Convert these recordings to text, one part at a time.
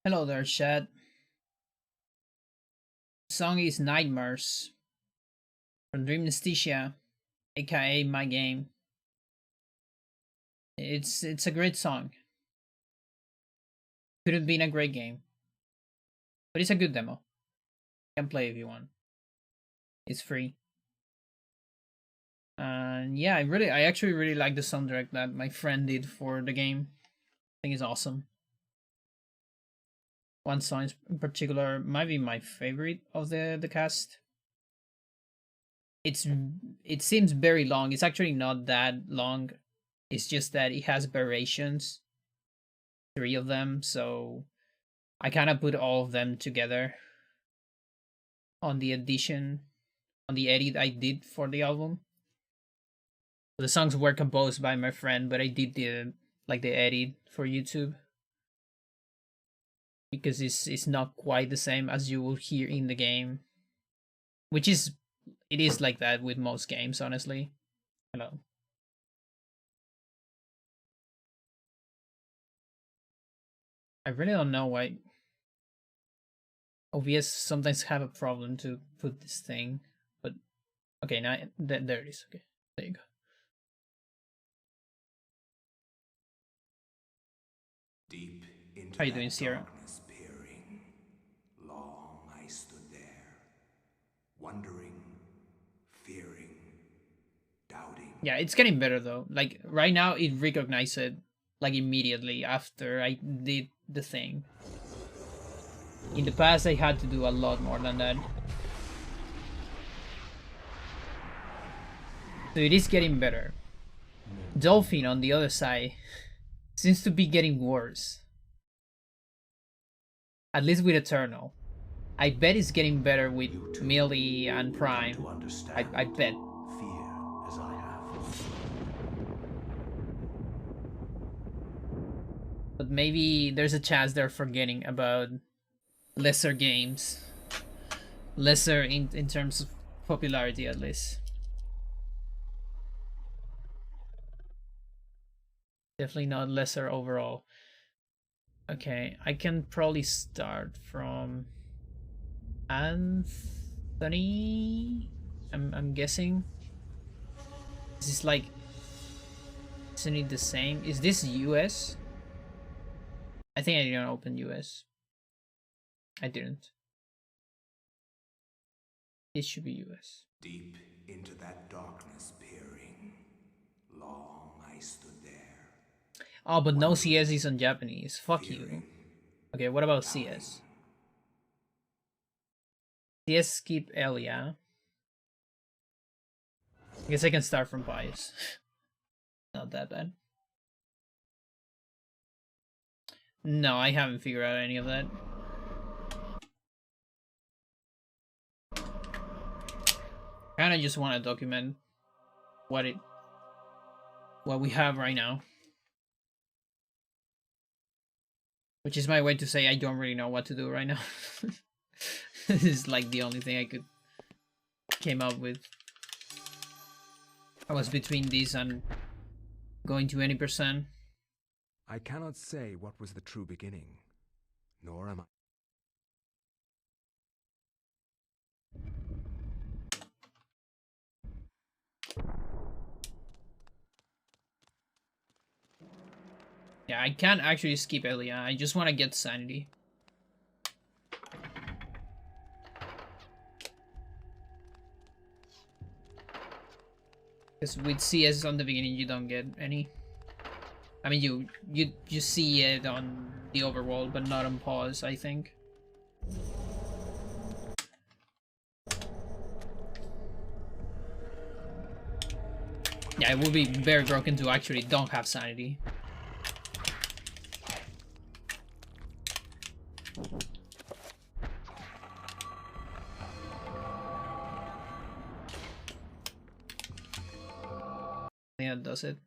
Hello there, chat. The song is Nightmares from Dream Anesthesia, aka My Game. It's a great song. Could have been a great game, but it's a good demo. You can play if you want. It's free. And yeah, I actually really like the soundtrack that my friend did for the game. I think it's awesome. One song in particular might be my favorite of the cast. It seems very long. It's actually not that long. It's just that it has variations, 3 of them, so I kind of put all of them together on the edit I did for the album. The songs were composed by my friend, but I did the edit for YouTube because it's not quite the same as you will hear in the game, which is it is like that with most games, honestly. Hello. I really don't know why OBS sometimes have a problem to put this thing, but okay, now there it is. Okay, there you go. Deep into How you doing, Sierra? darkness peering, long I stood there, wondering, fearing, doubting. Yeah, it's getting better though. Like right now, it recognized it like immediately after I did the thing. In the past, I had to do a lot more than that. So it is getting better. Dolphin, on the other side, seems to be getting worse. At least with Eternal. I bet it's getting better with Melee and Prime. I bet. Fear as I have. But maybe there's a chance they're forgetting about lesser games. Lesser in terms of popularity, at least. Definitely not lesser overall. Okay, I can probably start from Anthony. I'm guessing. Is this like, isn't it the same? Is this US? I think I didn't open US. I didn't. It should be US. Deep into that darkness peering, long I stood there. Oh, but no CS is on Japanese. Fuck you. Fearing, Okay, what about doubting. CS? CS skip L, yeah. I guess I can start from bias. Not that bad. No, I haven't figured out any of that. Kinda just want to document what we have right now. Which is my way to say I don't really know what to do right now. This is like the only thing I could came up with. I was between these and going to any %. I cannot say what was the true beginning, nor am I. Yeah, I can't actually skip Elia. I just want to get sanity. Because with CS on the beginning, you don't get any. I mean, you see it on the overworld, but not on pause, I think. Yeah, it would be very broken to actually don't have sanity. I think that does it.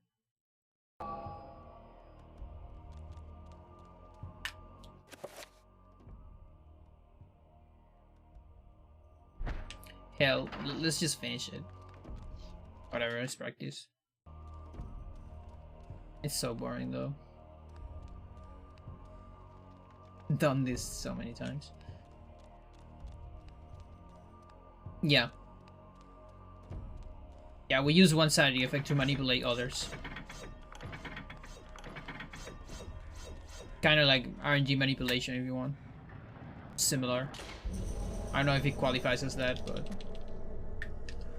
Hell, let's just finish it. Whatever, let's practice. It's so boring though. Done this so many times. Yeah. Yeah, we use one sanity effect to manipulate others. Kind of like RNG manipulation if you want. Similar. I don't know if it qualifies as that, but...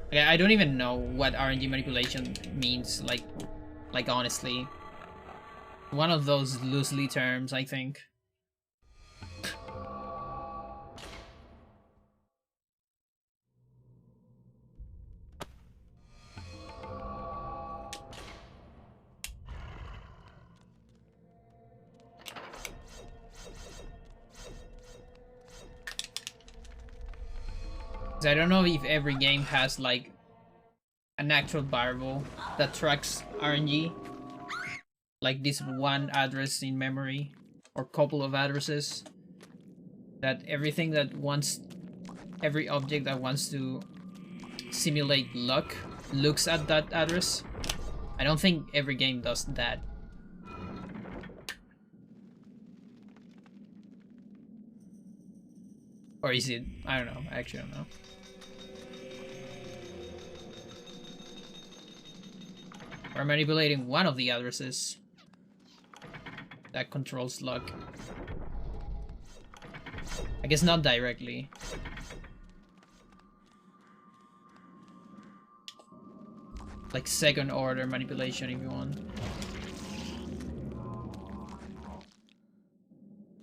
Okay, I don't even know what RNG manipulation means, like honestly. One of those loosely terms, I think. I don't know if every game has like an actual variable that tracks RNG, like this one address in memory or couple of addresses, that everything that wants, every object that wants to simulate luck looks at that address. I don't think every game does that. Or is it? I don't know. I actually don't know. We're manipulating one of the addresses that controls luck. I guess not directly. Like second order manipulation if you want.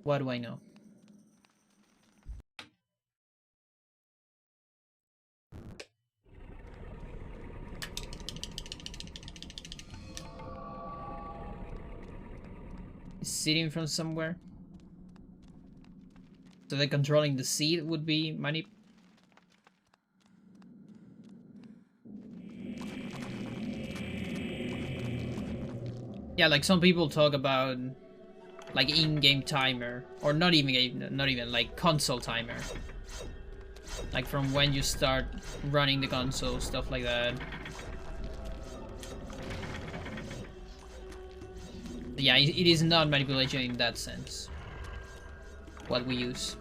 What do I know? is sitting from somewhere. So they're controlling the seed would be Yeah, like some people talk about like in-game timer, or not even like console timer. Like from when you start running the console, stuff like that. Yeah, it is not manipulation in that sense. What we use.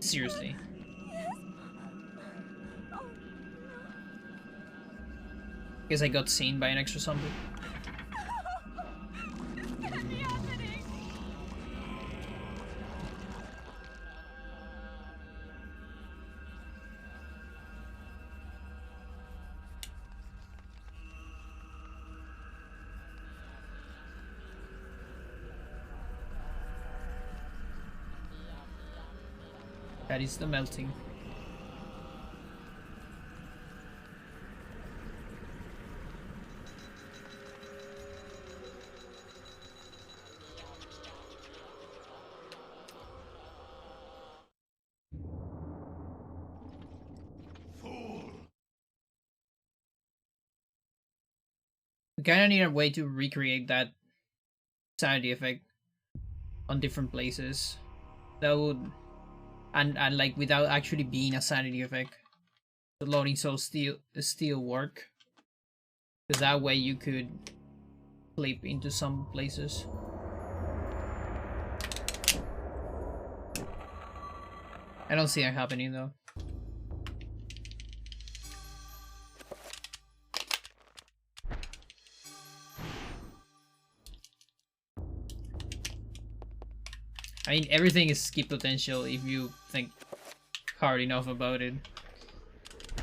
Seriously. Guess I got seen by an extra zombie. That is the melting. We kind of need a way to recreate that sanity effect on different places. That would, and like without actually being a sanity effect, the loading cells still work. Because that way you could flip into some places. I don't see it happening though. I mean, everything is skip potential if you think hard enough about it.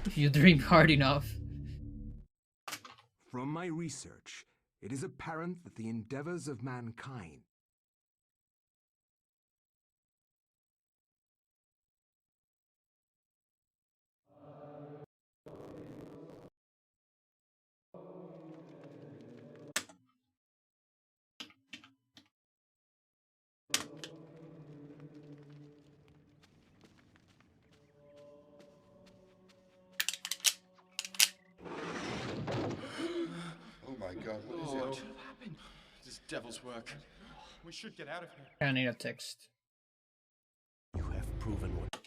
If you dream hard enough. From my research, it is apparent that the endeavors of mankind Oh my God, what is Lord, it? what happened? This devil's work. We should get out of here. I need a text. You have proven what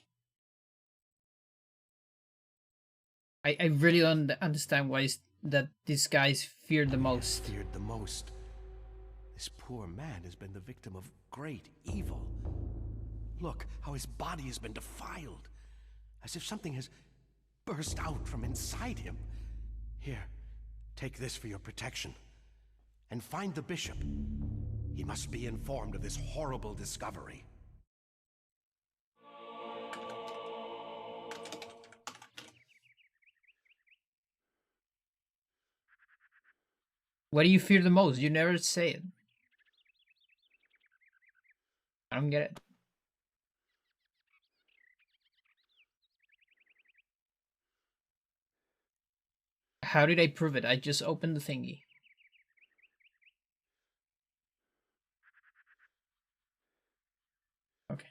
I really don't understand why that these guys fear the most. feared the most. This poor man has been the victim of great evil. Look how his body has been defiled, as if something has burst out from inside him. Here, take this for your protection. And find the bishop. He must be informed of this horrible discovery. What do you fear the most? You never say it. I don't get it. How did I prove it? I just opened the thingy. Okay.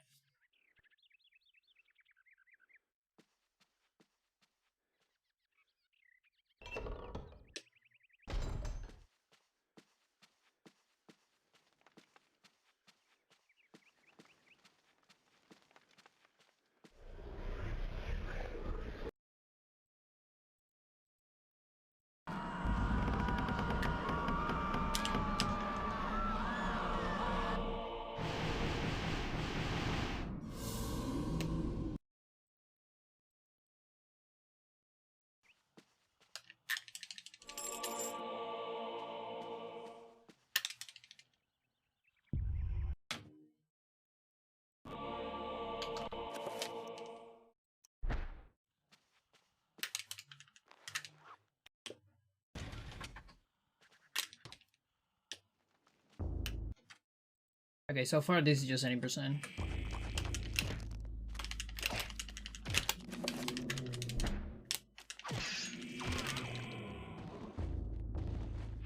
Okay, so far this is just any percent.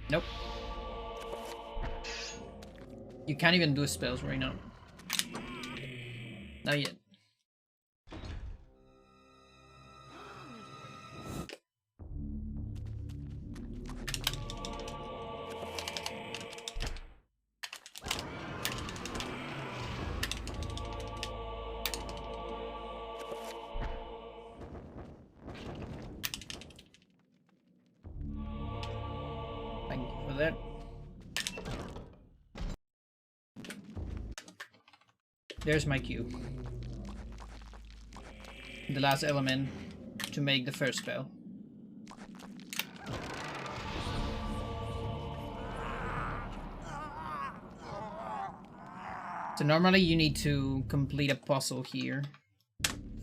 Nope. You can't even do spells right now. Not yet. Thank you for that. There's my cue. The last element to make the first spell. So normally you need to complete a puzzle here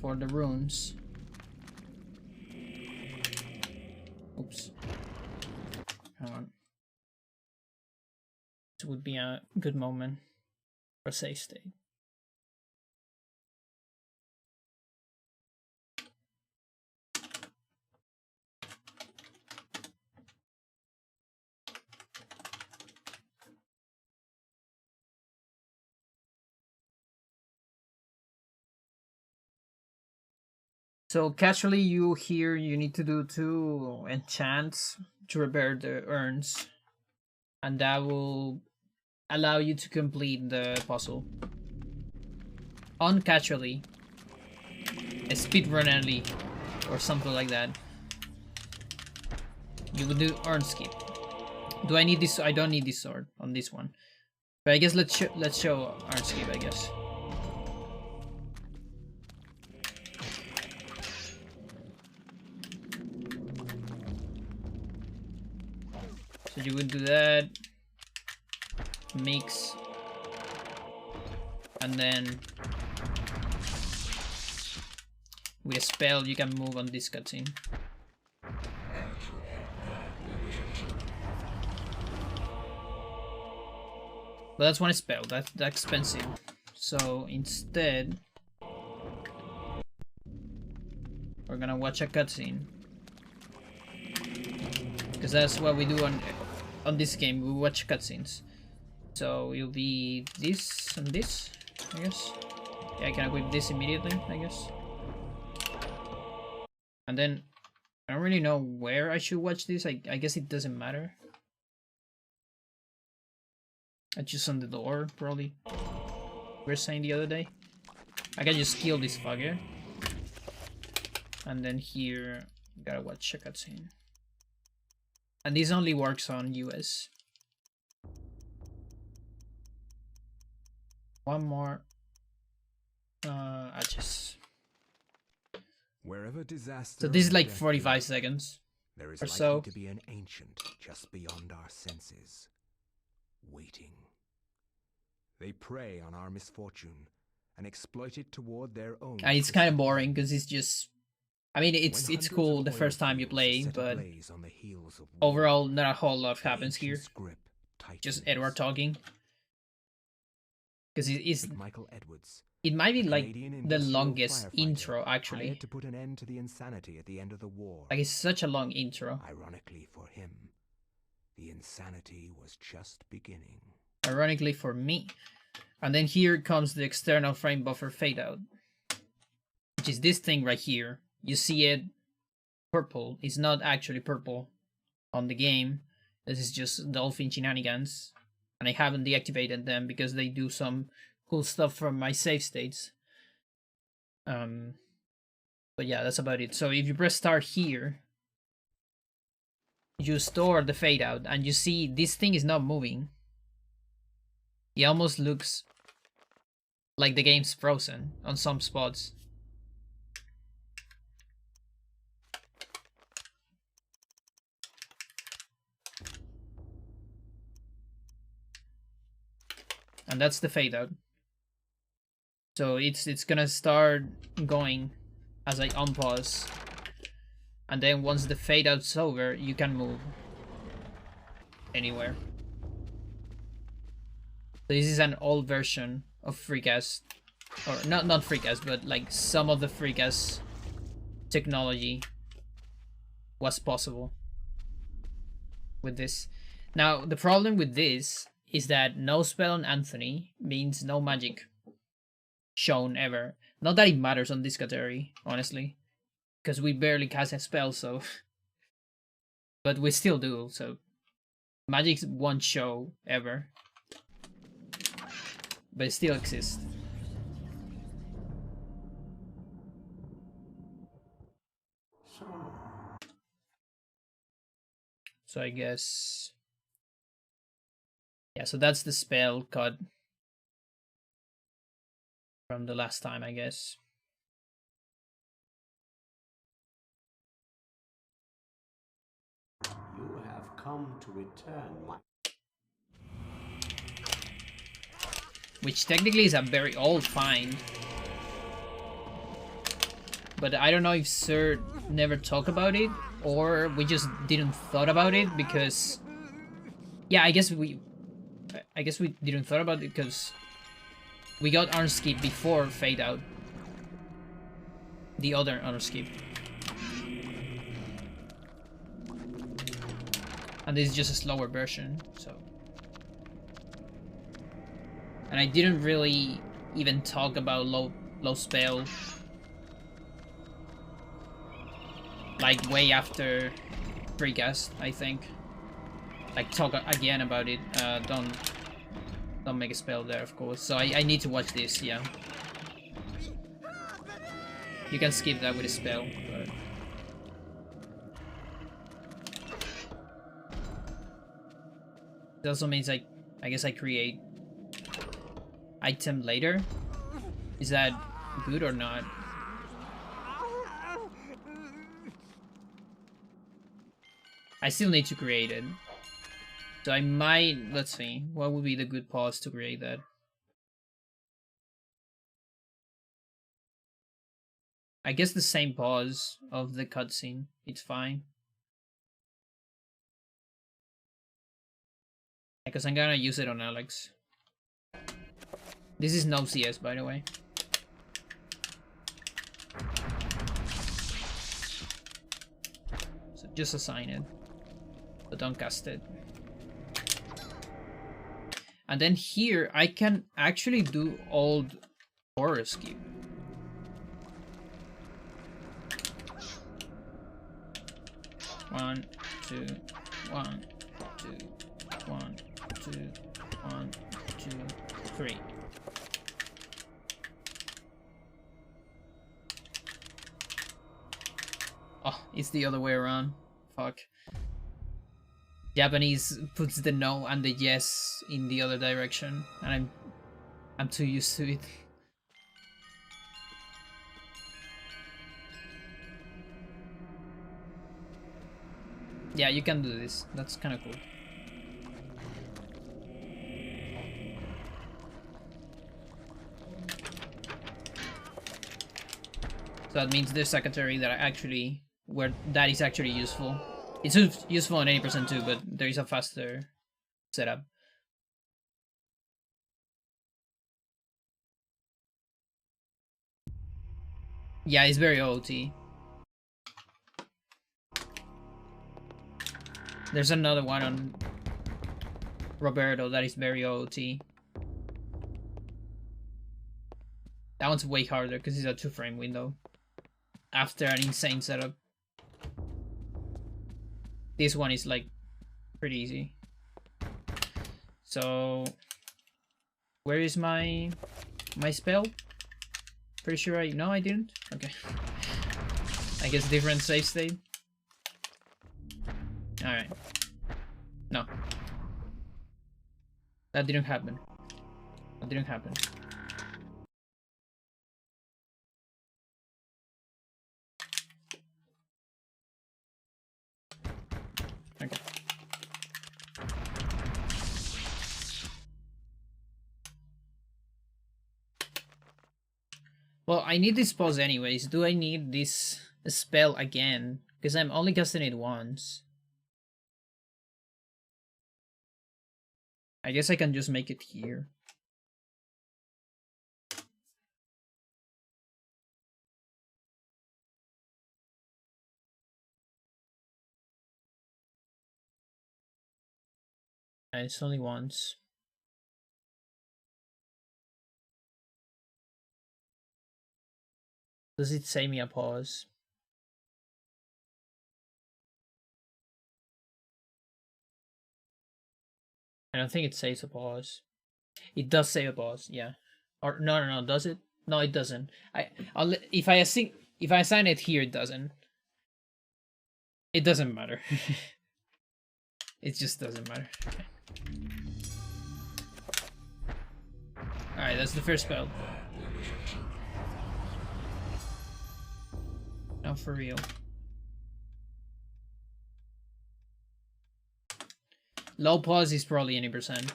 for the runes. Oops. Hang on. This would be a good moment for a save state. So casually you here you need to do 2 enchants to repair the urns, and that will allow you to complete the puzzle. Uncasually, a speedrunnerly or something like that, you would do urn skip. Do I need this? I don't need this sword on this one, but I guess let's show urn skip, I guess. So you would do that, mix, and then with a spell you can move on this cutscene. But that's one spell, that's expensive. So instead, we're gonna watch a cutscene. Because that's what we do on this game, we watch cutscenes. So it'll be this and this, I guess. Yeah, I can equip this immediately, I guess. And then, I don't really know where I should watch this, I guess it doesn't matter. I just on the door, probably. We were saying the other day. I can just kill this fucker. And then here, gotta watch a cutscene. And this only works on US. One more. I just. Wherever disaster So this is and like death 45 lurk, seconds. there is or likely so. to be an ancient just beyond our senses, waiting. They prey on our misfortune and exploit it toward their own. And it's kind of twisted boring ends. because it's just. I mean, it's When hundreds cool of the oil first time you fields are play, set but ablaze on the heels of war, overall, not a whole lot the happens here. ancient's grip Just tightens. Edward talking. Because But Michael Edwards, it might be the like Canadian the industrial longest firefighter, intro actually. hired to put an end to the insanity at the end of the war. Like it's such a long intro. Ironically for him, the insanity was just beginning. Ironically for me. And then here comes the external frame buffer fade out. Which is this thing right here. You see it purple. It's not actually purple on the game. This is just dolphin shenanigans. And I haven't deactivated them because they do some cool stuff from my save states. But yeah, that's about it. So if you press start here, you store the fade out and you see this thing is not moving. It almost looks like the game's frozen on some spots. And that's the fade out. So it's gonna start going as I unpause. And then once the fade out's over, you can move anywhere. This is an old version of FreeCast, or not FreeCast, but like some of the FreeCast technology was possible with this. Now the problem with this is that no spell on Anthony means no magic shown ever. Not that it matters on this category, honestly, because we barely cast a spell, so but we still do, so magic won't show ever, but it still exists. So I guess, yeah, so that's the spell cut from the last time, I guess. You have come to return my... Which technically is a very old find. But I don't know if Sir never talked about it, or we just didn't thought about it because... Yeah, I guess we didn't thought about it because we got Honor Skip before Fade Out. The other Honor Skip. And this is just a slower version, so... And I didn't really even talk about low spell. Like way after FreeCast, I think. Like talk again about it. Don't make a spell there, of course. So I need to watch this, yeah. You can skip that with a spell, but... It also means I guess I create item later. Is that good or not? I still need to create it. So I might, let's see, what would be the good pause to create that? I guess the same pause of the cutscene, it's fine. Because I'm gonna use it on Alex. This is no CS, by the way. So just assign it, but don't cast it. And then here, I can actually do old horror skip. One, two, 1, 2, 1, 2, 1, 2, 3. Oh, it's the other way around. Fuck. Japanese puts the no and the yes in the other direction, and I'm too used to it. Yeah, you can do this. That's kind of cool. So that means there's secretary that actually, where that is actually useful. It's useful on 80% too, but there is a faster setup. Yeah, it's very OOT. There's another one on Roberto that is very OOT. That one's way harder because it's a 2-frame window. After an insane setup. This one is like pretty easy. So where is my spell? Pretty sure I didn't. Okay. I guess different save state. Alright. No. That didn't happen. That didn't happen. Okay. Well, I need this pause anyways. Do I need this spell again? Because I'm only casting it once. I guess I can just make it here. It's only once. Does it say me a pause? I don't think it says a pause. It does say a pause, yeah. Or no, does it? No, it doesn't. If I assign it here, it doesn't. It doesn't matter. It just doesn't matter. Okay. Alright, that's the first spell. Now for real. Low pause is probably any percent.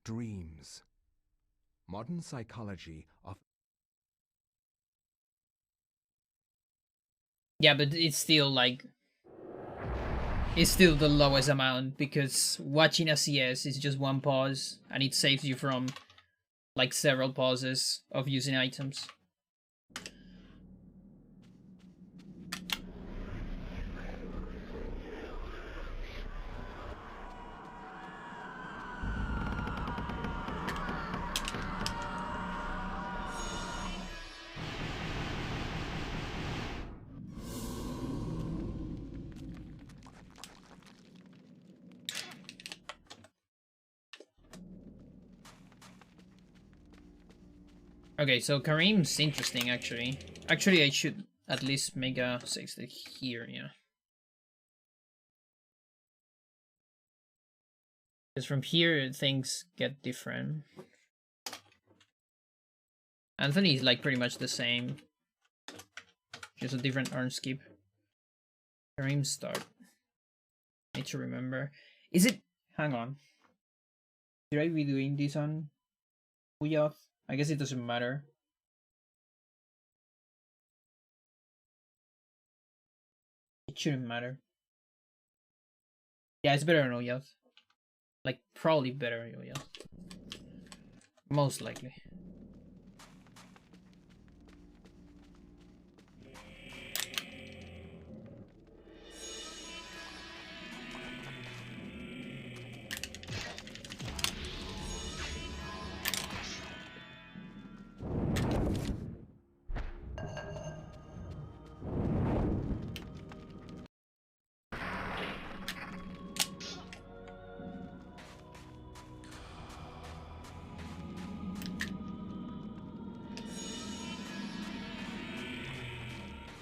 Dreams. Modern psychology of Yeah, but it's still like... It's still the lowest amount, because watching a CS is just one pause, and it saves you from like several pauses of using items. Okay, so Kareem's interesting, actually. Actually, I should at least make a save state here, yeah. Because from here, things get different. Anthony is like pretty much the same. Just a different arm skip. Kareem start. Need to remember. Is it... Hang on. Should I be doing this on Uyoth? I guess it doesn't matter. It shouldn't matter. Yeah, it's better on Uyoth. Like, probably better on Uyoth. Most likely.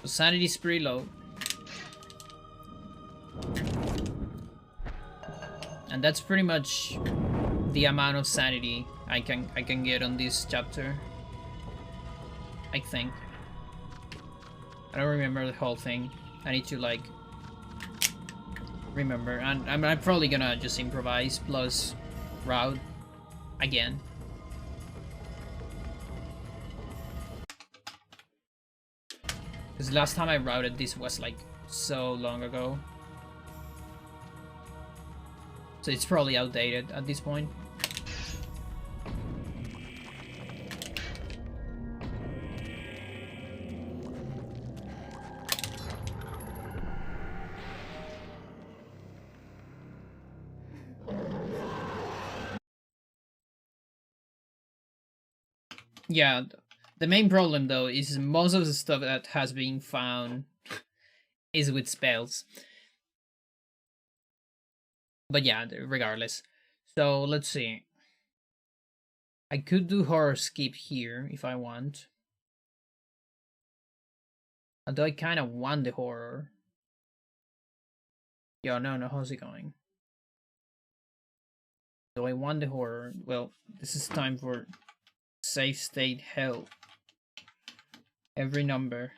So sanity is pretty low. And that's pretty much the amount of sanity I can get on this chapter. I think. I don't remember the whole thing. I need to like remember, and I'm probably gonna just improvise plus route again. Because last time I routed this was like so long ago. So it's probably outdated at this point. Yeah, the main problem though is most of the stuff that has been found is with spells. But yeah, regardless. So let's see. I could do horror skip here if I want. Although I kind of want the horror. Yo, no, how's it going? Do I want the horror? Well, this is time for safe state hell. Every number.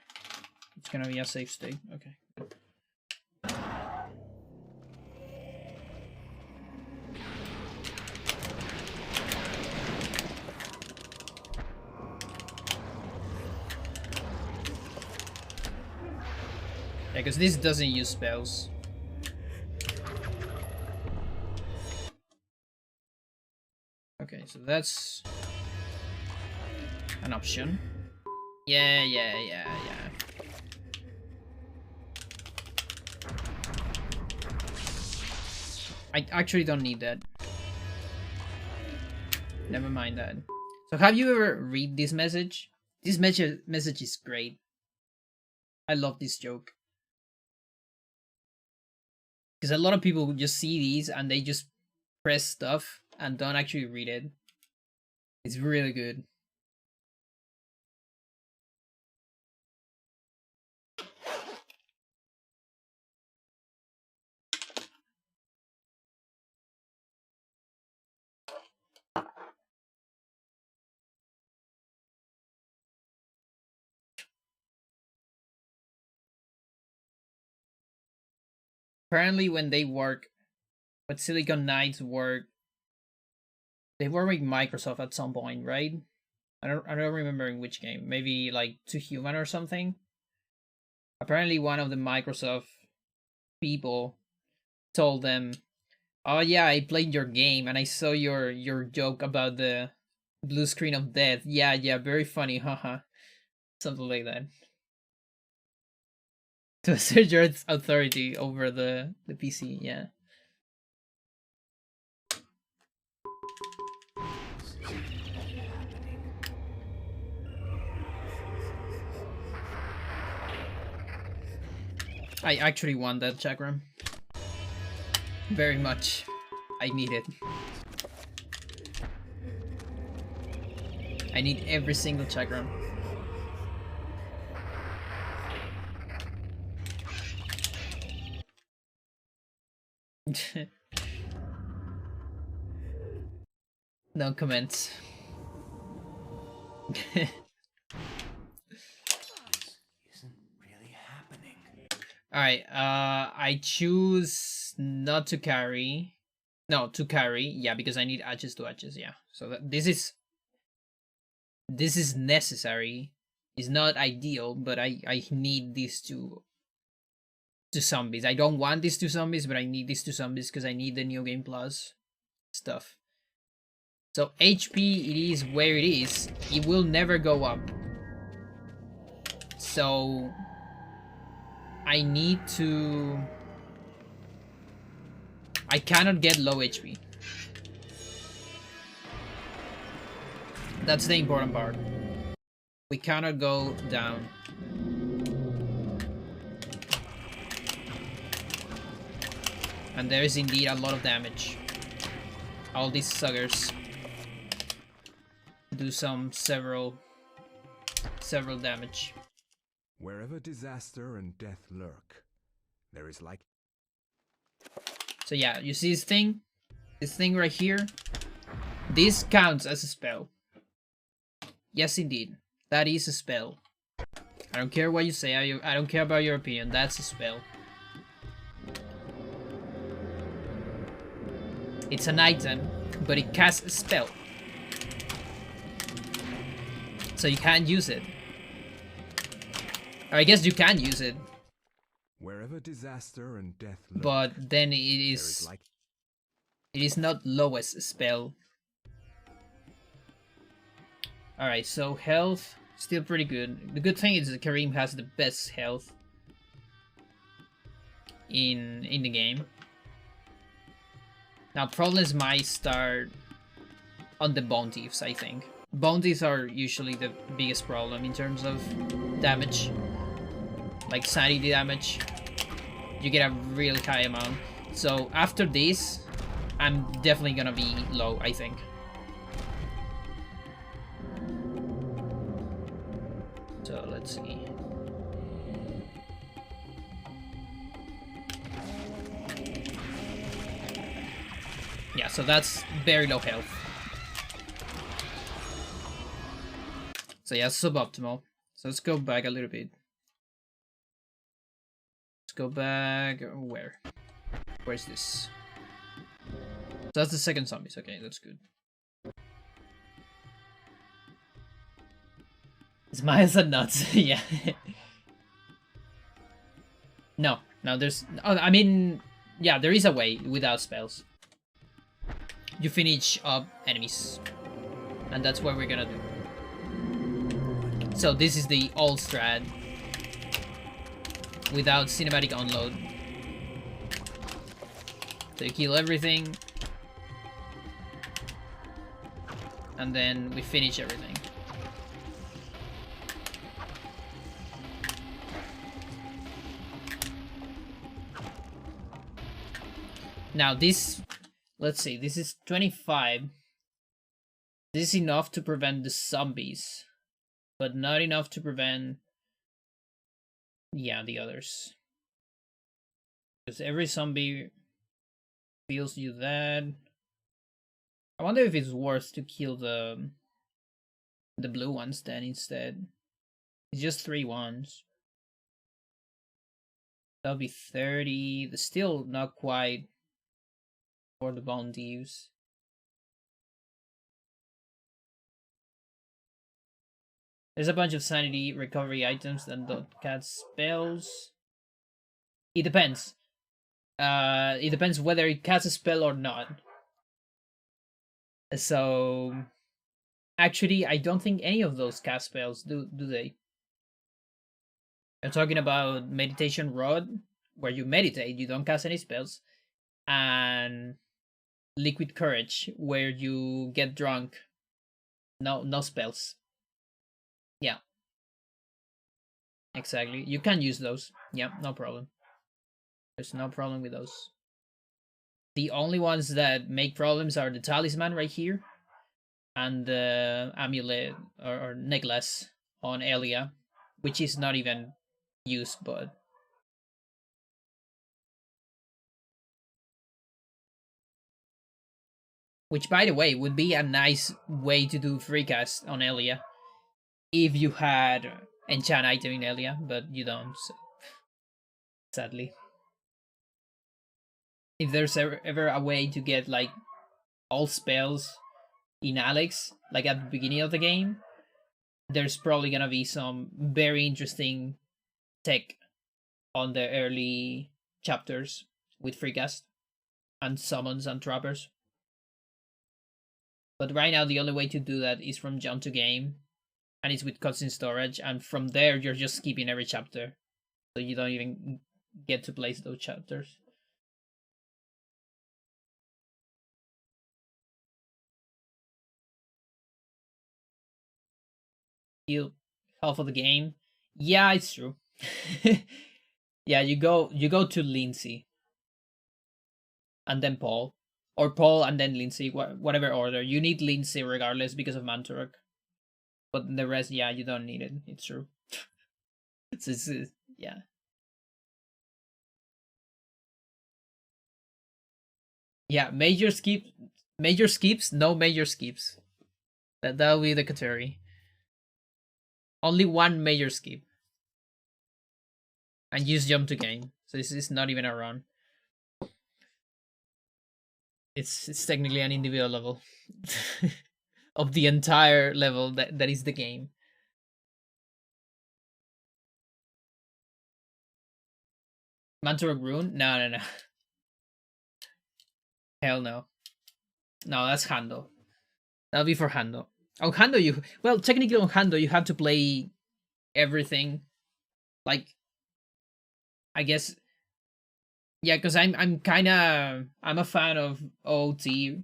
It's gonna be a safe state. Okay. Yeah, because this doesn't use spells. that's an option. Yeah. I actually don't need that. Never mind that. So have you ever read this message? This message is great. I love this joke. Because a lot of people just see these and they just press stuff and don't actually read it. It's really good. Apparently when Silicon Knights work, they were with Microsoft at some point, right? I don't remember in which game. Maybe like To Human or something. Apparently one of the Microsoft people told them, "Oh yeah, I played your game and I saw your joke about the blue screen of death. Yeah, very funny, haha." Something like that. To assert your authority over the PC, yeah. I actually want that chakram. Very much. I need it. I need every single chakram. No comments. Alright, I choose not to carry. No, to carry, yeah, because I need edges to edges, yeah. So this is necessary. It's not ideal, but I need these two zombies. I don't want these two zombies, but I need these two zombies because I need the New Game Plus stuff. So HP, it is where it is. It will never go up. So I need to... I cannot get low HP. That's the important part. We cannot go down. And there is indeed a lot of damage. All these suckers do several damage. Wherever disaster and death lurk, there is like... So yeah, you see this thing? This thing right here? This counts as a spell. Yes, indeed. That is a spell. I don't care what you say, I don't care about your opinion, that's a spell. It's an item, but it casts a spell. So you can't use it. Or I guess you can use it. Wherever disaster and death lurk, but then it is not lowest spell. Alright, so health, still pretty good. The good thing is that Karim has the best health in the game. Now problems might start on the bounties, I think. Bounties are usually the biggest problem in terms of damage. Like sanity damage. You get a really high amount. So after this, I'm definitely gonna be low, I think. So let's see. Yeah, so that's very low health. So yeah, suboptimal. So let's go back a little bit. Let's go back. Where? Where's this? So that's the second zombies. Okay, that's good. Smiles and nuts. Yeah. No, there's... Oh, I mean... Yeah, there is a way without spells. You finish up enemies. And that's what we're gonna do. So this is the all strat without cinematic unload. So you kill everything, and then we finish everything. Now this, let's see, this is 25. This is enough to prevent the zombies, but not enough to prevent, yeah, the others. Because every zombie feels you dead. I wonder if it's worth to kill the blue ones then instead. It's just 3 ones. That'll be 30. That's still not quite for the bone thieves. There's a bunch of sanity recovery items that don't cast spells. It depends. It depends whether it casts a spell or not. So, actually, I don't think any of those cast spells do they? I'm talking about meditation rod, where you meditate, you don't cast any spells, and liquid courage, where you get drunk, no spells. Yeah, exactly. You can use those. Yeah, no problem. There's no problem with those. The only ones that make problems are the talisman right here and the amulet or necklace on Elia, which is not even used, but which, by the way, would be a nice way to do free cast on Elia if you had enchant item in Elia, but you don't, so sadly. If there's ever a way to get like all spells in Alex, like at the beginning of the game, there's probably gonna be some very interesting tech on the early chapters with freecast and summons and trappers. But right now the only way to do that is from jump to game, and it's with cutscene storage, and from there you're just skipping every chapter, so you don't even get to place those chapters. Heal half of the game. Yeah, it's true. Yeah, you go to Lindsay and then Paul, or Paul and then Lindsay, whatever order. You need Lindsay regardless because of Mantorok, but the rest, yeah, you don't need it. It's true. it's yeah. Yeah, major skips, no major skips. That'll be the category. Only one major skip. And use jump to game. So this is not even a run. It's technically an individual level of the entire level that is the game. Mantorok Rune? No. Hell no. No, that's Hando. That'll be for Hando. On Hando, well, technically on Hando, you have to play everything. Like, I guess, yeah, because I'm a fan of OT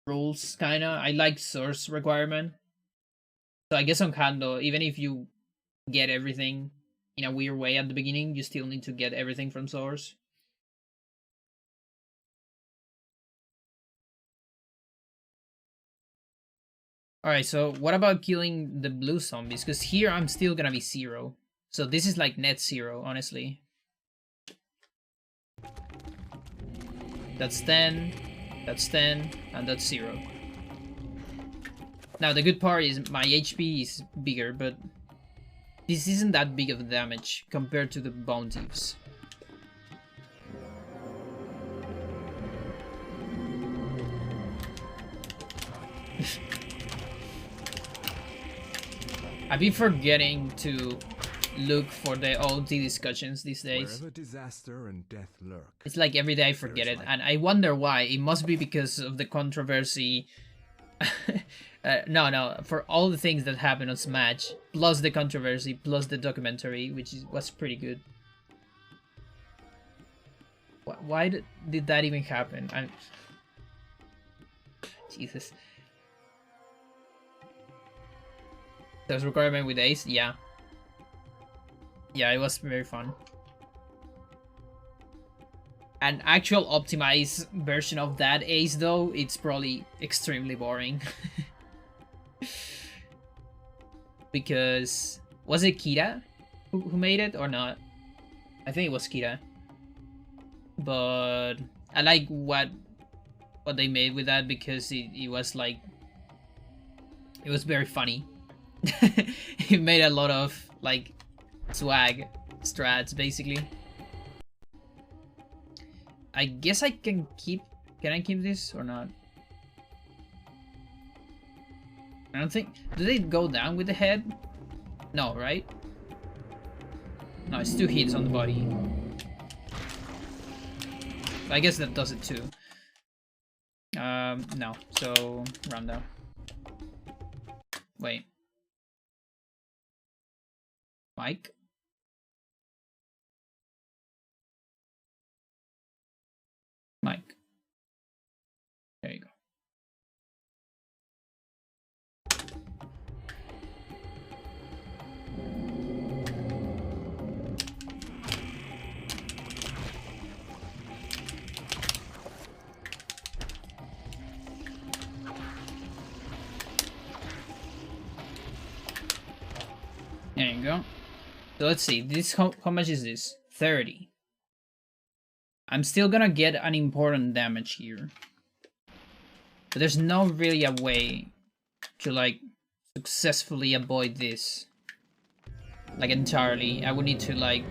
rules, kinda. I like source requirement. So I guess on Hando, even if you get everything in a weird way at the beginning, you still need to get everything from source. Alright, so what about killing the blue zombies? Because here I'm still gonna be 0. So this is like net 0, honestly. That's 10, that's 10, and that's 0. Now the good part is my HP is bigger, but this isn't that big of damage compared to the bone thieves. I've been forgetting to look for the OT discussions these days. Wherever disaster and death lurk, it's like every day I forget it, and I wonder why. It must be because of the controversy No, for all the things that happened on Smash, plus the controversy, plus the documentary, was pretty good. Why did that even happen? Jesus. Does requirement with Ace? Yeah. Yeah, it was very fun. An actual optimized version of that Ace, though, it's probably extremely boring. Because was it Kira who made it or not? I think it was Kira. But I like what they made with that because it was like it was very funny. It made a lot of like swag strats basically. I guess I can keep. Can I keep this or not? I don't think. Do they go down with the head? No, right? No, it's 2 hits on the body. I guess that does it too. No. So rundown. Wait. Mike? Mike. There you go. There you go. So let's see. This how much is this? 30. I'm still gonna get an important damage here. But there's no really a way to like successfully avoid this. Like entirely. I would need to like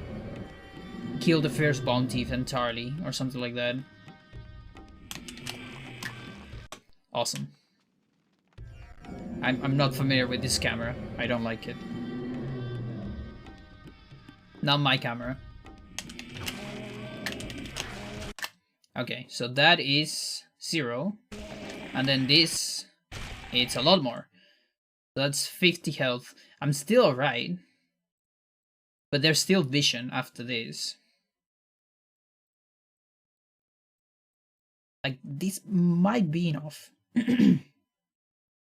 kill the first bounty entirely or something like that. Awesome. I'm not familiar with this camera. I don't like it. Not my camera. Okay, so that is 0. And then this, it's a lot more. So that's 50 health. I'm still alright. But there's still vision after this. Like, this might be enough.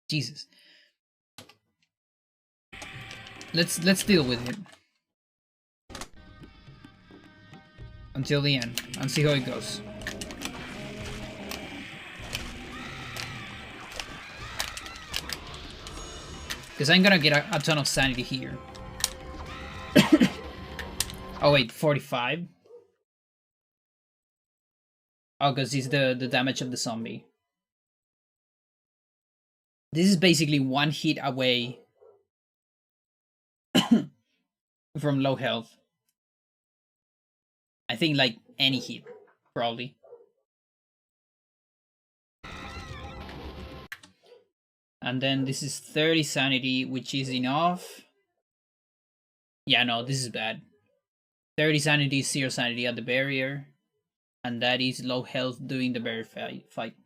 Jesus. Let's deal with it. Until the end, and see how it goes. Because I'm gonna get a ton of sanity here. Oh wait, 45? Oh, because it's the damage of the zombie. This is basically 1 hit away from low health. I think like any hit, probably. And then this is 30 sanity, which is enough. Yeah, no, this is bad. 30 sanity, 0 sanity at the barrier. And that is low health doing the barrier fight.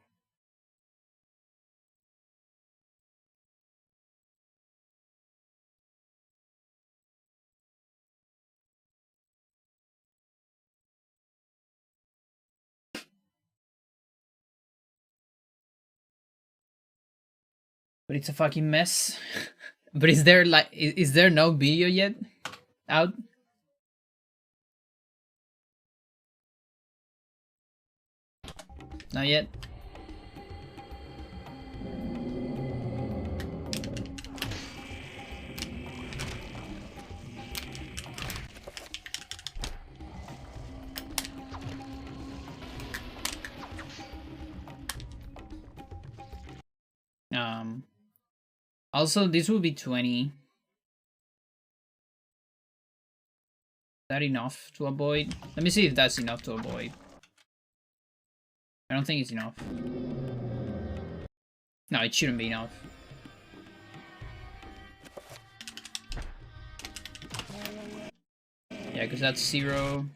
But it's a fucking mess. But is there like is there no video yet out? Not yet. Also, this will be 20. Is that enough to avoid? Let me see if that's enough to avoid. I don't think it's enough. No, it shouldn't be enough. Yeah, because that's 0.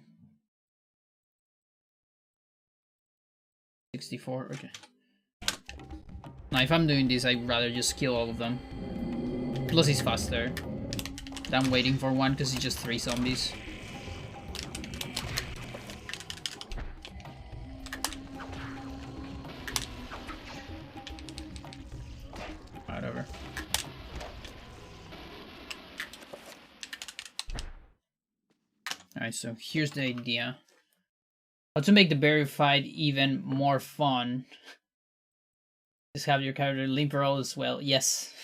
64, okay. Now, if I'm doing this, I'd rather just kill all of them. Plus, it's faster than waiting for one, because it's just 3 zombies. Whatever. Alright, so here's the idea. How to make the berry fight even more fun. Just have your character limp roll as well. Yes.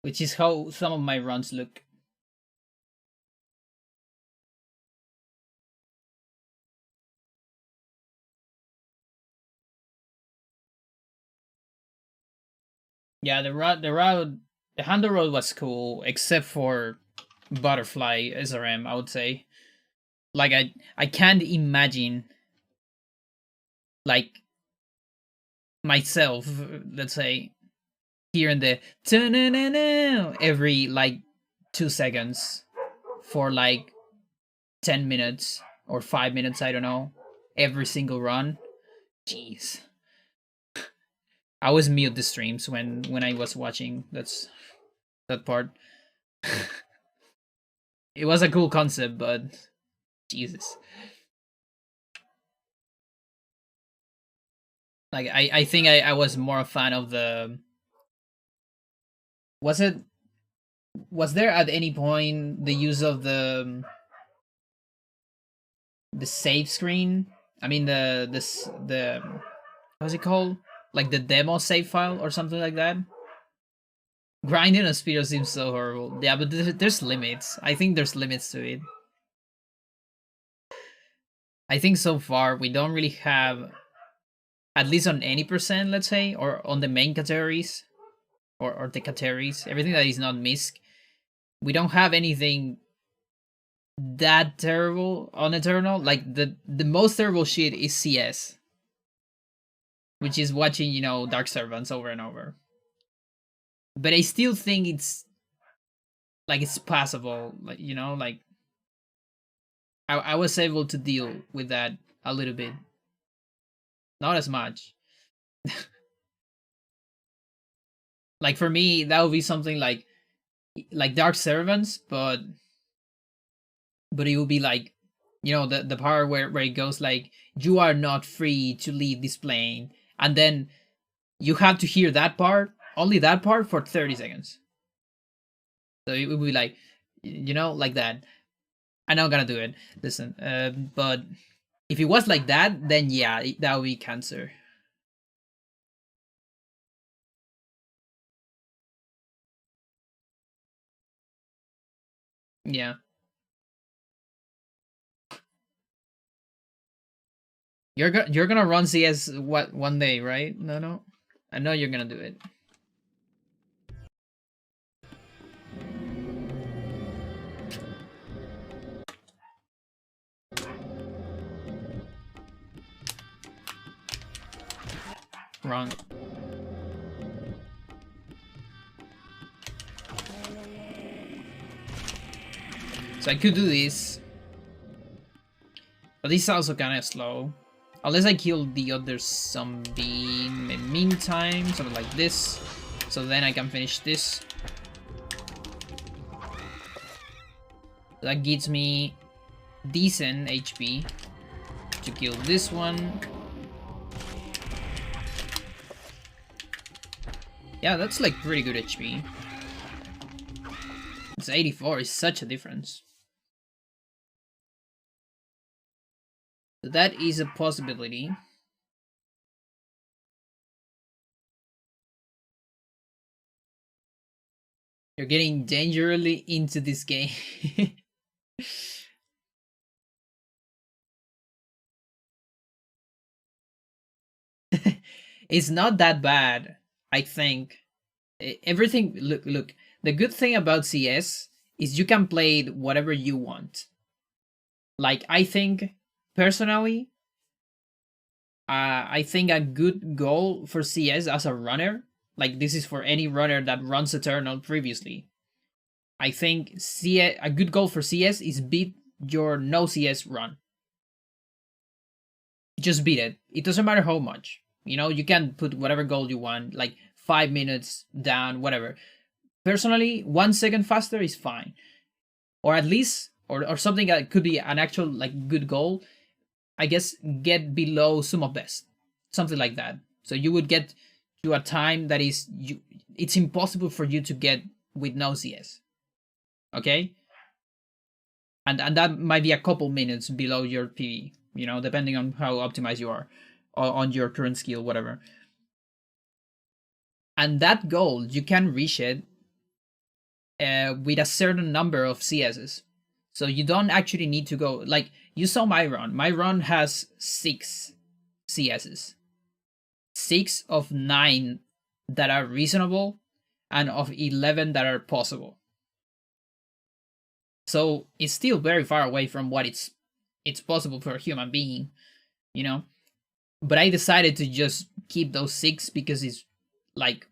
Which is how some of my runs look. Yeah, the handle road was cool, except for Butterfly SRM, I would say. Like, I can't imagine, like, myself, let's say, hearing the every, like, 2 seconds for, like, 10 minutes or 5 minutes, I don't know, every single run. Jeez. I always mute the streams when I was watching that part. It was a cool concept, but Jesus. Like, I think I was more a fan of the... Was there at any point the use of the save screen? I mean the what's it called? Like the demo save file or something like that? Grinding on speeder seems so horrible. Yeah, but there's limits. I think there's limits to it. I think so far we don't really have, at least on any percent, let's say, or on the main categories, or the categories, everything that is not MISC, we don't have anything that terrible on Eternal. Like, the most terrible shit is CS, which is watching, you know, Dark Servants over and over. But I still think it's passable, like, you know, like, I was able to deal with that a little bit. Not as much. Like, for me, that would be something like Dark Servants, but it would be like, you know, the part where it goes like, you are not free to leave this plane, and then you have to hear that part, only that part, for 30 seconds. So it would be like, you know, like that. I'm not gonna do it. Listen, but if it was like that, then yeah, that would be cancer. Yeah. You're gonna run CS what, one day, right? No. I know you're gonna do it. Run. So I could do this, but this is also kind of slow. Unless I kill the other zombie in the meantime, something like this. So then I can finish this. That gives me decent HP to kill this one. Yeah, that's like pretty good HP. It's 84, is such a difference. So that is a possibility. You're getting dangerously into this game. It's not that bad, I think. Everything, look. The good thing about CS is you can play it whatever you want. Like, I think, personally, I think a good goal for CS as a runner, like this is for any runner that runs Eternal previously, I think a good goal for CS is beat your no CS run. Just beat it. It doesn't matter how much. You know, you can put whatever goal you want, like 5 minutes down, whatever. Personally, 1 second faster is fine. Or at least, or something that could be an actual like good goal. I guess get below sum of best, something like that. So you would get to a time that is it's impossible for you to get with no CS. Okay, and that might be a couple minutes below your PV. You know, depending on how optimized you are, or on your current skill, whatever. And that goal you can reach it with a certain number of CSs. So you don't actually need to go, like, you saw my run. My run has 6 CSs. 6 of 9 that are reasonable, and of 11 that are possible. So it's still very far away from what it's possible for a human being, you know? But I decided to just keep those 6 because it's like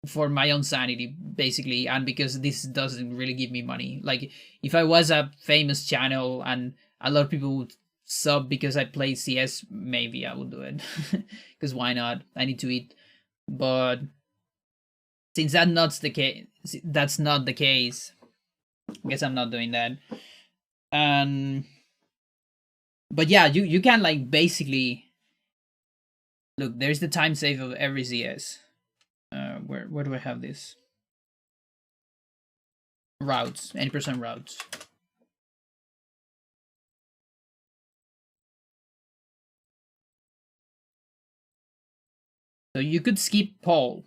for my own sanity, basically, and because this doesn't really give me money. Like, if I was a famous channel and a lot of people would sub because I play CS, maybe I would do it. Because why not? I need to eat. But since that's not the case, I guess I'm not doing that. But yeah, you can, like, basically look. There's the time save of every CS. Where do I have this? Routes, 80% routes. So you could skip Paul,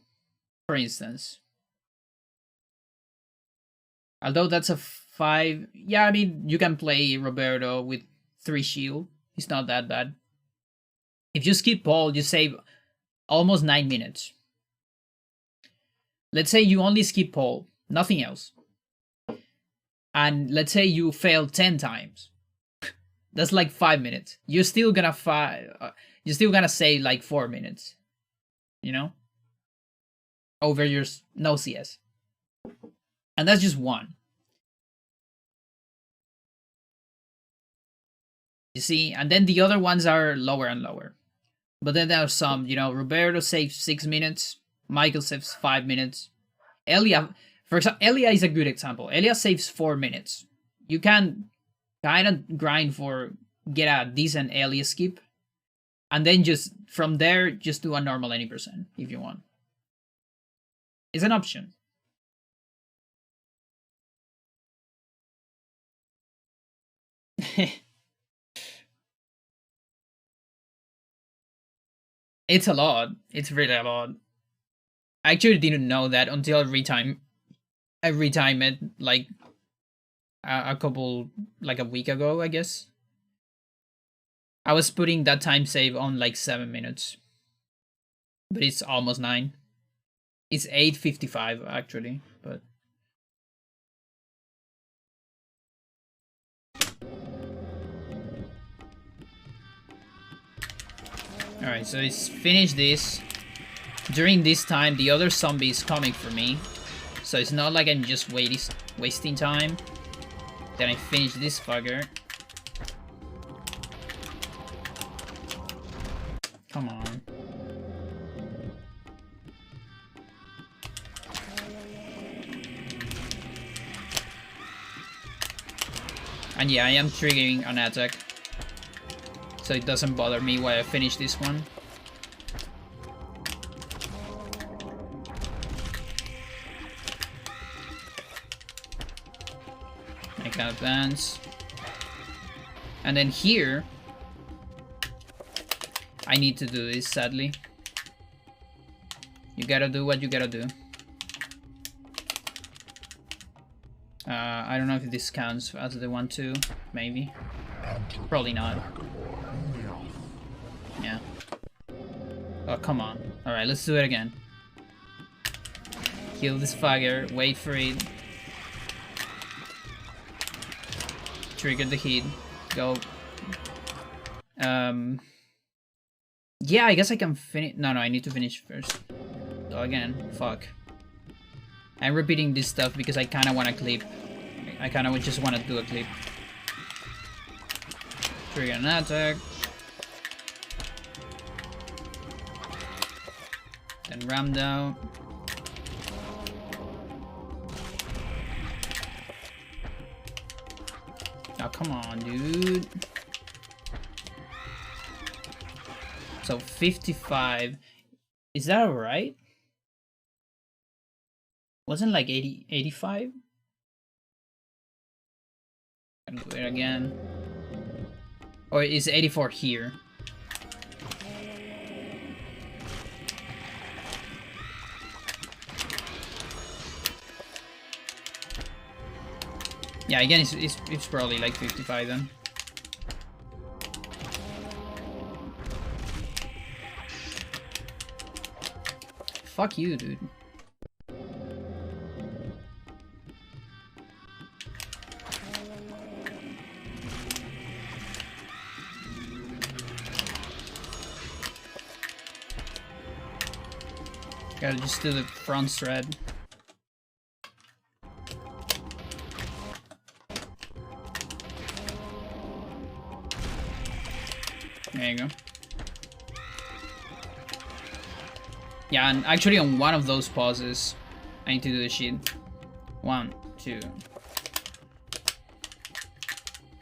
for instance. Although that's a 5. Yeah, I mean, you can play Roberto with 3 shield. It's not that bad. If you skip Paul, you save almost 9 minutes. Let's say you only skip Paul, nothing else. And let's say you fail 10 times. That's like 5 minutes. You're still gonna save like 4 minutes. You know? Over your no CS. And that's just one. You see? And then the other ones are lower and lower. But then there are some, you know, Roberto saves 6 minutes. Michael saves 5 minutes. Elia, for example, Elia is a good example. Elia saves 4 minutes. You can kind of grind for get a decent Elia skip, and then just from there just do a normal 80% if you want. It's an option. It's a lot. It's really a lot. I actually didn't know that until I retimed it like a week ago, I guess. I was putting that time save on like 7 minutes. But it's almost 9. It's 8:55 actually, but alright, so it's finished this. During this time, the other zombie is coming for me. So it's not like I'm just wasting time. Then I finish this fucker. Come on. And yeah, I am triggering an attack. So it doesn't bother me while I finish this one. I can advance. And then here, I need to do this, sadly. You gotta do what you gotta do. I don't know if this counts as the 1-2, maybe. Probably not. Yeah. Oh, come on. Alright, let's do it again. Kill this fagger, wait for it. Trigger the heat. Go. Yeah, I guess I can finish. No, I need to finish first. So again, fuck. I'm repeating this stuff because I kind of want to clip. I kind of just want to do a clip. Trigger an attack. Then ram down. Oh, come on, dude. So 55. Is that alright? Wasn't like 80, 85? Gonna do it again. Or is 84 here? Yeah, again, it's probably like 55 then. Fuck you, dude. Gotta just do the front thread. There you go. Yeah, and actually on one of those pauses, I need to do the shit. 1, 2.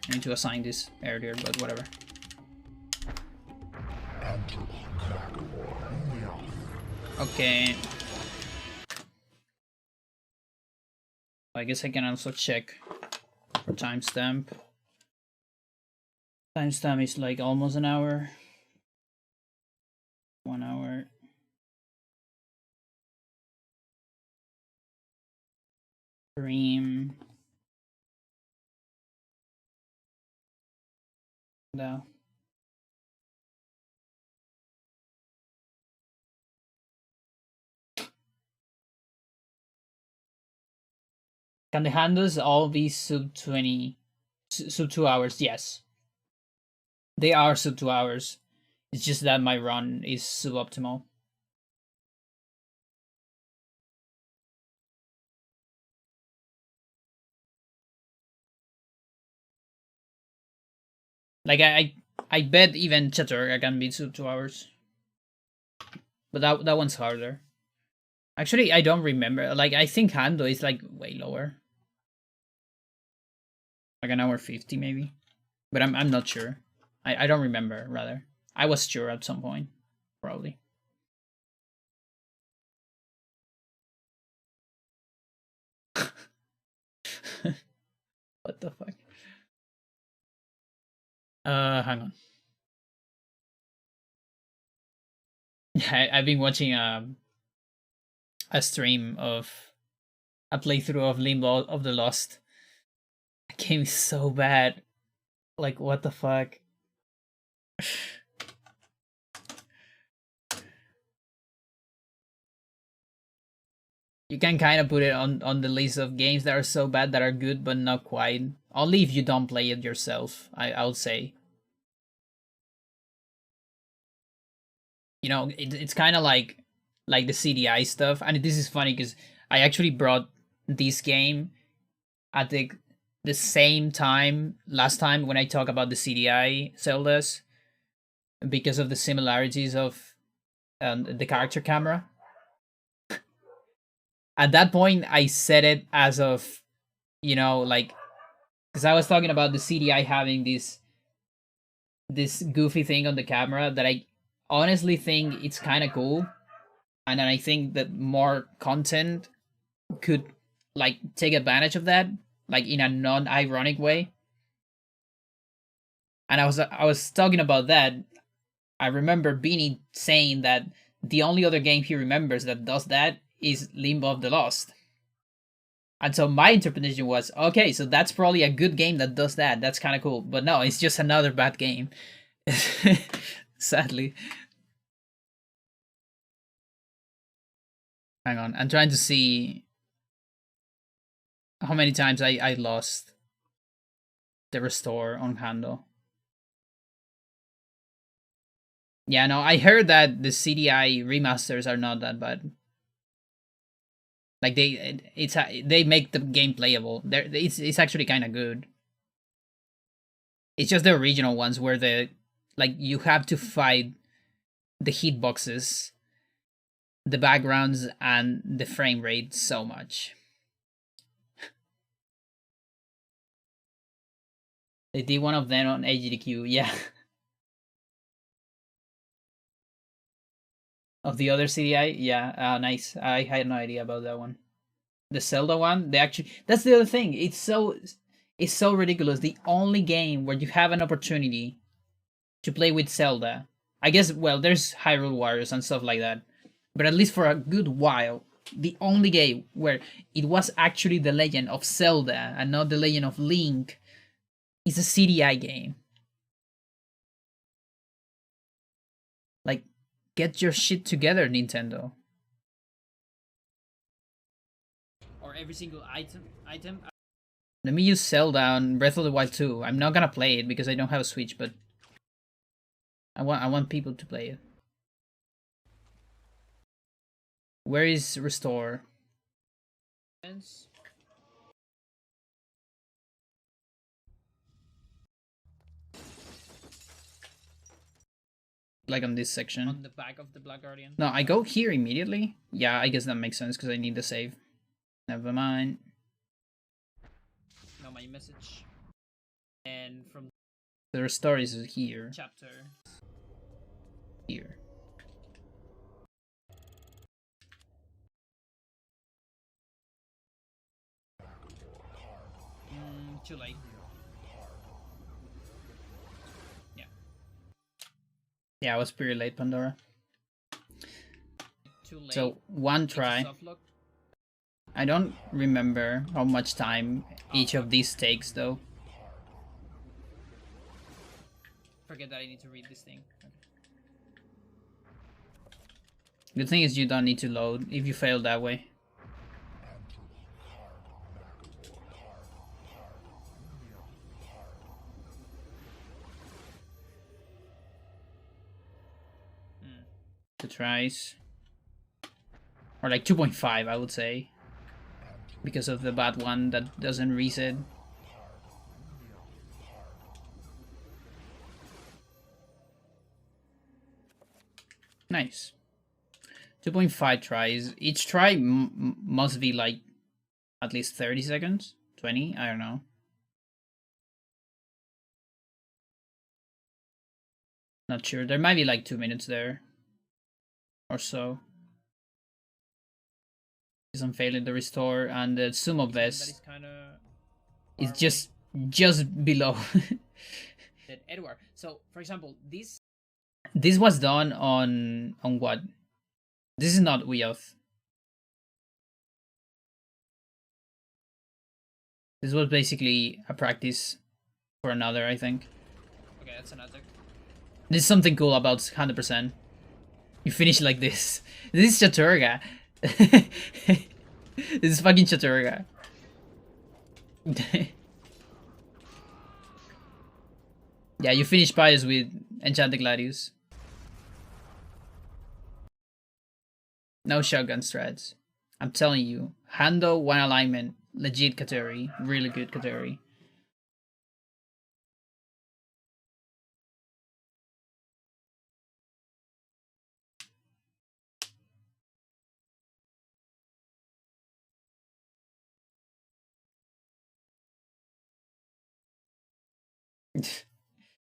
I need to assign this earlier, but whatever. Okay. I guess I can also check for timestamp. Timestamp is like almost an hour. 1 hour. Stream. No. Can the handles all be sub 20, sub 2 hours? Yes. They are sub 2 hours. It's just that my run is suboptimal. Like I bet even Chaturga can be sub 2 hours. But that one's harder. Actually, I don't remember. Like I think Hando is like way lower. Like an hour 50 maybe. But I'm not sure. I don't remember rather. I was sure at some point, probably. What the fuck? Hang on. Yeah, I've been watching a stream of a playthrough of Limbo of the Lost. The game is so bad. Like what the fuck? You can kind of put it on the list of games that are so bad that are good but not quite. Only if you don't play it yourself, I would say. You know, it's kind of like the CDI stuff, and this is funny because I actually brought this game at the same time last time when I talk about the CDI Zeldas because of the similarities of the character camera. At that point, I said it as of, you know, like, because I was talking about the CDI having this goofy thing on the camera that I honestly think it's kind of cool, and then I think that more content could like take advantage of that, like in a non-ironic way. And I was talking about that. I remember Beanie saying that the only other game he remembers that does that is Limbo of the Lost. And so my interpretation was, okay, so that's probably a good game that does that. That's kind of cool. But no, it's just another bad game. Sadly. Hang on, I'm trying to see how many times I lost the restore on handle. Yeah, no, I heard that the CDI remasters are not that bad. Like they make the game playable. It's actually kind of good. It's just the original ones where you have to fight the hitboxes the backgrounds and the frame rate so much. They did one of them on AGDQ, yeah. Of the other CDI, yeah, nice. I had no idea about that one. The Zelda one, they actually, that's the other thing. It's so ridiculous. The only game where you have an opportunity to play with Zelda. I guess, well, there's Hyrule Warriors and stuff like that. But at least for a good while, the only game where it was actually the Legend of Zelda and not the Legend of Link is a CDI game. Like, get your shit together, Nintendo. Or every single item. Let me use Zelda on Breath of the Wild 2. I'm not gonna play it because I don't have a Switch, but I want people to play it. Where is Restore? Like on this section. On the back of the Black Guardian? No, I go here immediately. Yeah, I guess that makes sense because I need the save. Never mind. No, my message. And from the Restore is here. Chapter. Here. Too late. Yeah, I was pretty late, Pandora. Too late. So, one try. I don't remember how much time each of these takes, though. Forget that I need to read this thing. Okay. Good thing is you don't need to load if you fail that way. Two tries. Or like 2.5, I would say. Because of the bad one that doesn't reset. Nice. 2.5 tries. Each try must be like at least 30 seconds? 20? I don't know. Not sure. There might be like 2 minutes there. Or so. Because I'm failing the Restore, and the Sumo Vest is just below. Edward. So, for example, this was done on what? This is not Uyoth. This was basically a practice for another, I think. Okay, that's another. There's something cool about 100%. You finish like this. This is Chaturga. This is fucking Chaturga. Yeah, you finish Pious with Enchanted Gladius. No shotgun strats. I'm telling you. Hando, one alignment. Legit Kateri. Really good Kateri.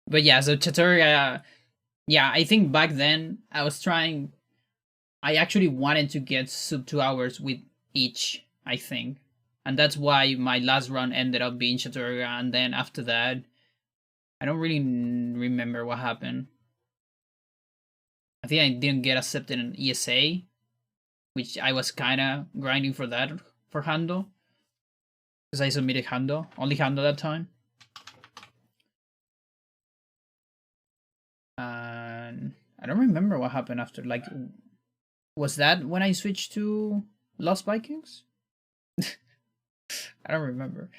But yeah, so Chaturga, yeah, I think back then I actually wanted to get sub 2 hours with each, I think. And that's why my last run ended up being Chaturga, and then after that, I don't really remember what happened. I think I didn't get accepted in ESA, which I was kinda grinding for that, for Hando. Because I submitted Hando, only Hando that time. And I don't remember what happened after. Like, was that when I switched to Lost Vikings? I don't remember.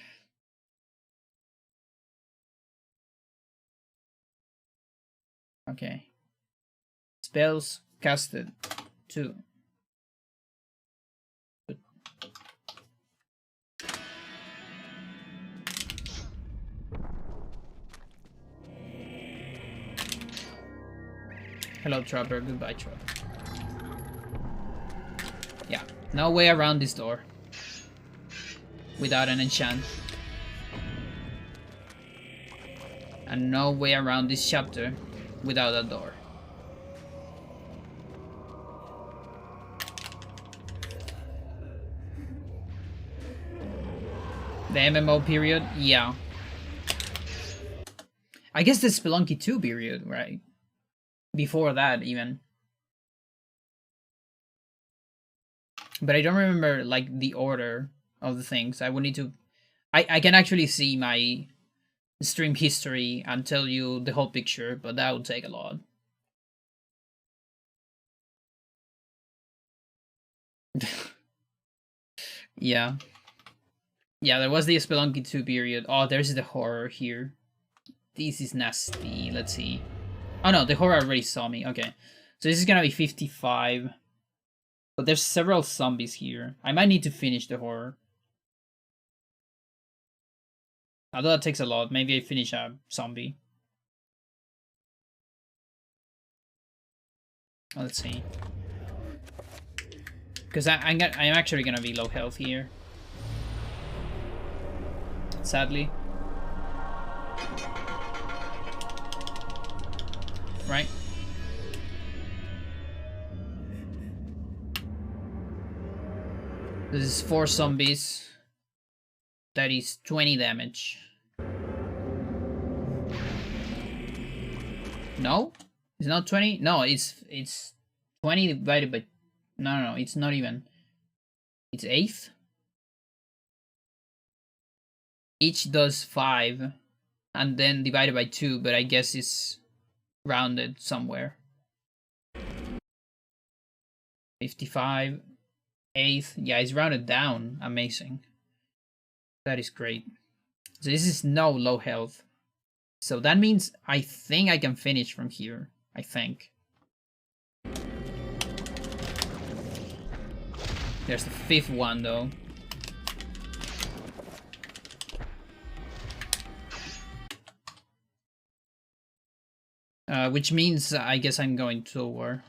Okay. Spells casted 2. Hello, Trapper. Goodbye, Trapper. Yeah, no way around this door without an enchant. And no way around this chapter without a door. The MMO period? Yeah. I guess the Spelunky 2 period, right? Before that, even. But I don't remember, like, the order of the things. I would need to... I can actually see my stream history and tell you the whole picture, but that would take a lot. Yeah. Yeah, there was the Spelunky 2 period. Oh, there's the horror here. This is nasty. Let's see. Oh no, the horror already saw me. Okay. So this is gonna be 55. But there's several zombies here. I might need to finish the horror. Although that takes a lot. Maybe I finish a zombie. Let's see. Because I'm actually gonna be low health here. Sadly. Right? This is 4 zombies. That is 20 damage. No? It's not 20? No, it's 20 divided by... No, it's not even. It's 8th? Each does 5. And then divided by 2, but I guess it's rounded somewhere. 55. 8th. Yeah, it's rounded down. Amazing. That is great. So this is no low health. So that means I think I can finish from here. I think. There's the 5th one though. Which means I guess I'm going to war.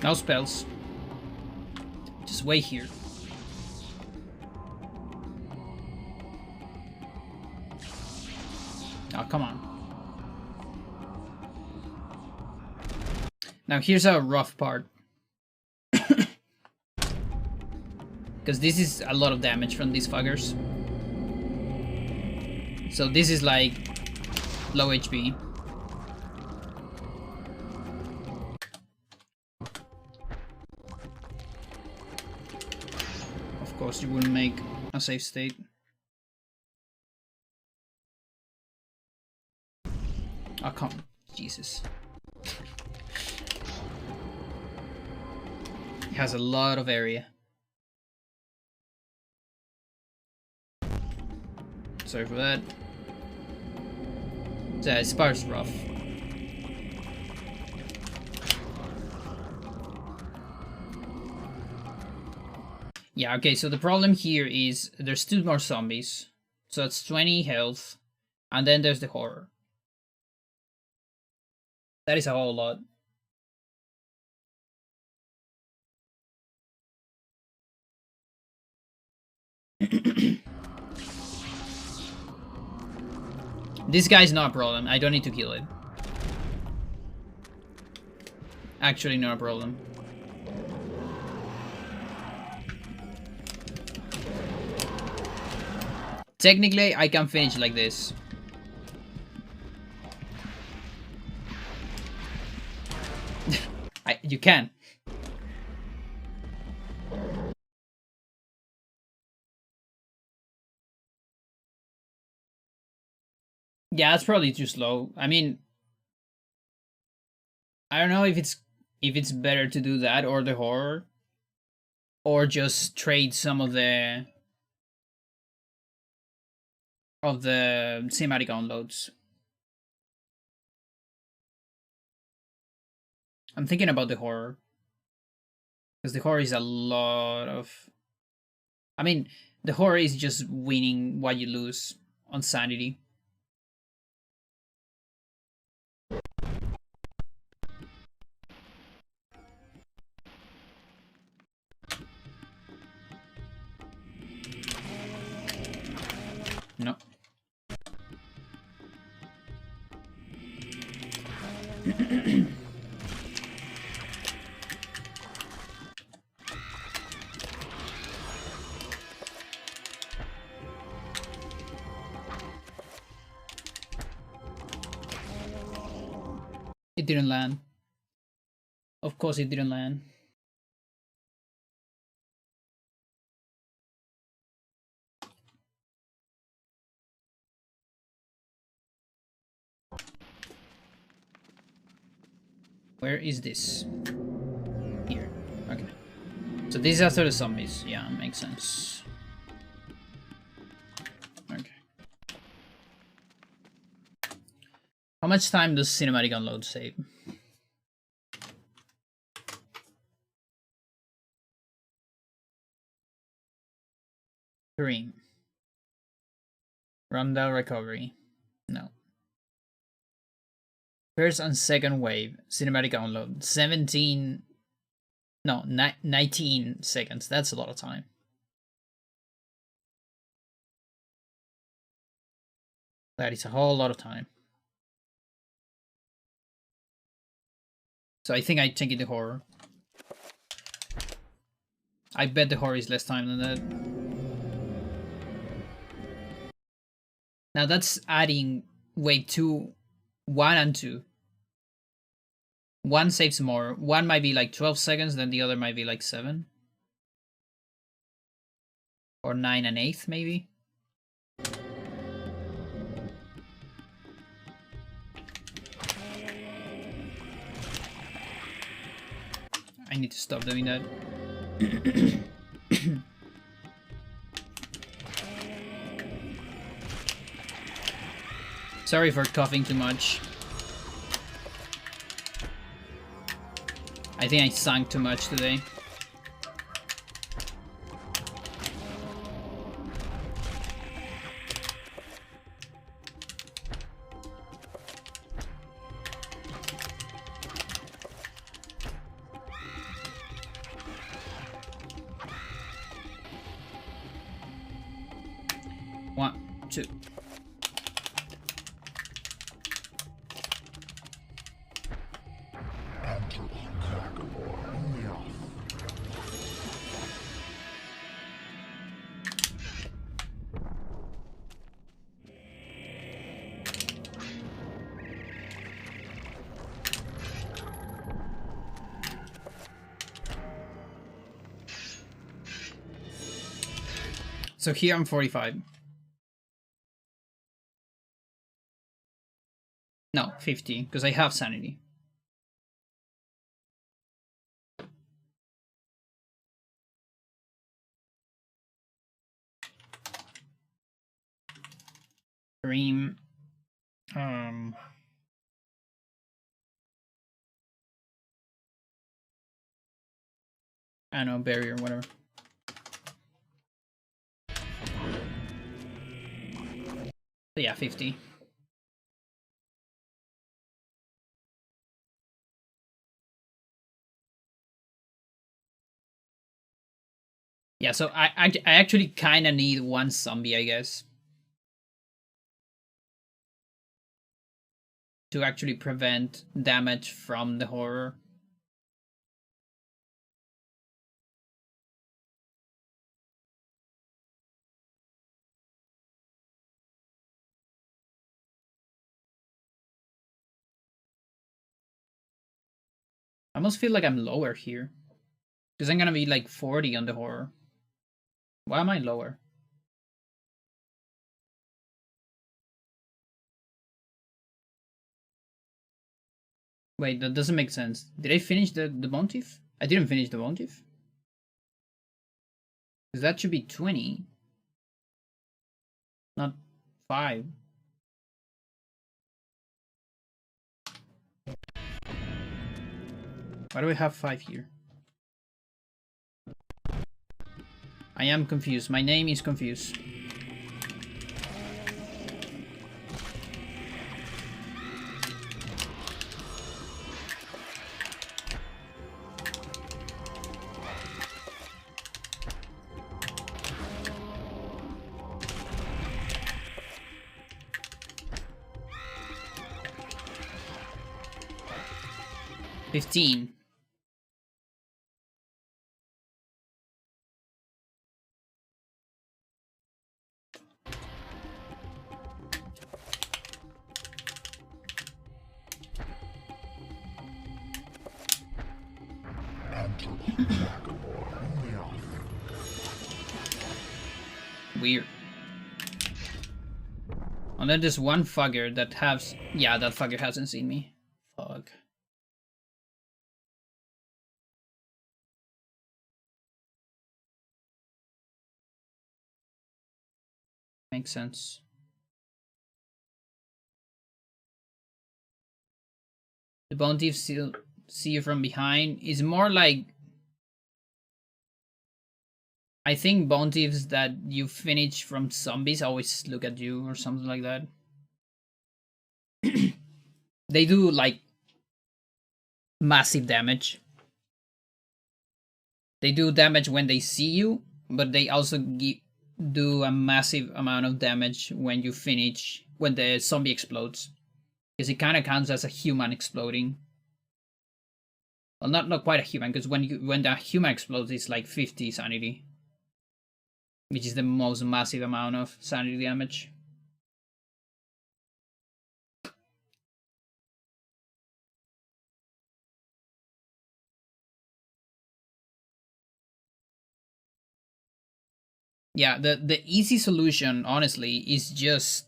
No spells. Just wait here. Oh, come on. Now here's a rough part. Because this is a lot of damage from these fuckers. So this is like low HP. Of course, you wouldn't make a safe state. Oh, come on. Jesus. It has a lot of area. Sorry for that. Yeah, Spire's rough. Yeah, okay, so the problem here is there's 2 more zombies. So it's 20 health. And then there's the horror. That is a whole lot. This guy's not a problem. I don't need to kill it. actually not a problem. Technically, I can finish like this. You can. Yeah, that's probably too slow. I mean, I don't know if it's better to do that or the horror, or just trade some of the cinematic downloads. I'm thinking about the horror, because the horror is a lot of. I mean, the horror is just winning what you lose on sanity. No. It didn't land. Of course it didn't land. Where is this? Here. Okay. So this is after the zombies. Yeah, makes sense. Okay. How much time does cinematic unload save? Dream. Rundown recovery. No. First and second wave. Cinematic download. 17. No, 19 seconds. That's a lot of time. That is a whole lot of time. So I think I take it the horror. I bet the horror is less time than that. Now that's adding wave 2, 1 and 2. One saves more. One might be like 12 seconds, then the other might be like 7. Or 9 and 8 maybe. I need to stop doing that. Sorry for coughing too much. I think I sang too much today. One, two. So here I'm 45. No, 50, because I have sanity. Dream. I don't know, barrier, whatever. So yeah, 50. Yeah, so I actually kind of need one zombie, I guess, to actually prevent damage from the horror. almost feel like I'm lower here. Because I'm gonna be like 40 on the horror. Why am I lower? Wait, that doesn't make sense. Did I finish the Bone Thief? I didn't finish the Bone Thief. Because that should be 20. Not 5. Why do we have 5 here? I am confused. My name is confused. $15. Weird. And then there's one fugger that has... Yeah, that fugger hasn't seen me. Fuck. Makes sense. The Bone Thief still see you from behind is more like... I think Bone Thieves that you finish from zombies always look at you or something like that. They do like massive damage. They do damage when they see you, but they also do a massive amount of damage when you finish, when the zombie explodes. Because it kind of counts as a human exploding. Well, not quite a human, because when the human explodes, it's like 50 sanity. Which is the most massive amount of sanity damage. Yeah, the easy solution, honestly, is just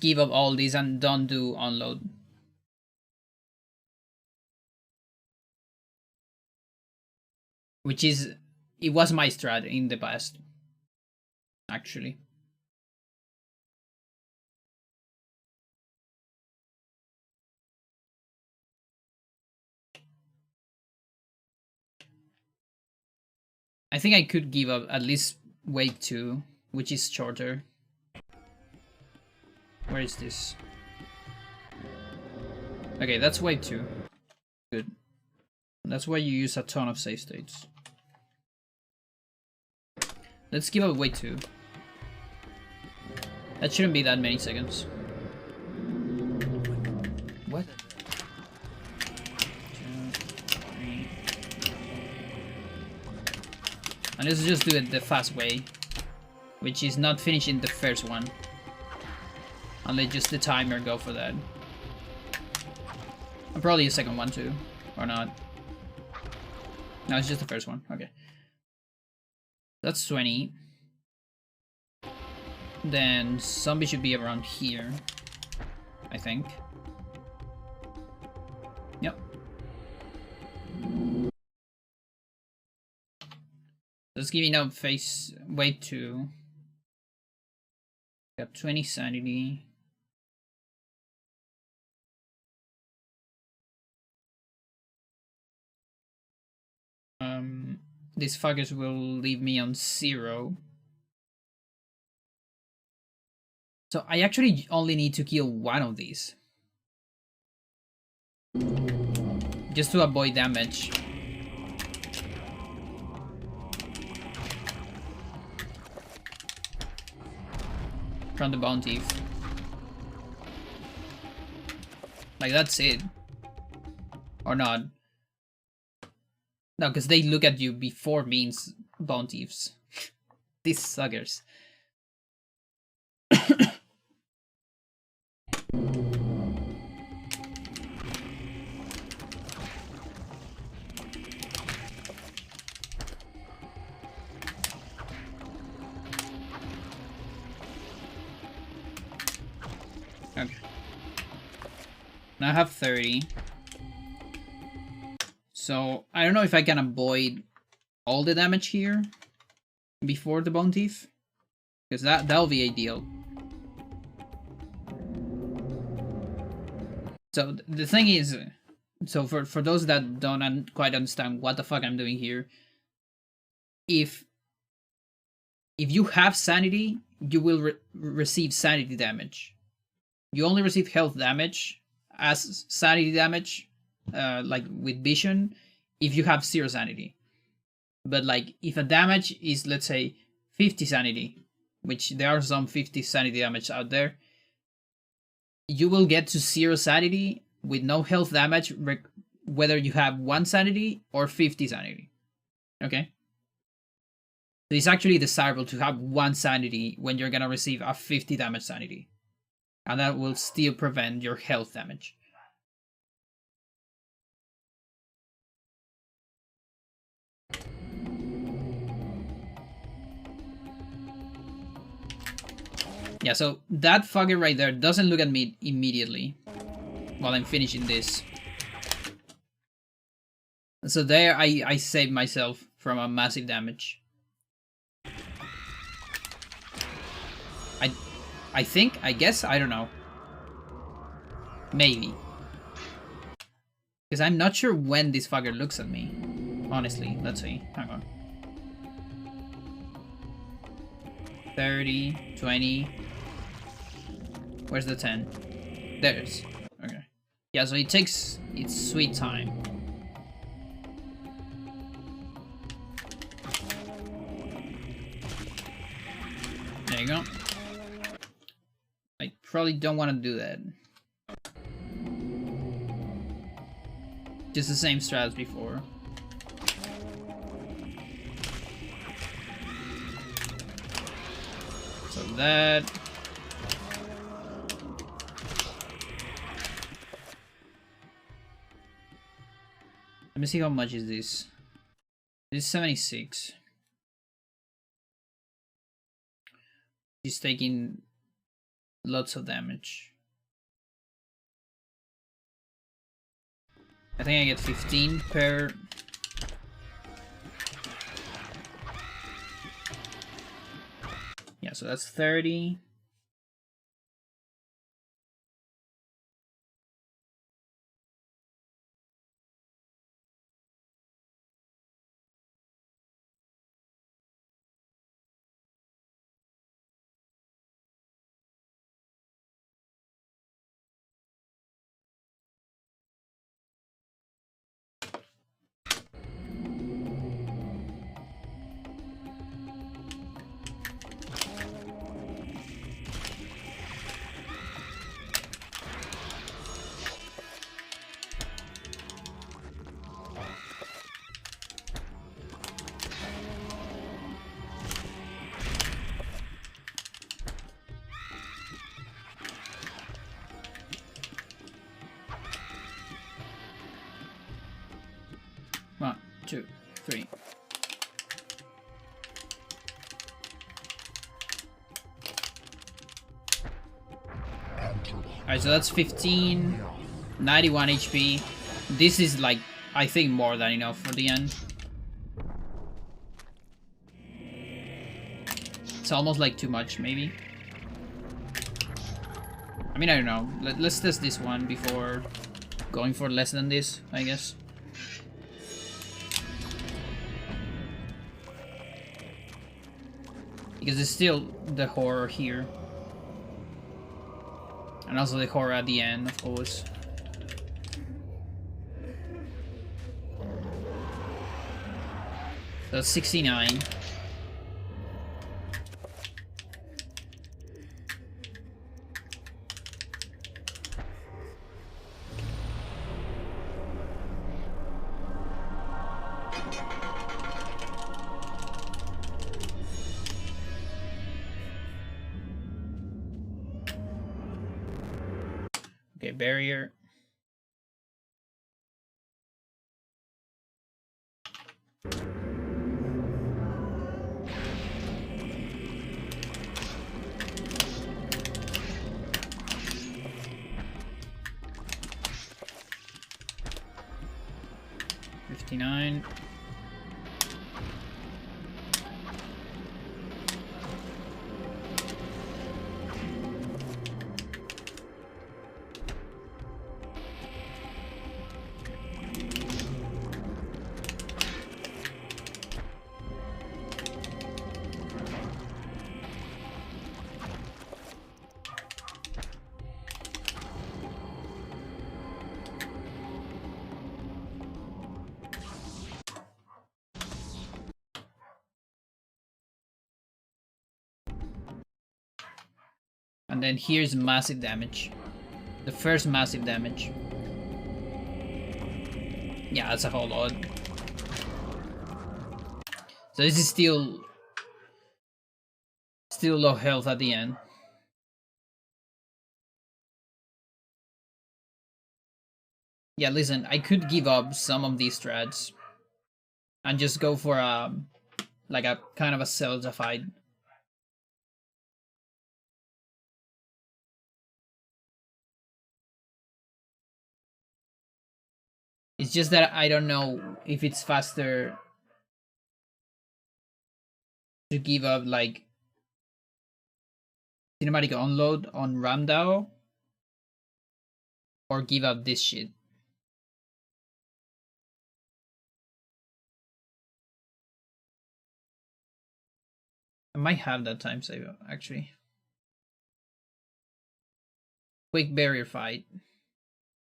give up all these and don't do unload. Which is, it was my strat in the past, actually. I think I could give up at least wave 2, which is shorter. Where is this? Okay, that's wave 2. Good. That's why you use a ton of save states. Let's give up wave 2. That shouldn't be that many seconds. What? 2, 3. And let's just do it the fast way, which is not finishing the first one. And let just the timer go for that. And probably a second one too, or not. No, it's just the first one. Okay. That's 20. Then zombie should be around here, I think. Yep. Let's give it up face wave 2. Got 20 sanity. These fuckers will leave me on 0. So I actually only need to kill one of these. Just to avoid damage. From the Bone Thief. Like, that's it. Or not. No, because they look at you before means Bone Thieves. These suckers. Now I have 30. So I don't know if I can avoid all the damage here before the Bone Teeth, because that'll be ideal. So the thing is, so for those that don't quite understand what the fuck I'm doing here, if you have sanity, you will receive sanity damage. You only receive health damage as sanity damage, like with vision, if you have 0 sanity. But like if a damage is, let's say, 50 sanity, which there are some 50 sanity damage out there, you will get to 0 sanity with no health damage, whether you have 1 sanity or 50 sanity. Okay? So it's actually desirable to have 1 sanity when you're gonna receive a 50 damage sanity. And that will still prevent your health damage. Yeah, so that fucker right there doesn't look at me immediately while I'm finishing this. So there I saved myself from a massive damage. I think, I guess, I don't know. Maybe. Because I'm not sure when this fucker looks at me. Honestly, let's see. Hang on. 30, 20. Where's the 10? There's. Okay. Yeah, so it takes its sweet time. There you go. I probably don't want to do that. Just the same strat as before. So that... Let me see how much is this. This is 76. He's taking lots of damage. I think I get 15 per... Yeah, so that's 30. One, two, three. Alright, so that's 15, 91 HP. This is like, I think, more than enough for the end. It's almost like too much, maybe. I mean, I don't know. Let's test this one before going for less than this, I guess. Because it's still the horror here. And also the horror at the end, of course. That's 69. Okay, barrier. 59. And then here's massive damage. The first massive damage. Yeah, that's a whole lot. So this is still low health at the end. Yeah, listen, I could give up some of these strats and just go for like a kind of a Zelda fight. It's just that I don't know if it's faster to give up like cinematic unload on Ramdao or give up this shit. I might have that time save actually. Quick barrier fight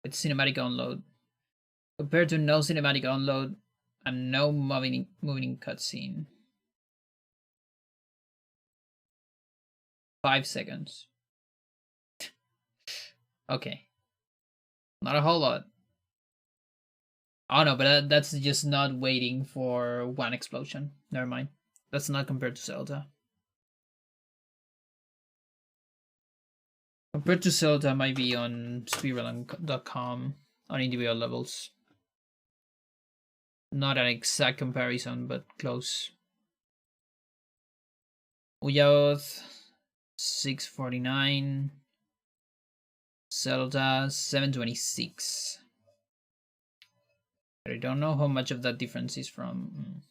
with cinematic unload. Compared to no cinematic unload and no moving cutscene. 5 seconds. Okay. Not a whole lot. Oh no, but that's just not waiting for one explosion. Never mind. That's not compared to Zelda. Compared to Zelda might be on speedrun.com on individual levels. Not an exact comparison, but close. Uyaoth 649. Zelda 726. I don't know how much of that difference is from.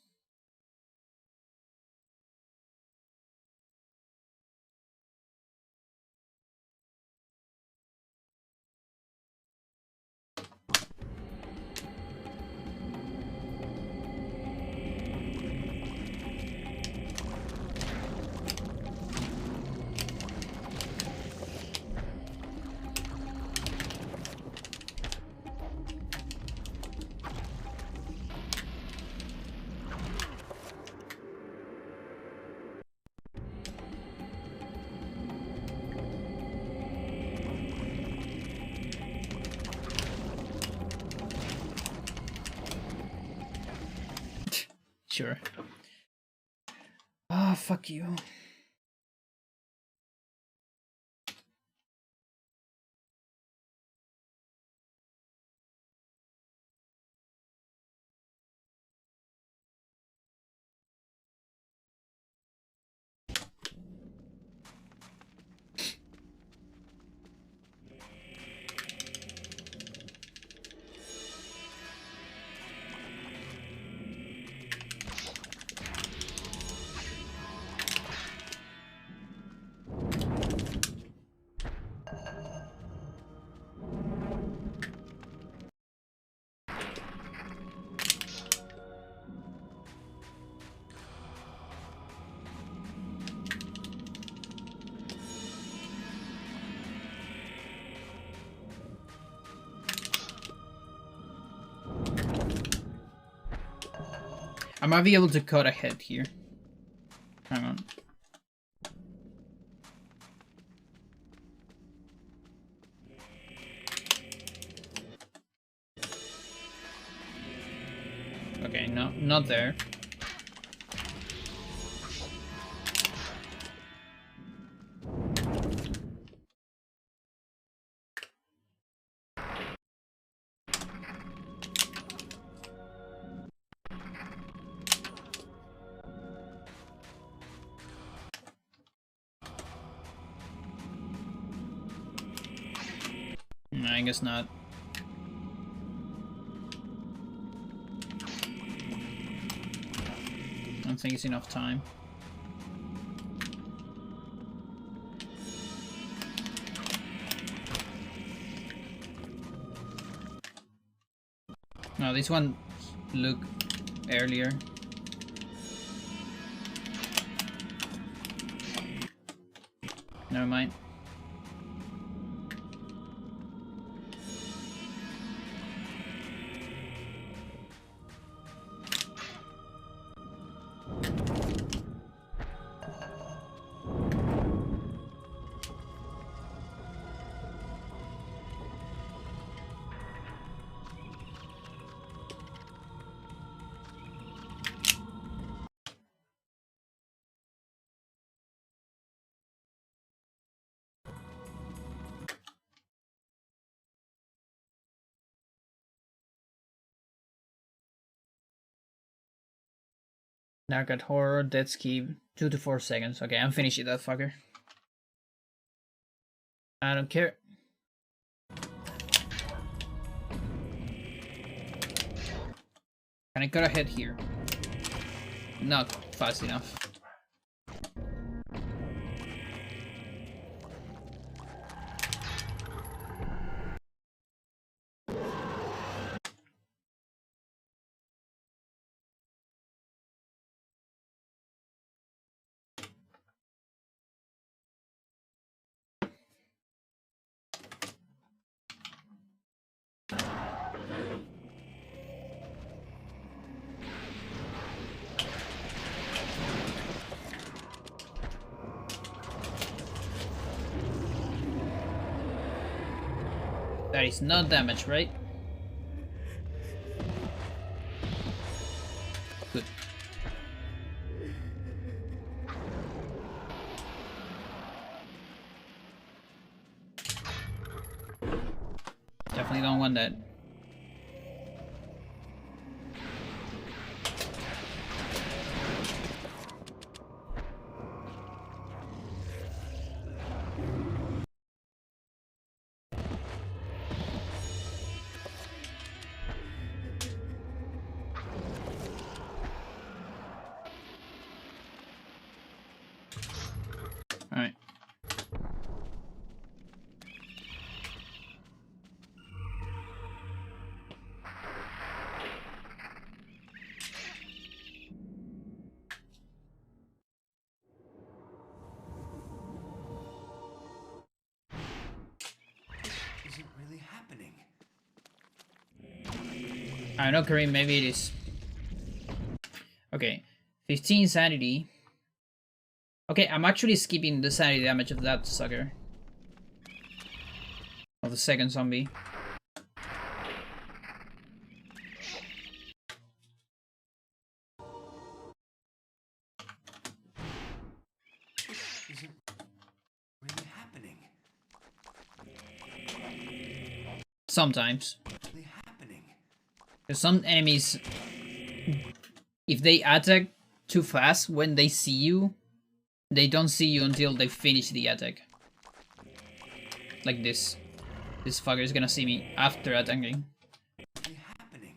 Sure. Ah, fuck you. I might be able to cut ahead here. Hang on. Okay, no, not there. I guess not. I don't think it's enough time. No, this one looked earlier. Never mind. Dark at horror, dead skip, 2 to 4 seconds. Okay, I'm finishing that fucker. I don't care. Can I cut ahead here? Not fast enough. That is not damage, right? Good. Definitely don't want that. Alright. Is it really happening? I don't know, Kareem, maybe it is. Okay. 15 sanity. Okay, I'm actually skipping the sanity damage of that sucker. Of the second zombie. Is it really happening? Sometimes. Really happening? Because some enemies, if they attack too fast when they see you, they don't see you until they finish the attack. Like this. This fucker is gonna see me after attacking. Really happening?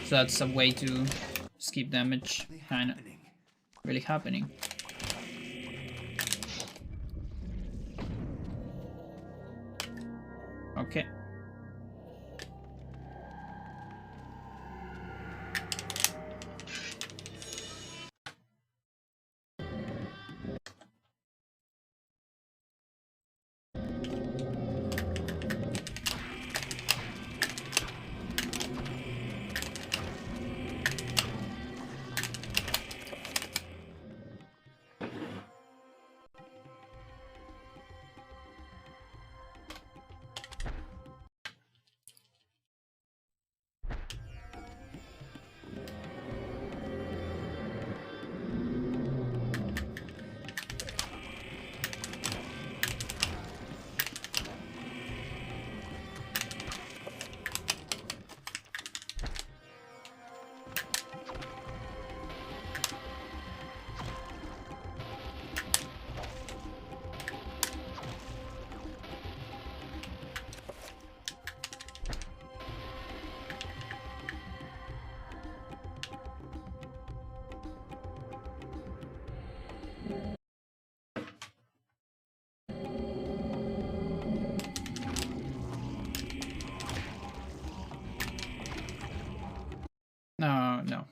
So that's a way to skip damage. Really Kinda. happening? Really happening. Okay. No, no.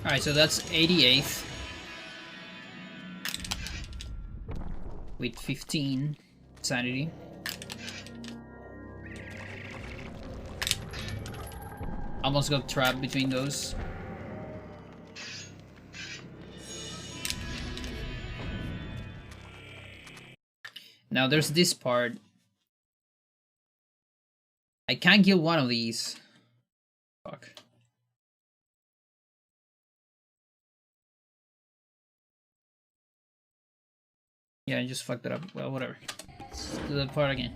Alright, so that's 88th. With 15 sanity. Almost got trapped between those. Now there's this part. I can't kill one of these. Fuck. Yeah, I just fucked it up. Well, whatever. Let's do that part again.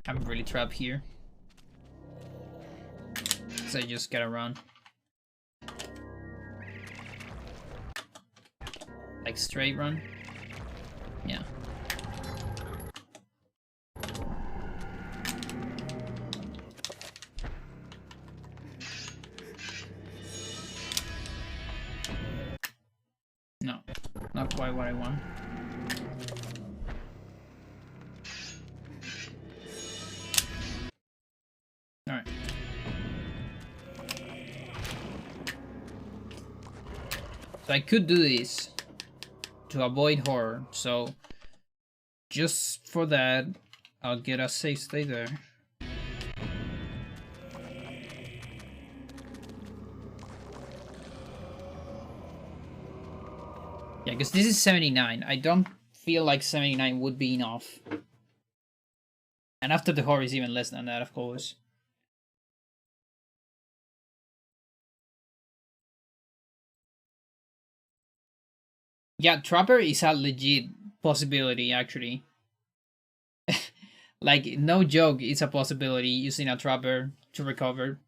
I'm really trapped here. So I just gotta run. Like straight run? Yeah. No, not quite what I want. Alright. So I could do this to avoid horror, so just for that, I'll get a safe stay there. Yeah, because this is 79. I don't feel like 79 would be enough. And after the horror is even less than that, of course. Yeah, Trapper is a legit possibility, actually. Like, no joke, it's a possibility using a Trapper to recover.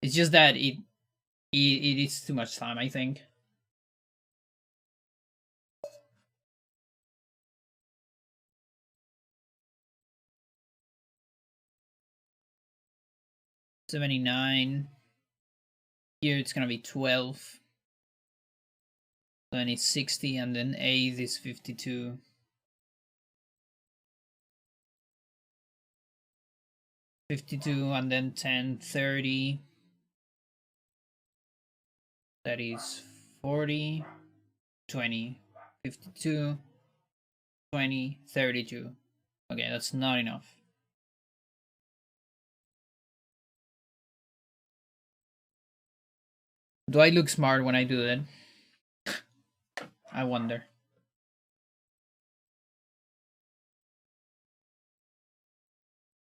It's just that it is too much time, I think. $79. Here it's gonna be 12. Then it's 60, and then 8 is 52. 52, and then 10, 30. That is 40, 20, 52, 20, 32. Okay, that's not enough. Do I look smart when I do that? I wonder.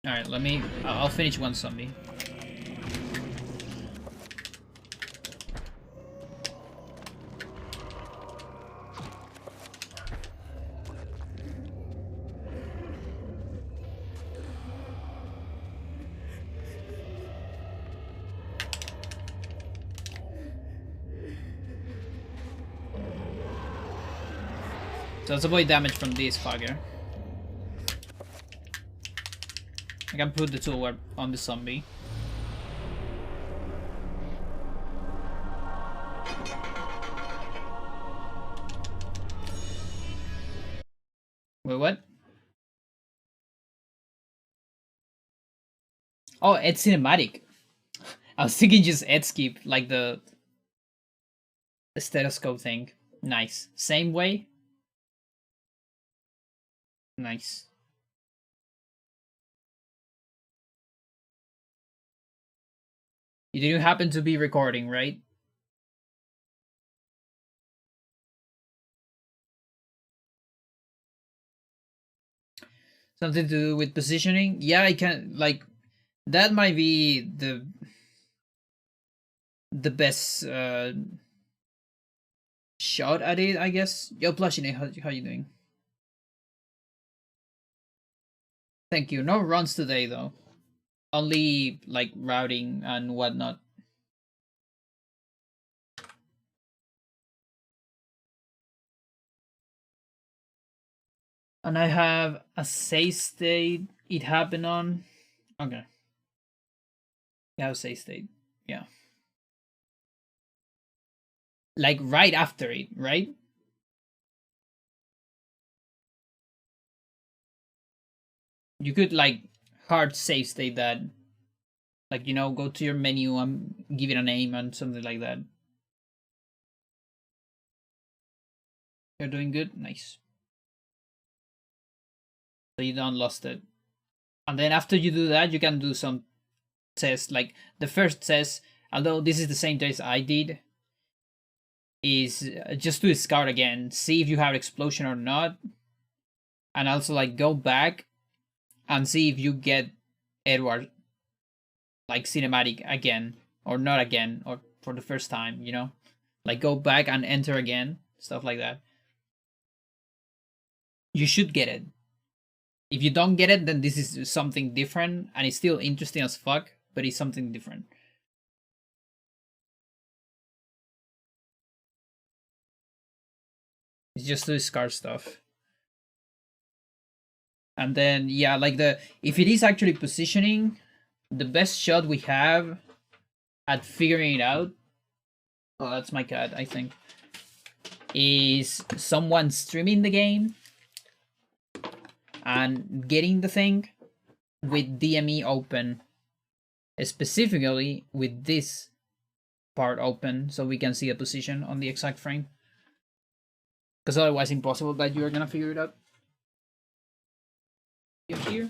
Alright, let me... I'll finish one zombie. So let's avoid damage from this fucker. I can put the tool on the zombie. Wait, what? Oh, it's cinematic. I was thinking just head skip, like the stethoscope thing. Nice. Same way. Nice. You didn't happen to be recording, right? Something to do with positioning? Yeah, I can, like, that might be the best shot at it, I guess. Yo, Plushine, how you doing? Thank you. No runs today, though. Only, like, routing and whatnot. And I have a save state it happened on. Okay. Yeah, a save state. Yeah. Like, right after it, right? You could, like, hard save state that. Like, you know, go to your menu and give it a name and something like that. You're doing good? Nice. So you don't lost it. And then after you do that, you can do some tests. Like, the first test, although this is the same test I did, is just to scout again, see if you have explosion or not. And also, like, go back and see if you get Edward, like, cinematic again, or not again, or for the first time, you know? Like, go back and enter again, stuff like that. You should get it. If you don't get it, then this is something different, and it's still interesting as fuck, but it's something different. It's just to discard stuff. And then, yeah, like, if it is actually positioning, the best shot we have at figuring it out, oh, that's my cat, I think, is someone streaming the game and getting the thing with DME open, specifically with this part open, so we can see the position on the exact frame. Because otherwise, impossible that you are gonna figure it out. You're here?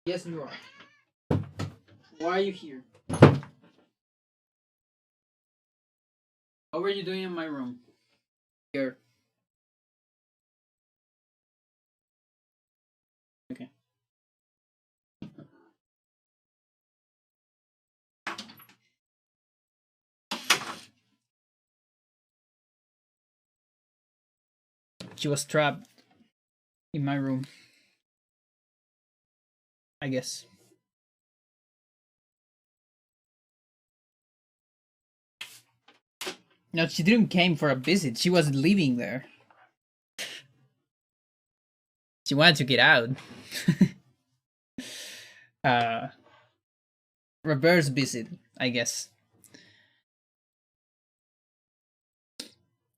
Yes, you are. Why are you here? What were you doing in my room? Here. Okay. She was trapped in my room, I guess. No, she didn't came for a visit. She was living there. She wanted to get out. Reverse visit, I guess.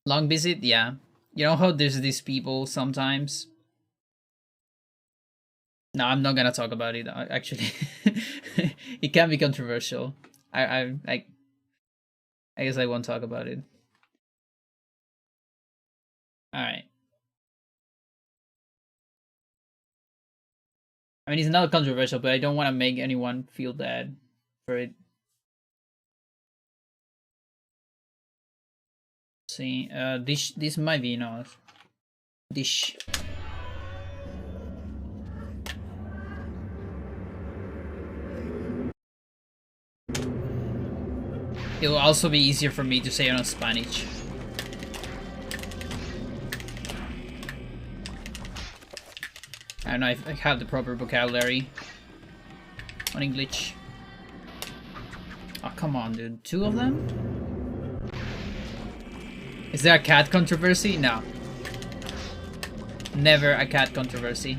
Long visit, yeah. You know how there's these people sometimes. No, I'm not gonna talk about it. Actually, it can be controversial. I guess I won't talk about it. All right. I mean, it's not controversial, but I don't want to make anyone feel bad for it. see. This might be enough. Dish. It will also be easier for me to say it on Spanish. I don't know if I have the proper vocabulary on English. Oh, come on, dude. 2 of them? Is there a cat controversy? No. Never a cat controversy.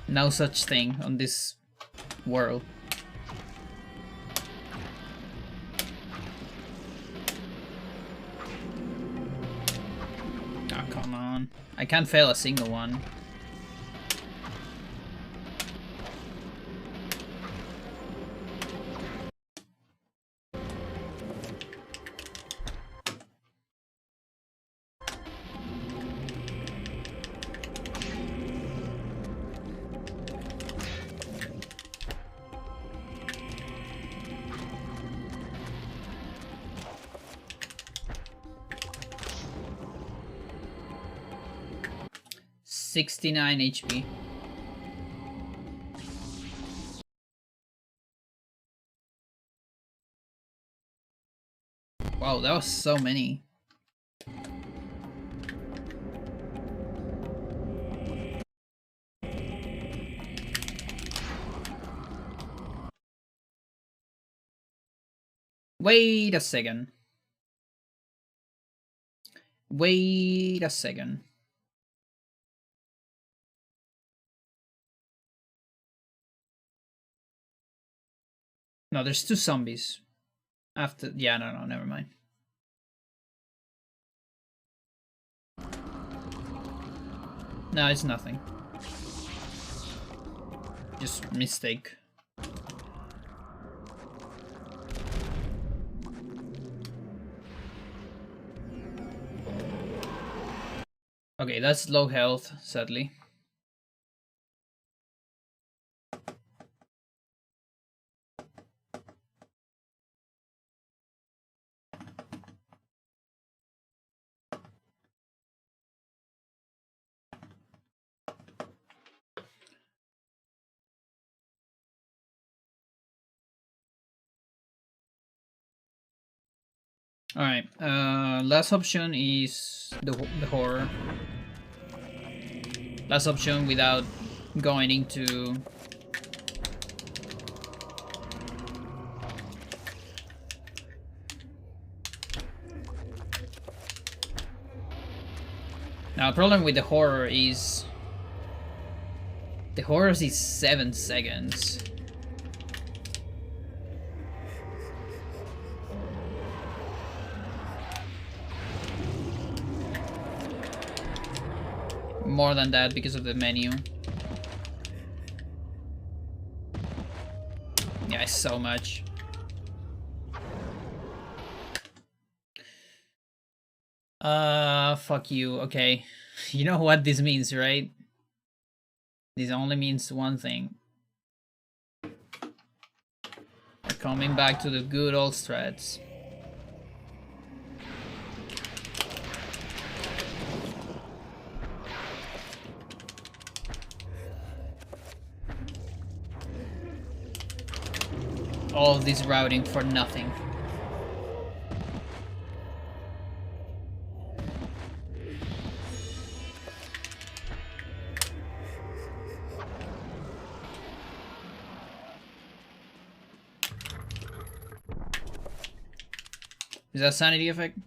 No such thing on this world. Oh, come on. I can't fail a single one. $69 HP. Wow, that was so many. Wait a second. Wait a second. No, there's 2 zombies. After, yeah, no, never mind. No, it's nothing. Just mistake. Okay, that's low health, sadly. Alright, last option is the horror. Last option without going into... Now, the problem with the horror is... The horror is 7 seconds. More than that because of the menu. Yeah, it's so much. Fuck you. Okay. You know what this means, right? This only means one thing. We're coming back to the good old strats. All of this routing for nothing. Is that a sanity effect?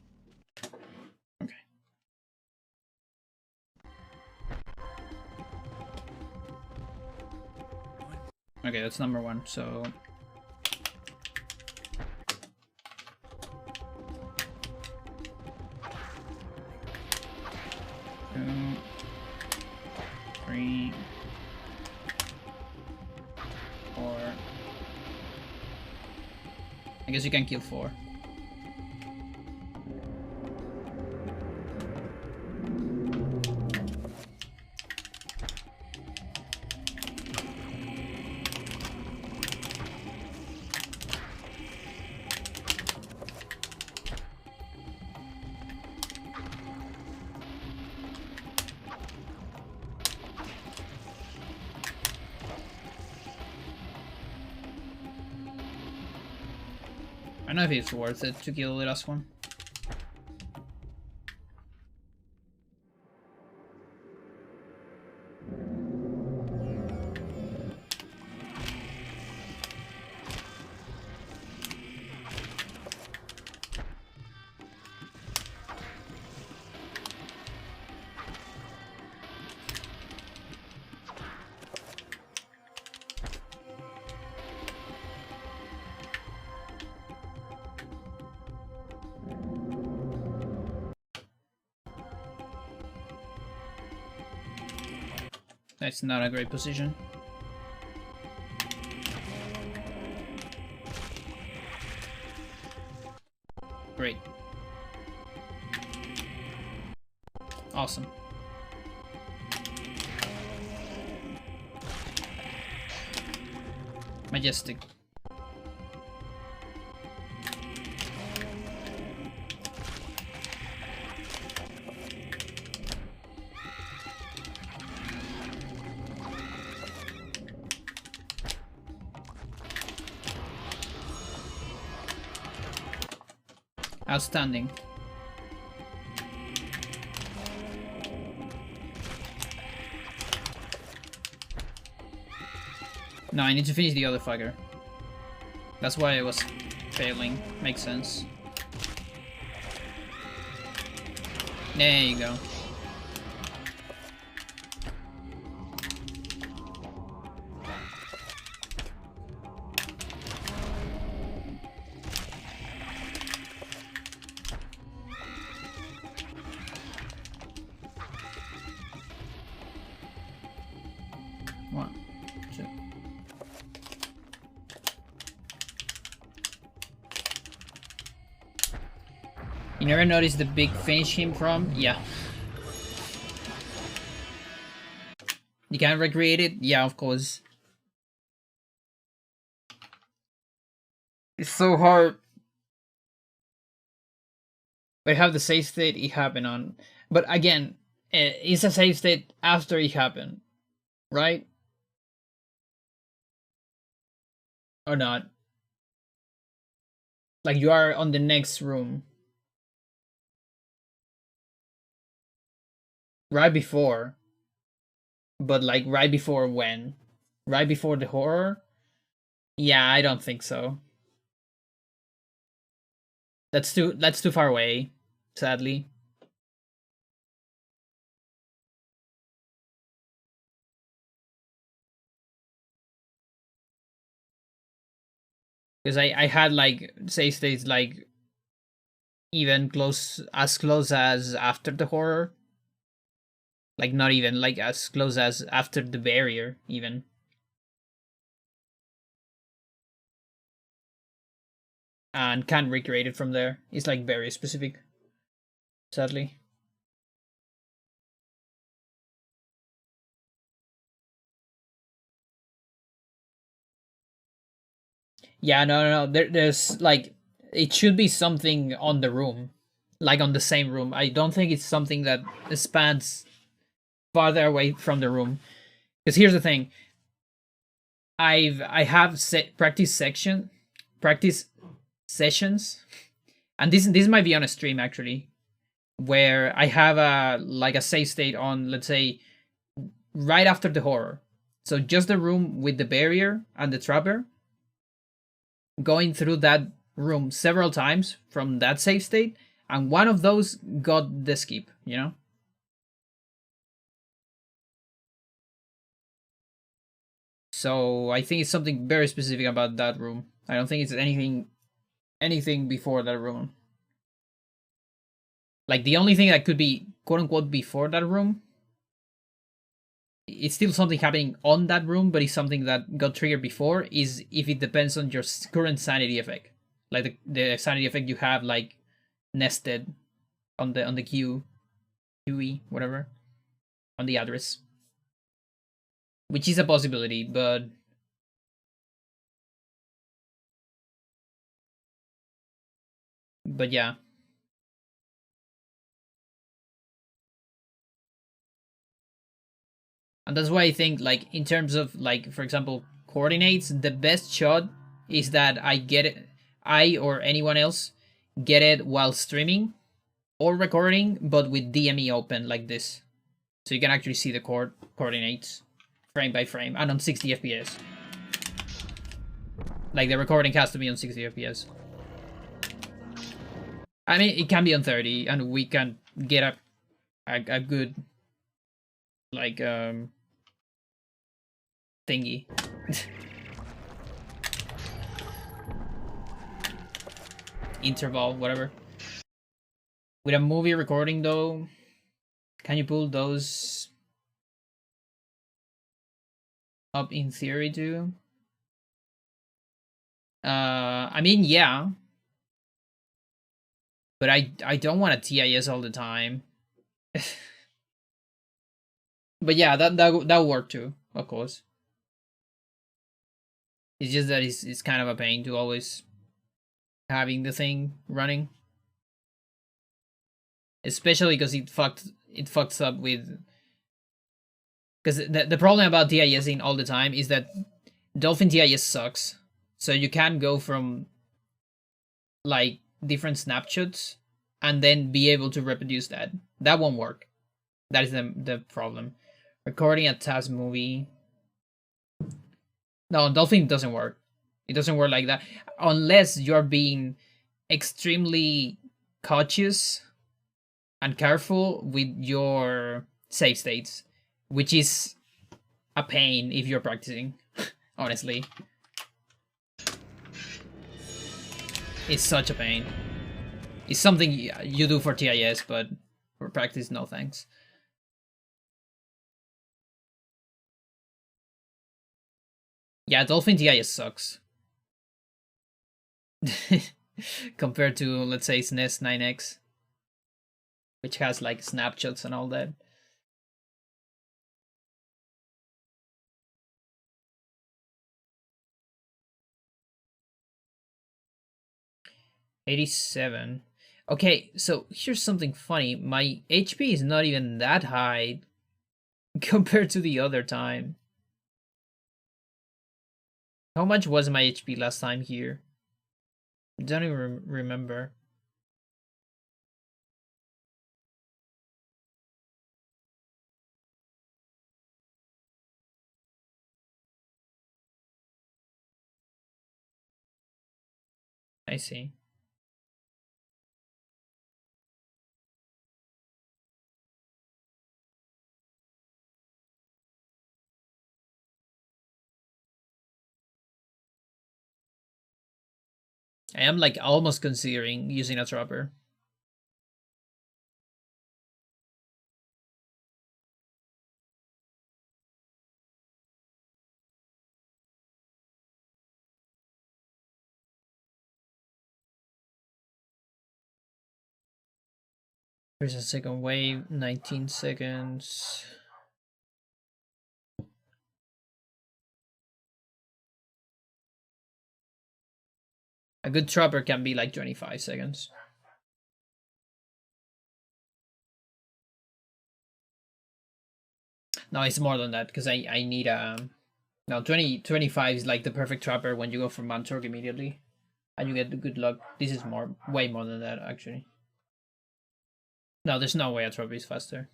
Okay. Okay, that's number 1, so... 2, 3, 4. I guess you can kill 4. don't know if it's worth it to kill the last one. That's not a great position. Great. Awesome. Majestic. Outstanding. No, I need to finish the other fucker. That's why I was failing. Makes sense. There you go. One, two. You never noticed the big finish him from? Yeah. You can recreate it? Yeah, of course. It's so hard. But have the save state it happened on. But again, it's a save state after it happened, right? Or not? Like you are on the next room. Right before. But like right before when? Right before the horror? Yeah, I don't think so. That's too far away, sadly. Because I had like save states like even close as after the horror. Like not even like as close as after the barrier even. And can't recreate it from there. It's like very specific. Sadly. Yeah, no. There's like it should be something on the room. Like on the same room. I don't think it's something that spans farther away from the room. Because here's the thing. I have practice sessions, and this might be on a stream actually, where I have a save state on, let's say, right after the horror. So just the room with the barrier and the trapper, going through that room several times from that save state, and one of those got the skip, you know? So I think it's something very specific about that room. I don't think it's anything before that room. Like the only thing that could be quote unquote before that room, it's still something happening on that room, but it's something that got triggered before, is if it depends on your current sanity effect. Like the sanity effect you have like nested on the QE, whatever, on the address. Which is a possibility, but yeah. And that's why I think, like, in terms of, like, for example, coordinates, the best shot is that I get it. I or anyone else get it while streaming or recording, but with DME open like this. So you can actually see the coordinates frame by frame and on 60 FPS. Like the recording has to be on 60 FPS. I mean, it can be on 30 and we can get a good like thingy. Interval, whatever. With a movie recording though, can you pull those up in theory too? I mean, yeah. But I don't want a TIS all the time. But yeah, that'll work too, of course. It's just that it's kind of a pain to always having the thing running. Especially because it fucks up with, because the problem about TISing all the time is that Dolphin TIS sucks. So you can't go from like different snapshots and then be able to reproduce that. That won't work. That is the problem. Recording a TAS movie. No, Dolphin doesn't work. It doesn't work like that unless you're being extremely cautious and careful with your save states, which is a pain if you're practicing. Honestly, it's such a pain. It's something you do for TIS, but for practice, no thanks. Yeah, Dolphin TIS sucks. Compared to, let's say, SNES 9X, which has like snapshots and all that. $87. Okay, so here's something funny. My HP is not even that high compared to the other time. How much was my HP last time here? Don't even remember. I see. I am like almost considering using a trapper. There's a second wave, 19 seconds. A good trapper can be like 25 seconds. No, it's more than that because I need a. No, 25 is like the perfect trapper when you go for Mantorg immediately. And you get the good luck. This is way more than that actually. No, there's no way a trapper is faster.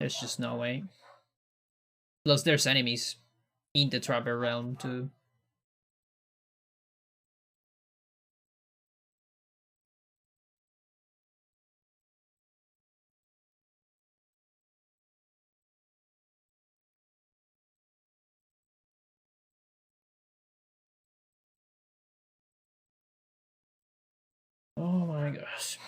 There's just no way. Plus, there's enemies in the trapper realm too. Oh my gosh.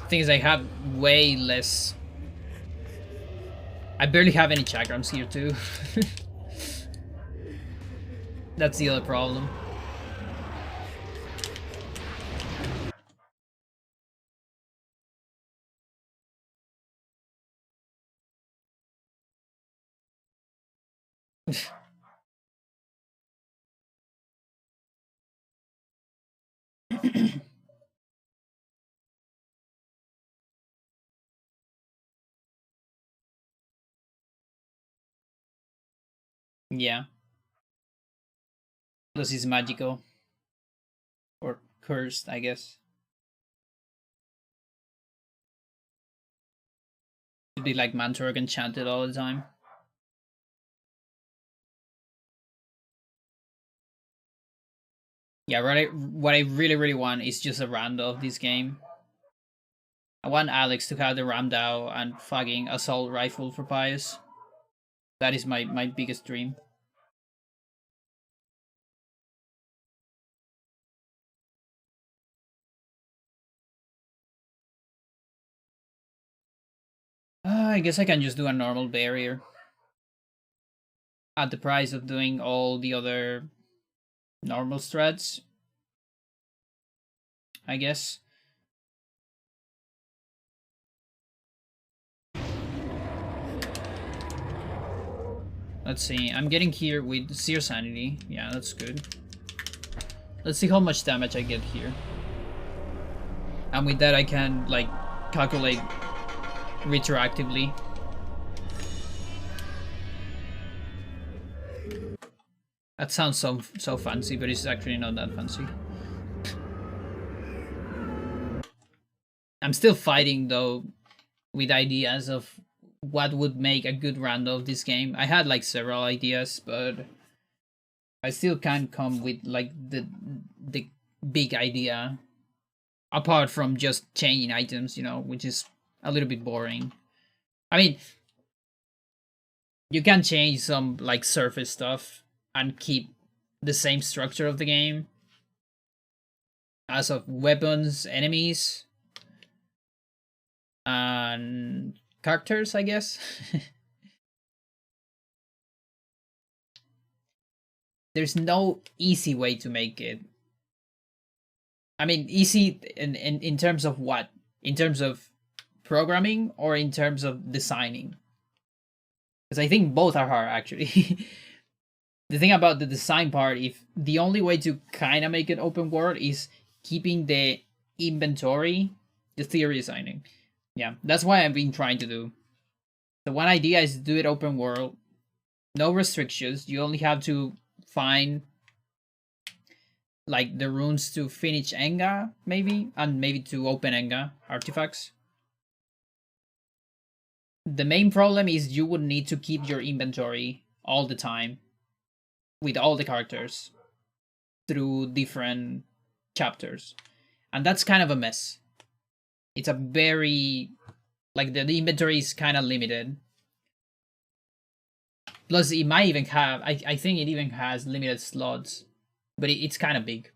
Thing is, I have way less. I barely have any chakrams here too. That's the other problem. Yeah. Plus he's magical. Or cursed, I guess. It'd be like Mantorg enchanted all the time. Yeah, what I really want is just a rando of this game. I want Alex to have the Ramdao and fucking assault rifle for Pius. That is my biggest dream. I guess I can just do a normal barrier. At the price of doing all the other normal strats. I guess. Let's see, I'm getting here with Seer Sanity. Yeah, that's good. Let's see how much damage I get here. And with that I can, like, calculate retroactively. That sounds so fancy, but it's actually not that fancy. I'm still fighting, though, with ideas of what would make a good rando of this game. I had like several ideas, but I still can't come with like the big idea, apart from just changing items, you know, which is a little bit boring. I mean, you can change some like surface stuff and keep the same structure of the game as of weapons, enemies, and characters, I guess. There's no easy way to make it. I mean, easy in terms of what? In terms of programming or in terms of designing? Because I think both are hard, actually. The thing about the design part, if the only way to kind of make it open world is keeping the inventory, the theory designing. Yeah, that's what I've been trying to do. The one idea is to do it open world, no restrictions. You only have to find like the runes to finish Enga, maybe, and maybe to open Enga artifacts. The main problem is you would need to keep your inventory all the time with all the characters through different chapters, and that's kind of a mess. It's a very, like, the inventory is kind of limited. Plus it might even have, I think it even has limited slots, but it's kind of big.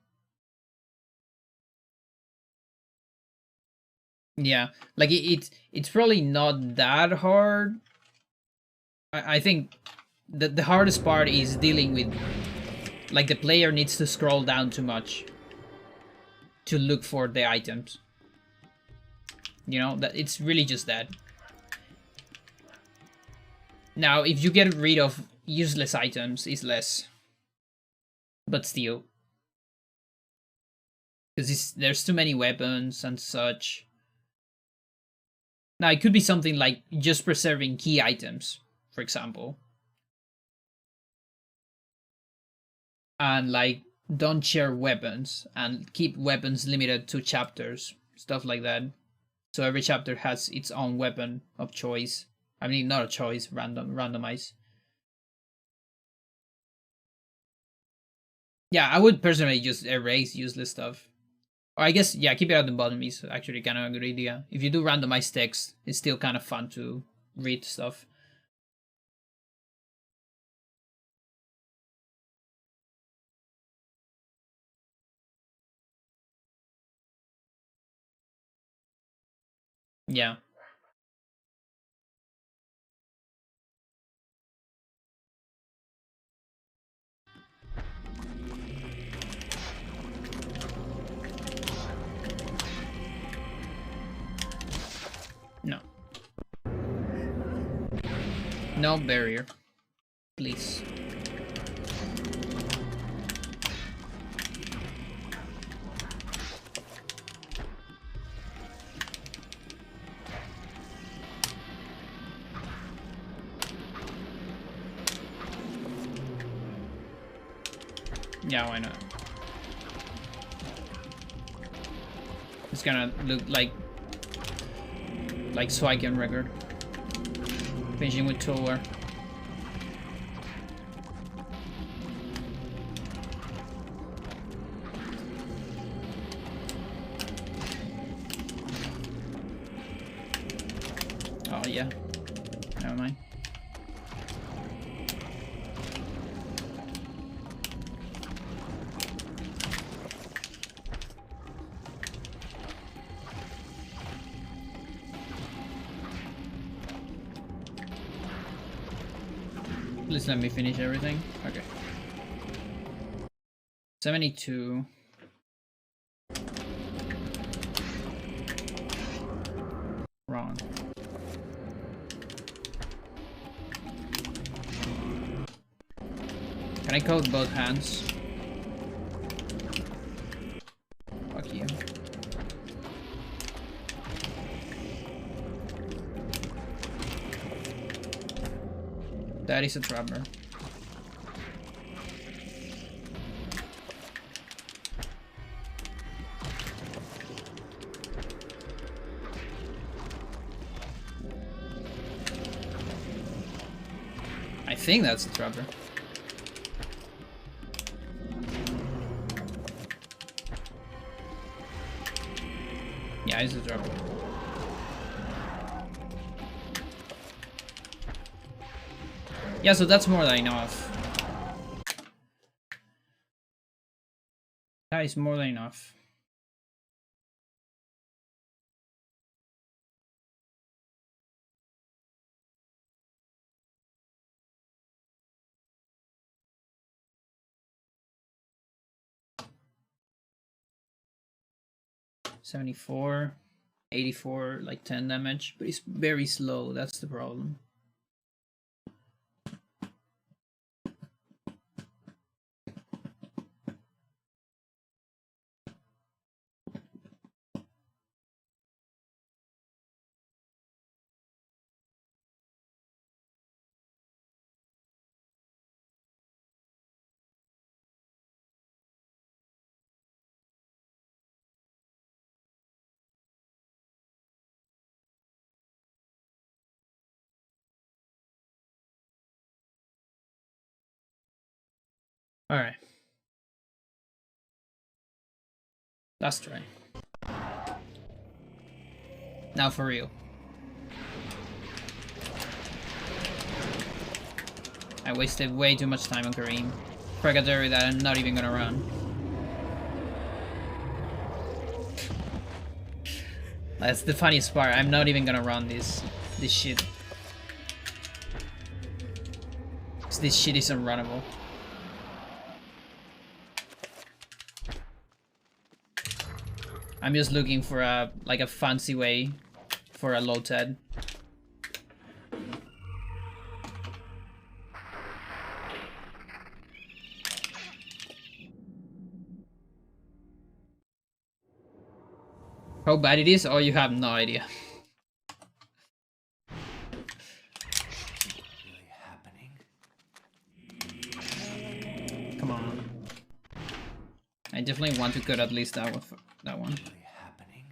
Yeah, like it's probably not that hard. I think the hardest part is dealing with, like, the player needs to scroll down too much to look for the items. You know, that it's really just that. Now, if you get rid of useless items, it's less. But still. Because there's too many weapons and such. Now, it could be something like just preserving key items, for example. And, like, don't share weapons and keep weapons limited to chapters. Stuff like that. So every chapter has its own weapon of choice. I mean, not a choice, randomize. Yeah, I would personally just erase useless stuff. Or I guess, yeah, keep it at the bottom is actually kind of a good idea. If you do randomized text, it's still kind of fun to read stuff. Yeah. No. No barrier. Please. Yeah, why not? It's gonna look like Swiken record. Finishing with Tower. Oh yeah. Never mind. Please let me finish everything. Okay. 72. Wrong. Can I code both hands? Fuck you. That is a trapper. I think that's a trapper. Yeah, it's a trapper. Yeah, so that's more than enough. That is more than enough. $74, $84, like 10 damage, but it's very slow. That's the problem. All right. Last try. Now for real. I wasted way too much time on Kareem. Purgatory that I'm not even gonna run. That's the funniest part. I'm not even gonna run this shit. 'Cause this shit is unrunnable. I'm just looking for a fancy way for a low TED. How bad it is, or you have no idea. Really happening? Come on. I definitely want to cut at least that one. Really happening?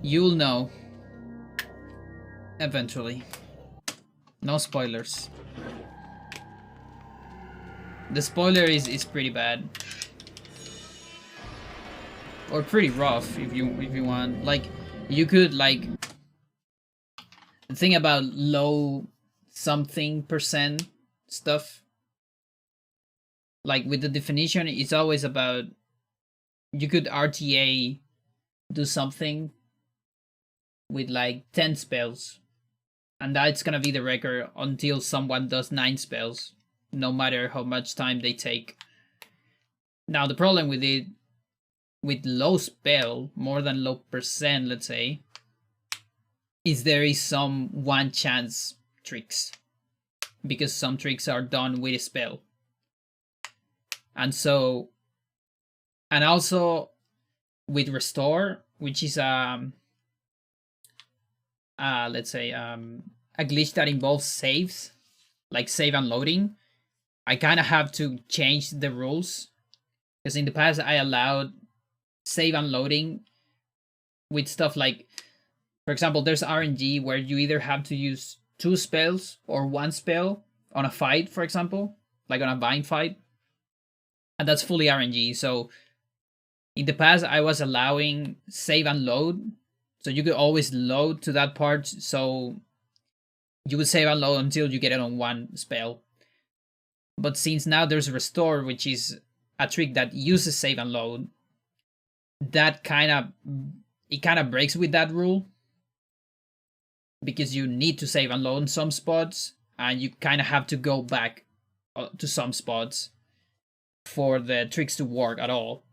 You'll know. Eventually. No spoilers. The spoiler is pretty bad. Or pretty rough if you want. Like, you could like the thing about low something percent stuff. Like with the definition, it's always about you could RTA do something with like 10 spells. And that's gonna be the record until someone does 9 spells, no matter how much time they take. Now the problem with it, with low spell, more than low percent, let's say, is there is some one chance tricks. Because some tricks are done with a spell. And so, and also with restore, which is let's say a glitch that involves saves. like save and loading, I kind of have to change the rules. Because in the past, I allowed save and loading with stuff like, for example, there's RNG where you either have to use 2 spells or 1 spell on a fight, for example, like on a bind fight. And that's fully RNG. So in the past, I was allowing save and load. So you could always load to that part. So you would save and load until you get it on 1 spell. But since now there's restore, which is a trick that uses save and load, that kind of breaks with that rule, because you need to save and load in some spots, and you kind of have to go back to some spots for the tricks to work at all.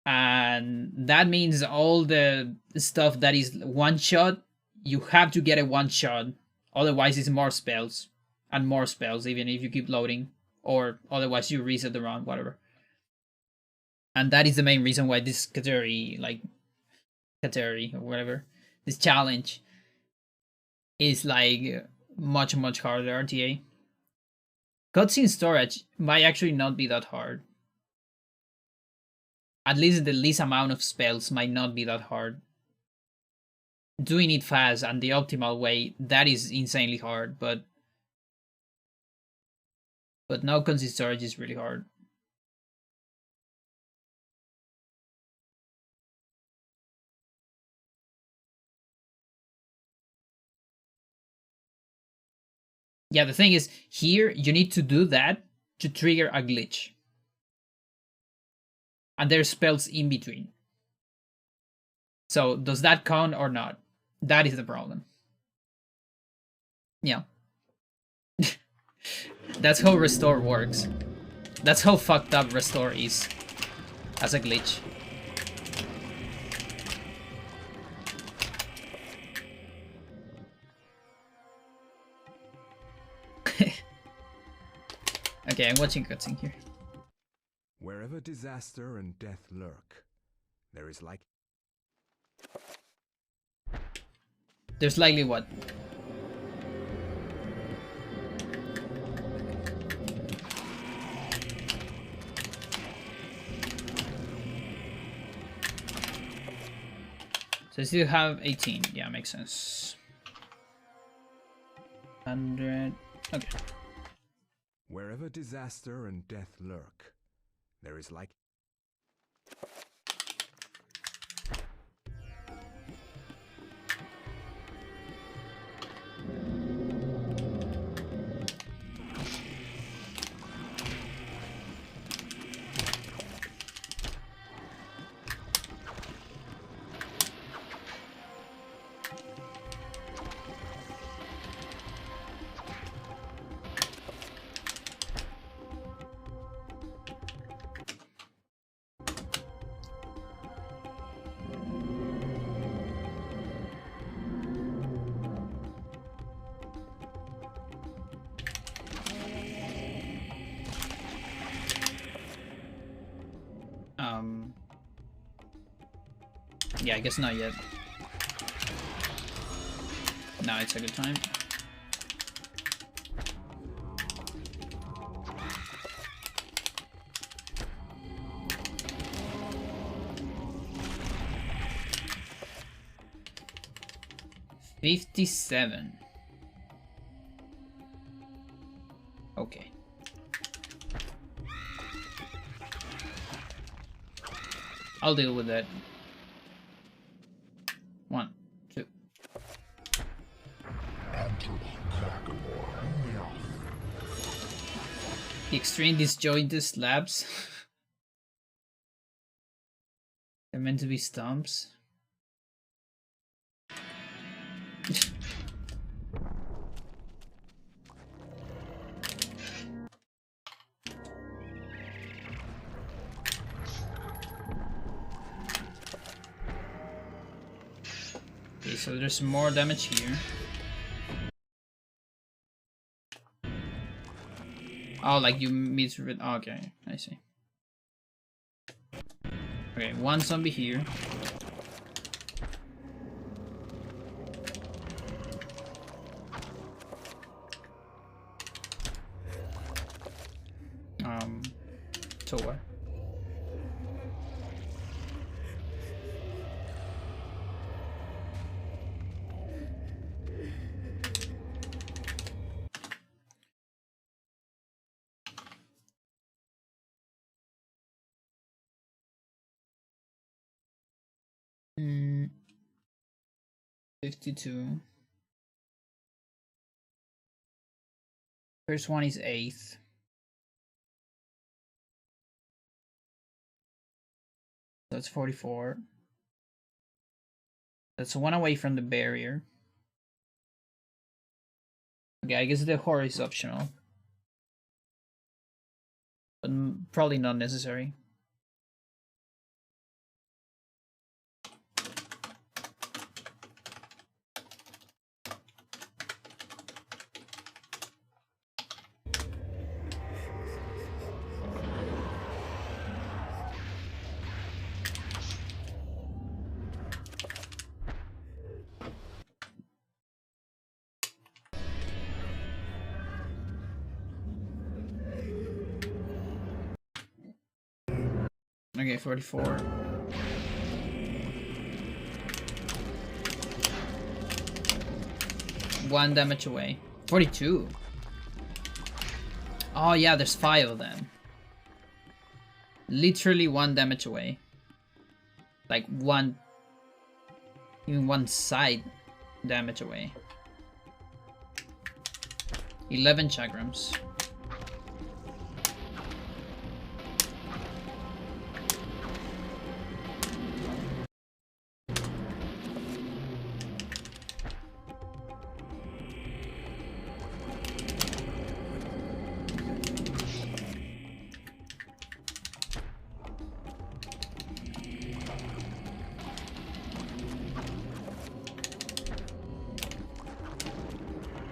And that means all the stuff that is one shot, you have to get a one shot, otherwise it's more spells and more spells, even if you keep loading, or otherwise you reset the round, whatever. And that is the main reason why this category or whatever, this challenge is like much harder. RTA cutscene storage might actually not be that hard. At least the least amount of spells might not be that hard. Doing it fast and the optimal way, that is insanely hard, but now cutscene storage is really hard. Yeah, the thing is, here you need to do that to trigger a glitch. And there's spells in between. So does that count or not? That is the problem. Yeah. That's how restore works. That's how fucked up restore is as a glitch. Okay, I'm watching cutscene here. Wherever disaster and death lurk, there is like... There's likely what? So I still have 18. Yeah, makes sense. 100. Okay. Wherever disaster and death lurk, there is like... Yeah, I guess not yet. Now it's a good time. $57. Okay. I'll deal with that. 1, 2. The extreme disjointed slabs. They're meant to be stumps. Okay, so there's more damage here. Oh, like you misread. Oh, okay, I see. Okay, one zombie here. 52. First one is 8th. That's 44. That's one away from the barrier. Okay, I guess the horror is optional. But probably not necessary. Okay, 44. One damage away. 42. Oh yeah, there's 5 of them. Literally 1 damage away. Like even one side damage away. 11 chakrams.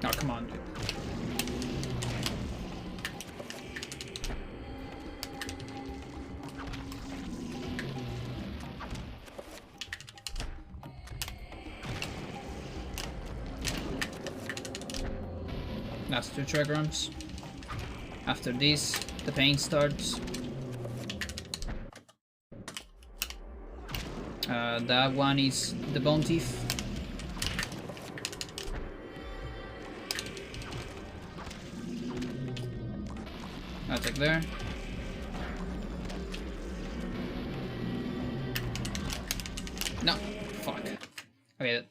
Oh, come on, dude. That's 2 trigrams. After this, the pain starts. That one is the bone teeth. Attack there. No, fuck. Okay,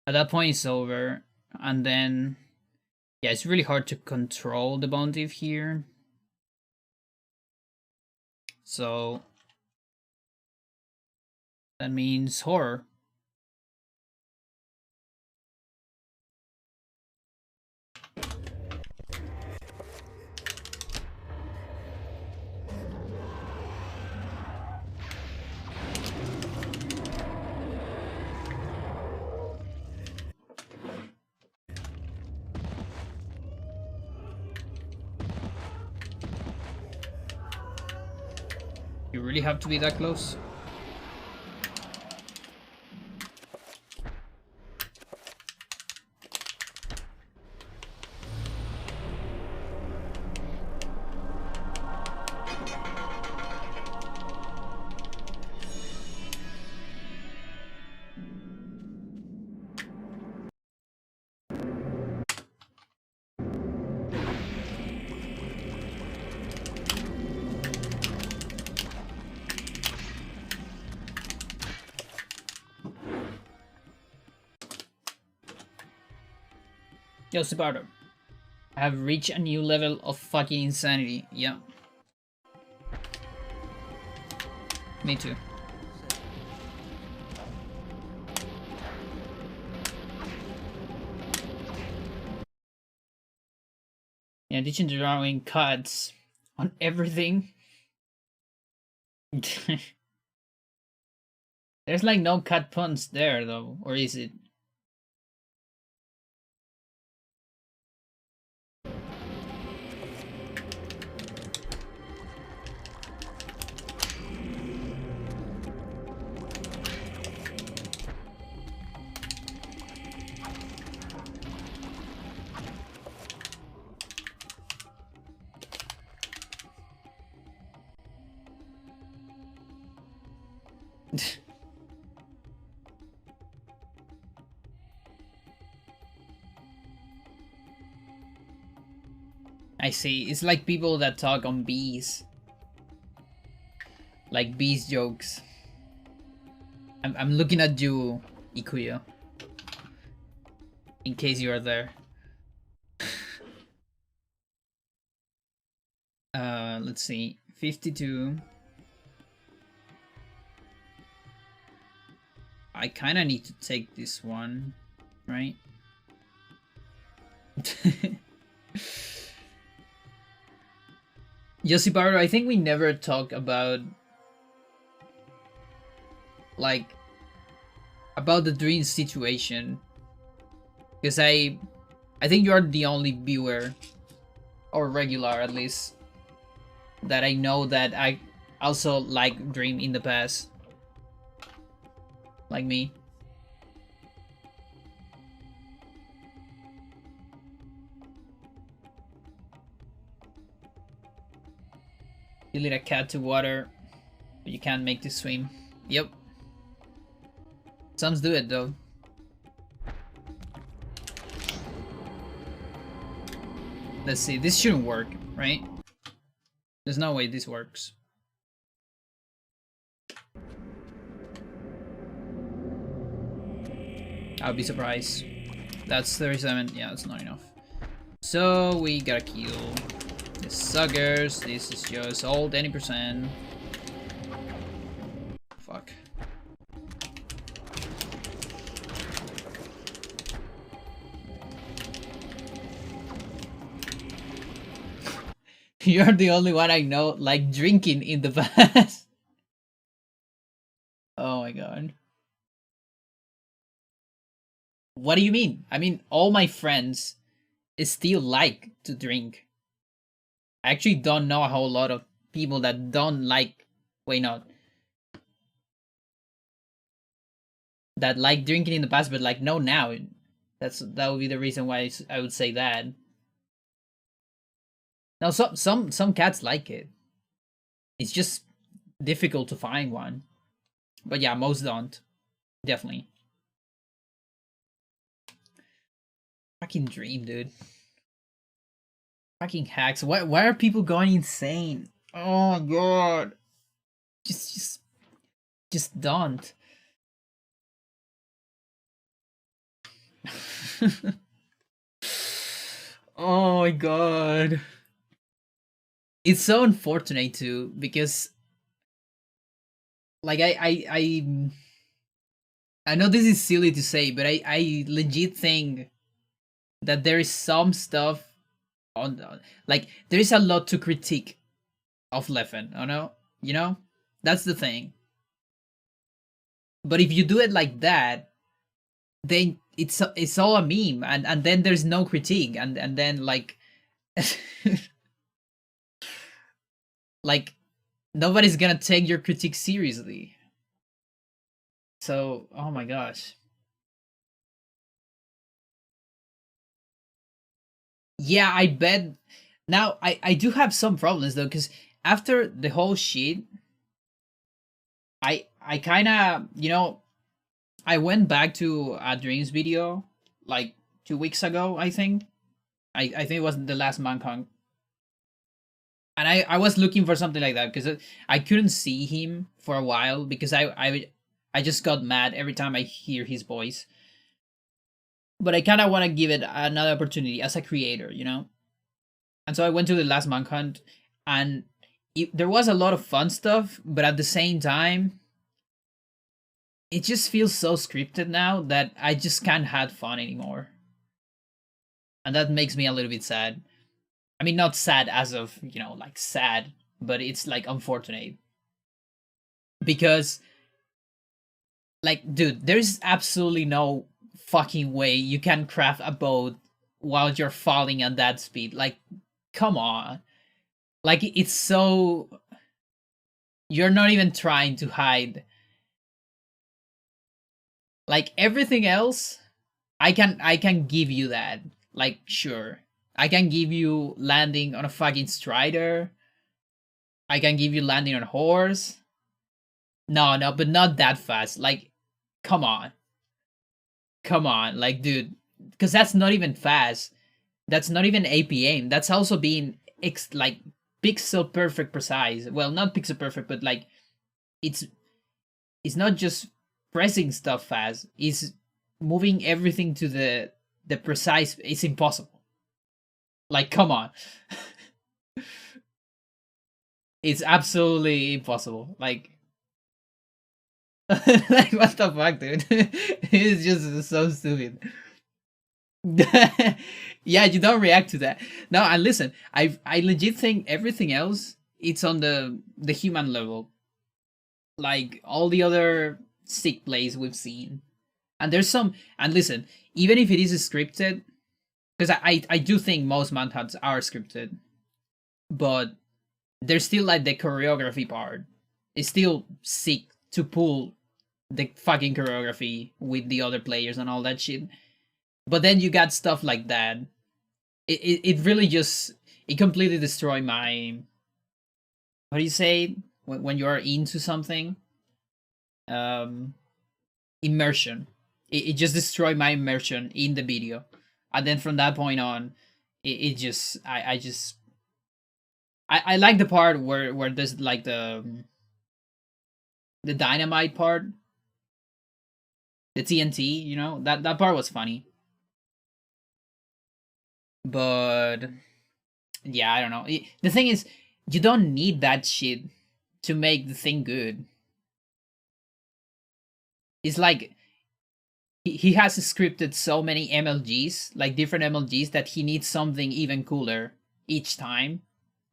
at that point it's over, and then yeah, it's really hard to control the bone thief here. So that means horror. You really have to be that close? Yo, Subaru. I have reached a new level of fucking insanity. Yeah. Me too. In addition to drawing cuts on everything, there's like no cut puns there though, or is it? I see. It's like people that talk on bees. Like bees jokes. I'm looking at you, Ikuya. in case you are there. Let's see, 52. I kind of need to take this one, right? Yosibaru, I think we never talk about like about the dream situation, because I think you are the only viewer, or regular at least, that I know that I also like Dream in the past, like me. You lead a cat to water, but you can't make it swim. Yep. Some do it though. Let's see, this shouldn't work, right? There's no way this works. I'll be surprised. That's 37. Yeah, that's not enough. So we gotta kill the suckers. This is just hold any percent. Fuck. You're the only one I know like drinking in the past. Oh my god. What do you mean? I mean, all my friends still like to drink. I actually don't know a whole lot of people that don't like. Wait, no. That like drinking in the past, but like no now. That would be the reason why I would say that. Now, some cats like it. It's just difficult to find one. But yeah, most don't. Definitely. Fucking Dream, dude. Fucking hacks. Why are people going insane? Oh my god. Just don't. Oh my god. It's so unfortunate too, because like I know this is silly to say, but I legit think that there is some stuff on, like there is a lot to critique of Leffen, you know? That's the thing. But if you do it like that, then it's all a meme, and then there's no critique, and then like like nobody's gonna take your critique seriously. So, oh my gosh. Yeah, I bet. Now, I do have some problems though, because after the whole shit, I kind of, I went back to a Dreams video like 2 weeks ago, I think. I think it was the last Manhunt. And I was looking for something like that because I couldn't see him for a while because I just got mad every time I hear his voice. But I kind of want to give it another opportunity as a creator, And so I went to the last Manhunt, and there was a lot of fun stuff, but at the same time, it just feels so scripted now that I just can't have fun anymore. And that makes me a little bit sad. I mean, not sad as of, like sad, but it's like unfortunate. Because, like, dude, there's absolutely no fucking way you can craft a boat while you're falling at that speed. Like, come on. Like, it's so... You're not even trying to hide. Like, everything else, I can give you that. Like, sure. I can give you landing on a fucking strider. I can give you landing on a horse. No, but not that fast. Like, come on. Come on, like, dude. Because that's not even fast. That's not even APM. That's also being, like, pixel perfect precise. Well, not pixel perfect, but, like, it's not just pressing stuff fast. It's moving everything to the the precise, it's impossible. Like, come on. It's absolutely impossible. Like, like what the fuck, dude? It's just so stupid. Yeah, you don't react to that. No, and listen, I legit think everything else it's on the human level. Like all the other sick plays we've seen. And there's some, and listen, even if it is scripted, because I do think most manhunts are scripted, but there's still like the choreography part. It's still sick to pull the fucking choreography with the other players and all that shit. But then you got stuff like that. It really just it completely destroyed my, how do you say, when you are into something, um immersion. It just destroyed my immersion in the video, and then from that point on, it just I just I like the part where there's like the dynamite part, the TNT, you know, that part was funny. But yeah, I don't know. The thing is, you don't need that shit to make the thing good. It's like he has scripted so many MLGs, like different MLGs, that he needs something even cooler each time,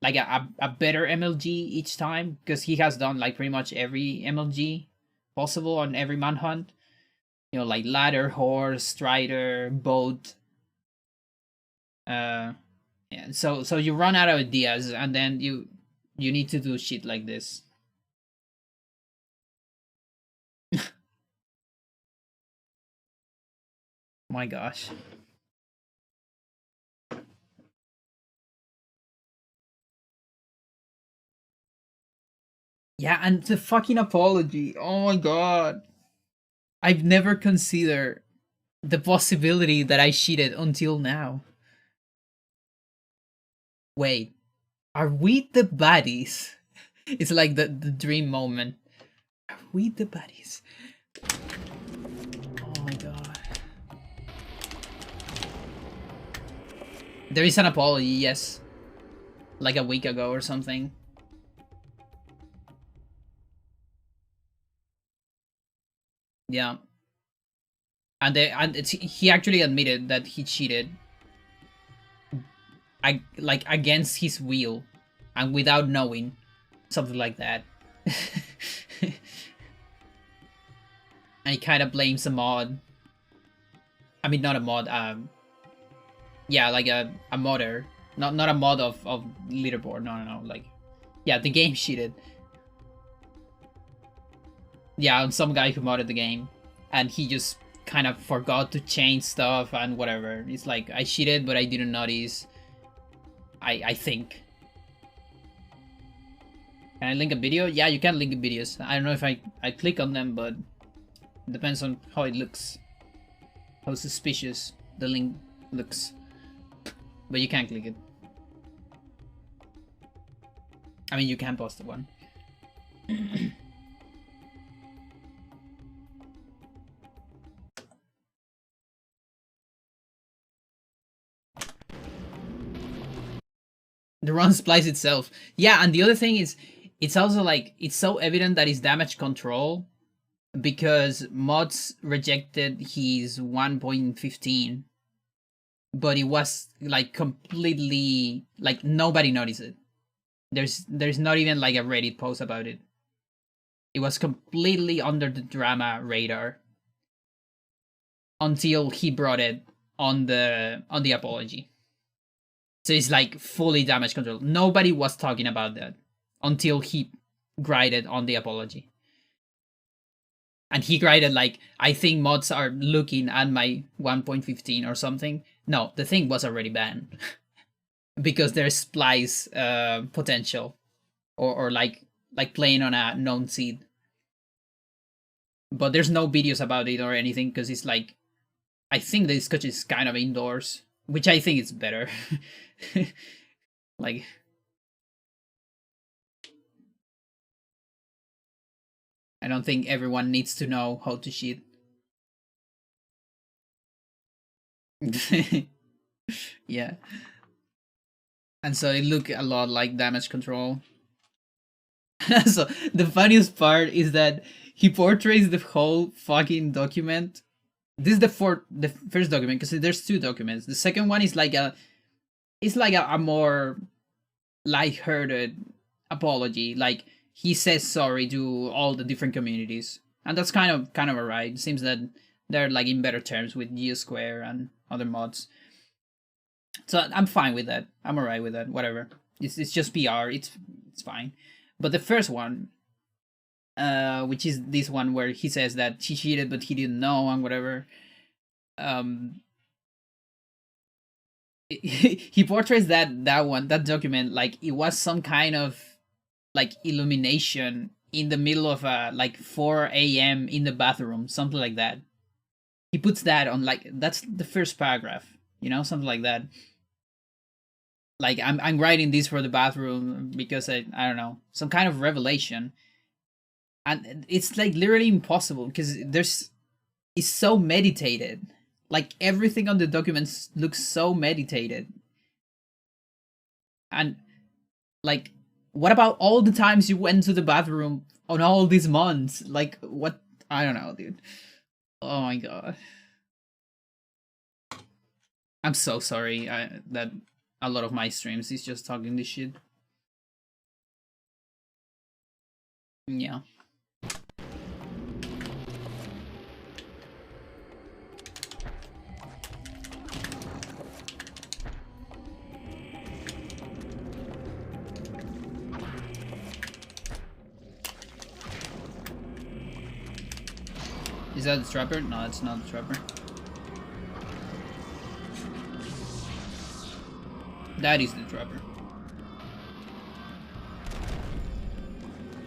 like a better MLG each time, because he has done like pretty much every MLG possible on every manhunt. You know, like ladder, horse, strider, boat. Yeah, so you run out of ideas, and then you need to do shit like this. My gosh. Yeah, and the fucking apology. Oh my god. I've never considered the possibility that I cheated until now. Wait, are we the baddies? It's like the dream moment. Are we the baddies? Oh my god. There is an apology, yes. Like a week ago or something. Yeah. And he actually admitted that he cheated. Like against his will and without knowing. Something like that. And he kind of blames a mod. I mean, not a mod, yeah, like a modder. Not a mod of leaderboard, no, like, yeah, the game cheated. Yeah, on some guy who modded the game, and he just kind of forgot to change stuff and whatever. It's like, I cheated, but I didn't notice. I think. Can I link a video? Yeah, you can link videos. I don't know if I click on them, but it depends on how it looks. How suspicious the link looks. But you can click it. I mean, you can post one. The run splice itself. Yeah, and the other thing is, it's also like, it's so evident that it's damage control because mods rejected his 1.15, but it was like completely, like, nobody noticed it. There's not even like a Reddit post about it. It was completely under the drama radar until he brought it on the apology. So it's like fully damage control. Nobody was talking about that until he graded on the apology. And he graded like, I think mods are looking at my 1.15 or something. No, the thing was already banned. Because there's splice potential. Or like playing on a known seed. But there's no videos about it or anything, because it's like, I think the discussion is kind of indoors, which I think is better. Like, I don't think everyone needs to know how to cheat. Yeah. And so it looked a lot like damage control. So the funniest part is that he portrays the whole fucking document. This is the first document, because there's two documents. The second one is like a more lighthearted apology. Like he says sorry to all the different communities, and that's kind of alright. It seems that they're like in better terms with G Square and other mods. So I'm fine with that. I'm alright with that. Whatever. It's just PR. It's fine. But the first one, which is this one where he says that she cheated but he didn't know and whatever. He portrays that document like it was some kind of like illumination in the middle of like 4 a.m. in the bathroom, something like that. He puts that on, like, that's the first paragraph, something like that. Like I'm writing this for the bathroom because I don't know, some kind of revelation. And it's like literally impossible because it's so meditated. Like everything on the documents looks so meditated. And like, what about all the times you went to the bathroom on all these months? Like, what? I don't know, dude. Oh my god. I'm so sorry that a lot of my streams is just talking this shit. Yeah. Is that the trapper? No, it's not the trapper. That is the trapper.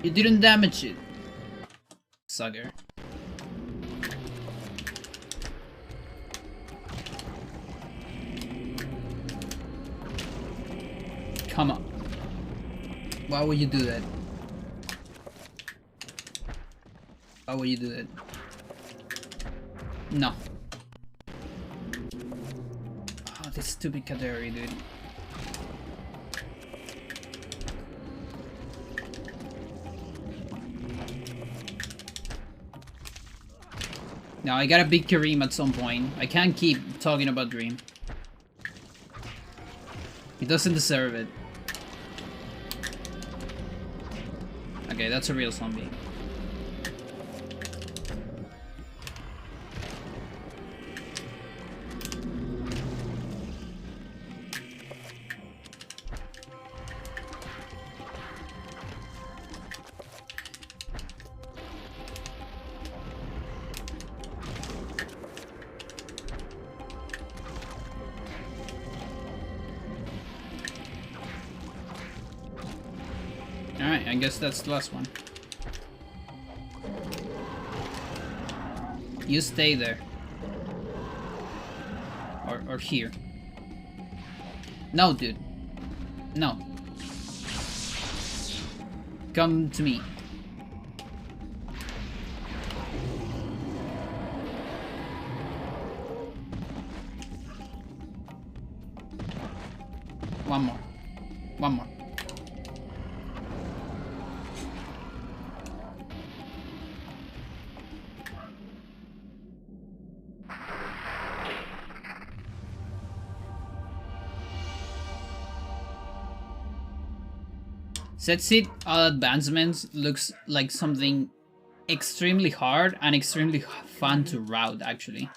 You didn't damage it, sucker. Come on. Why would you do that? Why would you do that? No. Oh, this stupid Kaderi, dude. Now I gotta beat Kareem at some point. I can't keep talking about Dream. He doesn't deserve it. Okay, that's a real zombie. Alright, I guess that's the last one. You stay there. Or here. No, dude. No. Come to me. One more. One more. Set seat advancements looks like something extremely hard and extremely fun to route, actually.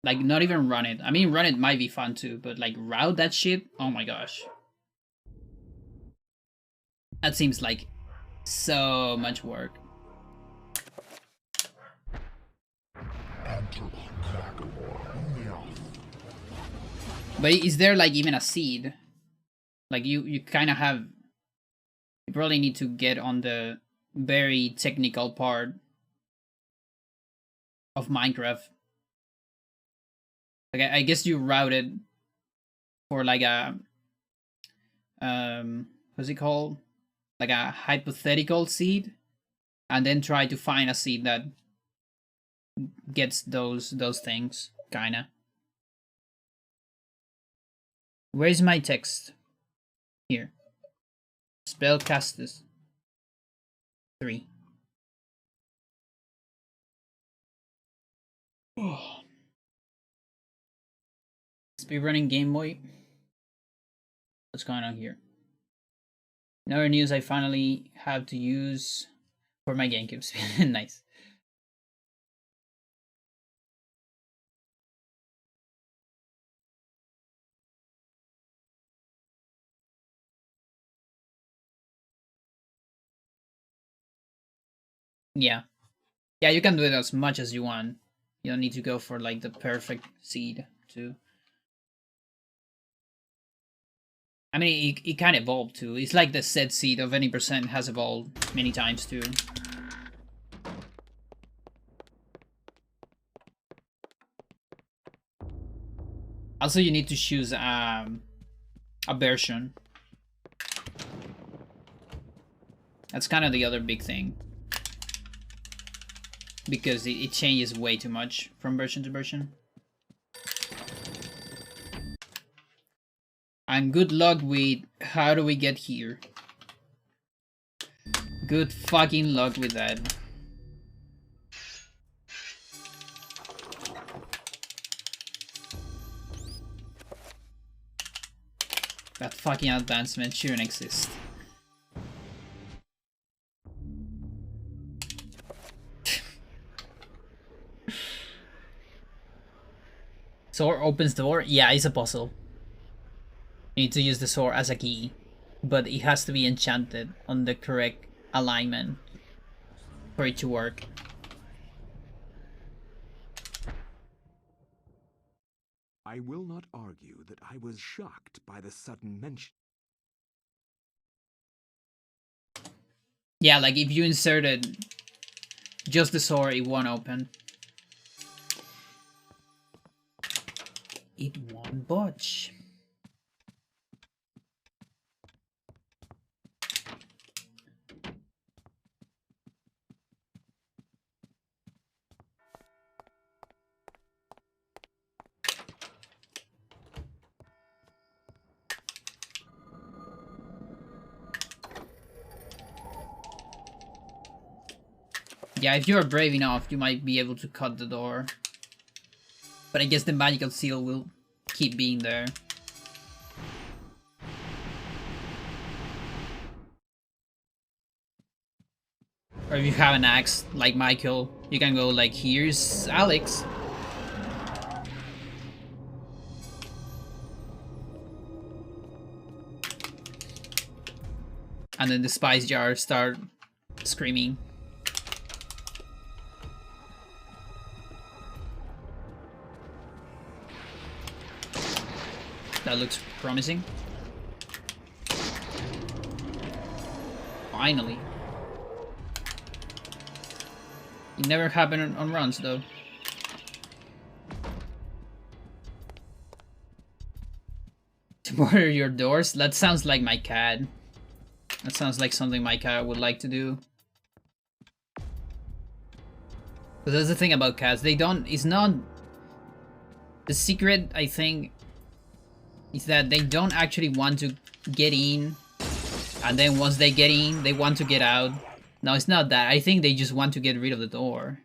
Like, not even run it. I mean, run it might be fun too, but like, route that shit? Oh my gosh. That seems like so much work. But is there like even a seed? Like you kind of have, you probably need to get on the very technical part of Minecraft. Like I guess you routed for like a, what's it called? Like a hypothetical seed, and then try to find a seed that gets those things, kinda. Where is my text? Here. Spellcasters 3. Speedrunning Game Boy. What's going on here? Another news I finally have to use for my GameCube speed. Nice. Yeah. Yeah, you can do it as much as you want. You don't need to go for like the perfect seed too. I mean, it can evolve too. It's like the set seed of any percent has evolved many times too. Also, you need to choose a version. That's kind of the other big thing. Because it changes way too much from version to version. And good luck with how do we get here. Good fucking luck with that. That fucking advancement shouldn't exist. Sword opens door? Yeah, it's a puzzle. You need to use the sword as a key. But it has to be enchanted on the correct alignment for it to work. I will not argue that I was shocked by the sudden mention. Yeah, like if you inserted just the sword, it won't open. It won't budge. Yeah, if you're brave enough, you might be able to cut the door. But I guess the magical seal will keep being there. Or if you have an axe, like Michael, you can go like, here's Alex. And then the spice jars start screaming. That looks promising. Finally. It never happened on runs though. To border your doors? That sounds like my cat. That sounds like something my cat would like to do. But that's the thing about cats. They don't... It's not... The secret, I think, is that they don't actually want to get in. And then once they get in, they want to get out. No, it's not that. I think they just want to get rid of the door.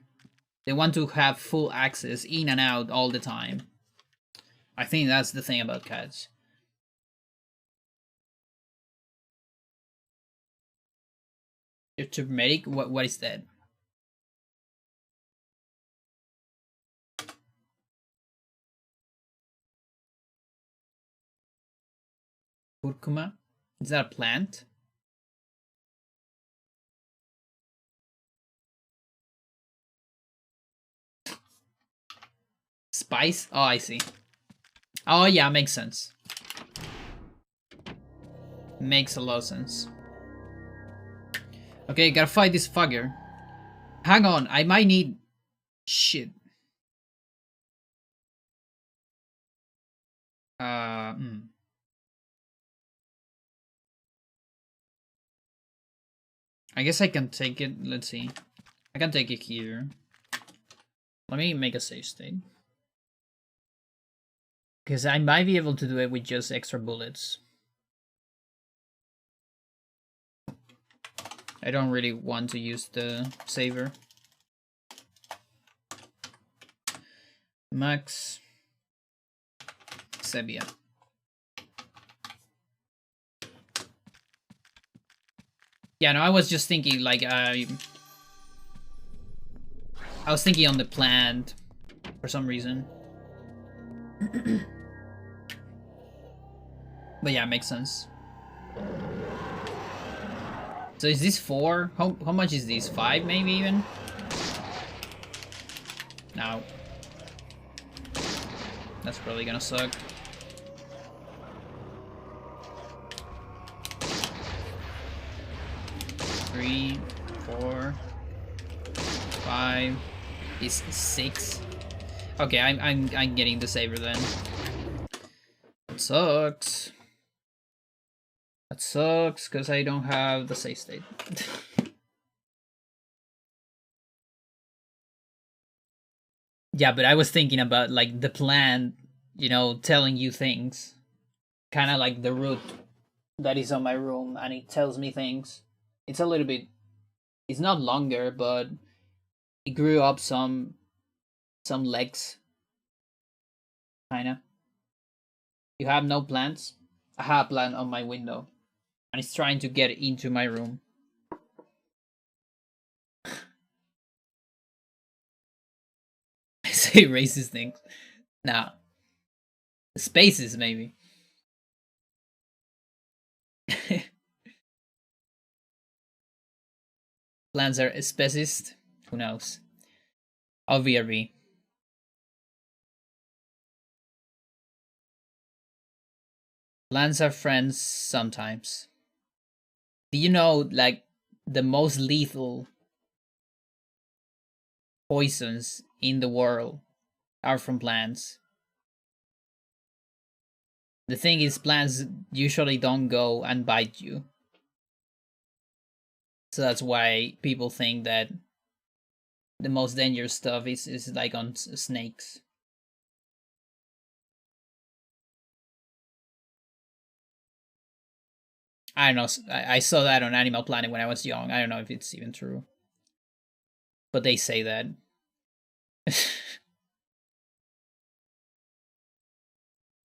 They want to have full access in and out all the time. I think that's the thing about cats. Your turmeric? What is that? Curcuma? Is that a plant? Spice? Oh, I see. Oh, yeah, makes sense. Makes a lot of sense. Okay, gotta fight this fucker. Hang on, I might need... Shit. I guess I can take it. Let's see. I can take it here. Let me make a save state. Because I might be able to do it with just extra bullets. I don't really want to use the saver. Max Sebia. Yeah, no, I was just thinking, like, I was thinking on the plant for some reason. But yeah, makes sense. So is this 4? How much is this? 5 maybe even? No. That's probably gonna suck. Three, 4, 5. Is 6? Okay, I'm getting the saver then. That sucks. That sucks because I don't have the save state. Yeah, but I was thinking about like the plan, you know, telling you things. Kind of like the route that is on my room and it tells me things. It's a little bit, it's not longer, but it grew up some legs. Kinda. You have no plants? I have a plant on my window. And it's trying to get into my room. I say racist things. Nah. Spaces, maybe. Plants are speciest? Who knows? I'll VRV. Plants are friends sometimes. Do you know, like, the most lethal poisons in the world are from plants? The thing is, plants usually don't go and bite you. So that's why people think that the most dangerous stuff is like on snakes. I don't know. I saw that on Animal Planet when I was young. I don't know if it's even true. But they say that.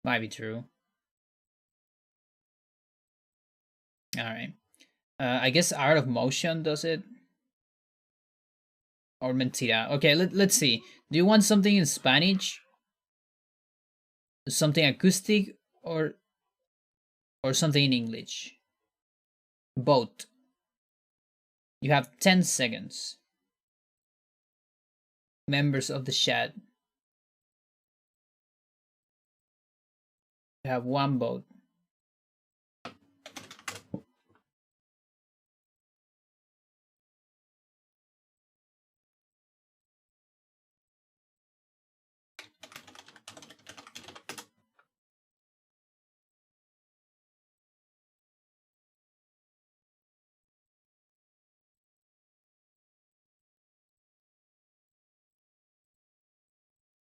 Might be true. Alright. I guess Art of Motion does it. Or Mentira. Okay, let's see. Do you want something in Spanish? Something acoustic? Or something in English? Both. You have 10 seconds. Members of the chat. You have one vote.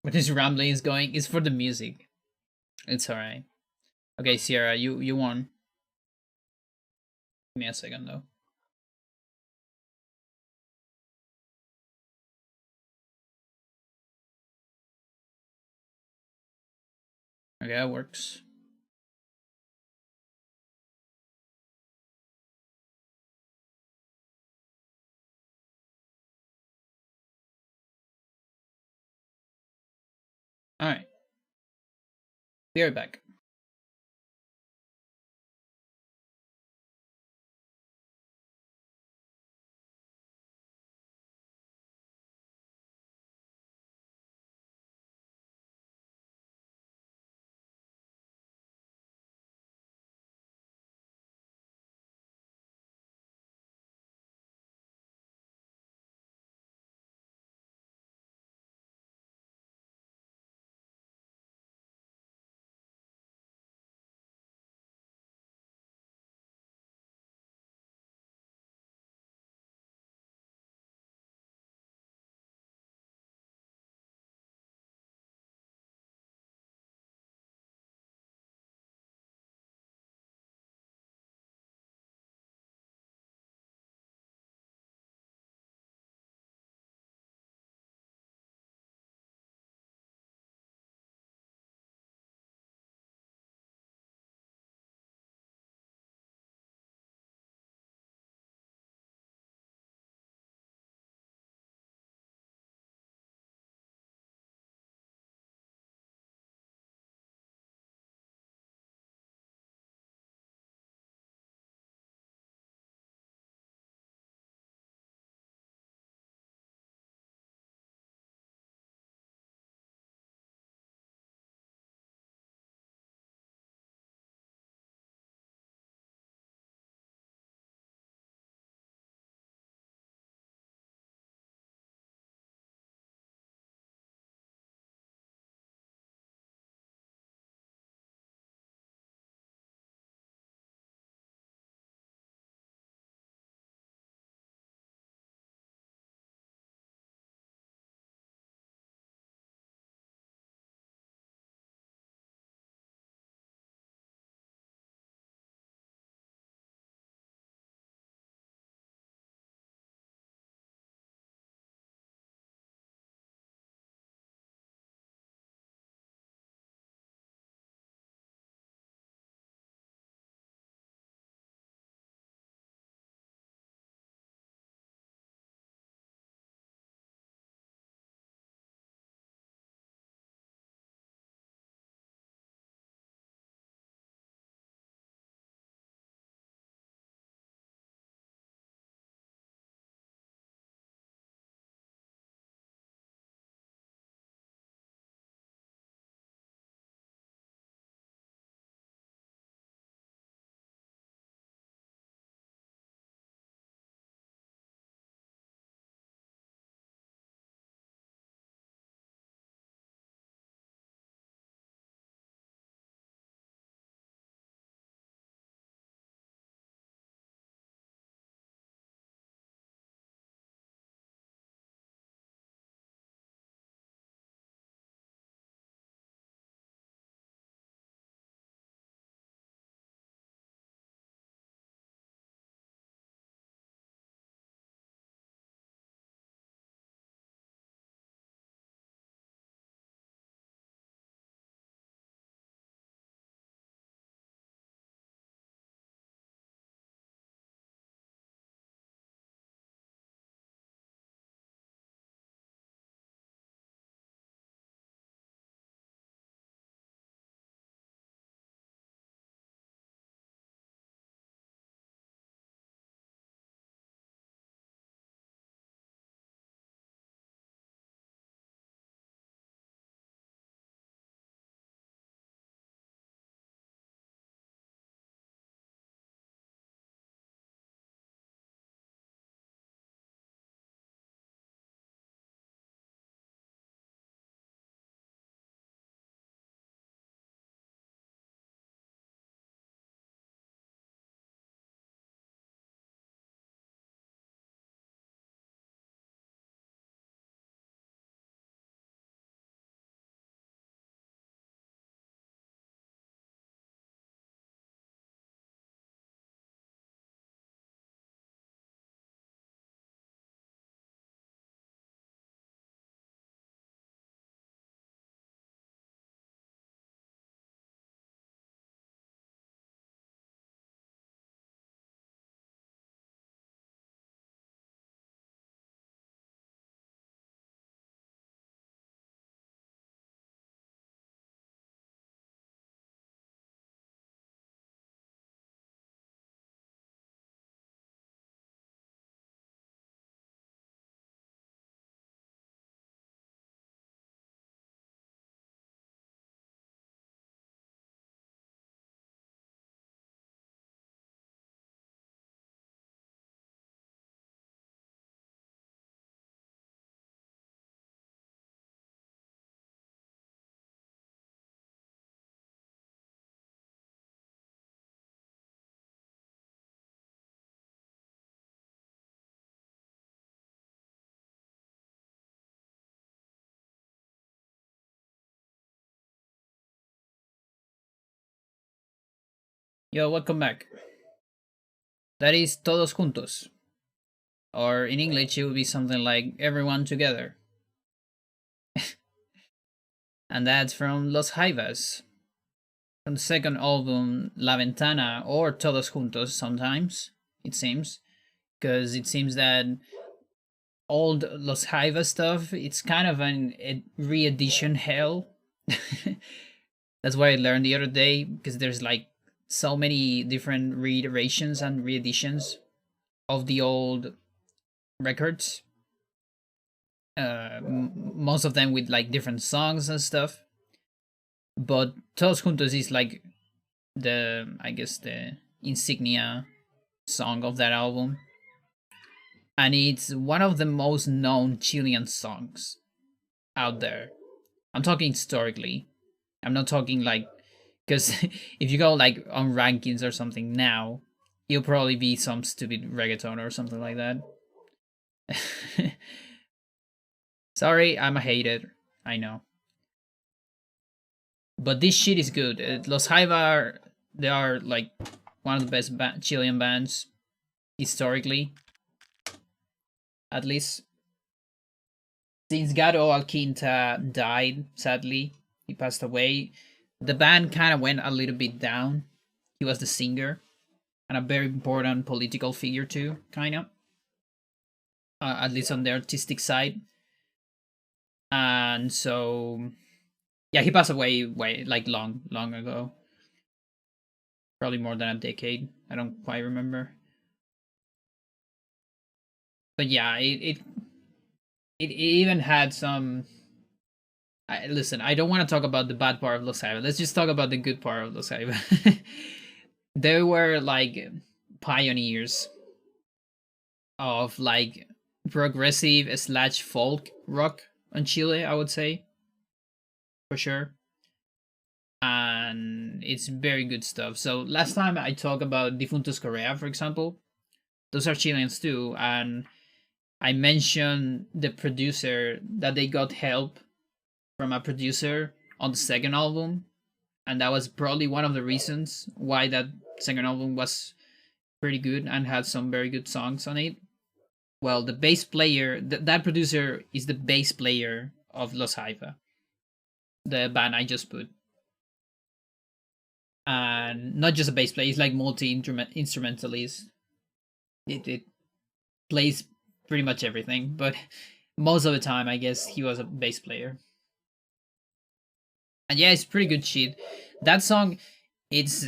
What is rambling is going is for the music. It's alright. Okay, Sierra, you won. Give me a second though. Okay, that works. Alright. Be right back. Yo, welcome back. That is Todos Juntos. Or in English, it would be something like Everyone Together. And that's from Los Jaivas, from the second album La Ventana, or Todos Juntos sometimes, it seems. Because it seems that old Los Jaivas stuff, it's kind of an re-edition hell. That's what I learned the other day, because there's like so many different reiterations and re-editions of the old records. Most of them with like different songs and stuff. But Todos Juntos is like I guess the insignia song of that album. And it's one of the most known Chilean songs out there. I'm talking historically. I'm not talking like, because if you go like on rankings or something now, it'll probably be some stupid reggaeton or something like that. Sorry, I'm a hater. I know. But this shit is good. Los Jaiva, they are like one of the best Chilean bands historically, at least. Since Gato Alquinta died, sadly, he passed away, the band kind of went a little bit down. He was the singer and a very important political figure too, kind of. At least on the artistic side. And so, yeah, he passed away like long ago. Probably more than a decade. I don't quite remember. But yeah, it even had some. Listen, I don't want to talk about the bad part of Los Jaiva. Let's just talk about the good part of Los Jaiva. They were like pioneers of like progressive / folk rock in Chile, I would say, for sure. And it's very good stuff. So last time I talked about Difuntos Correa, for example, those are Chileans too, and I mentioned the producer, that they got help from a producer on the second album, and that was probably one of the reasons why that second album was pretty good and had some very good songs on it. Well, the bass player, that producer is the bass player of Los Jaiva, the band I just put. And not just a bass player, he's like multi-instrumentalist. It plays pretty much everything, but most of the time I guess he was a bass player. And yeah, it's pretty good shit. That song, it's,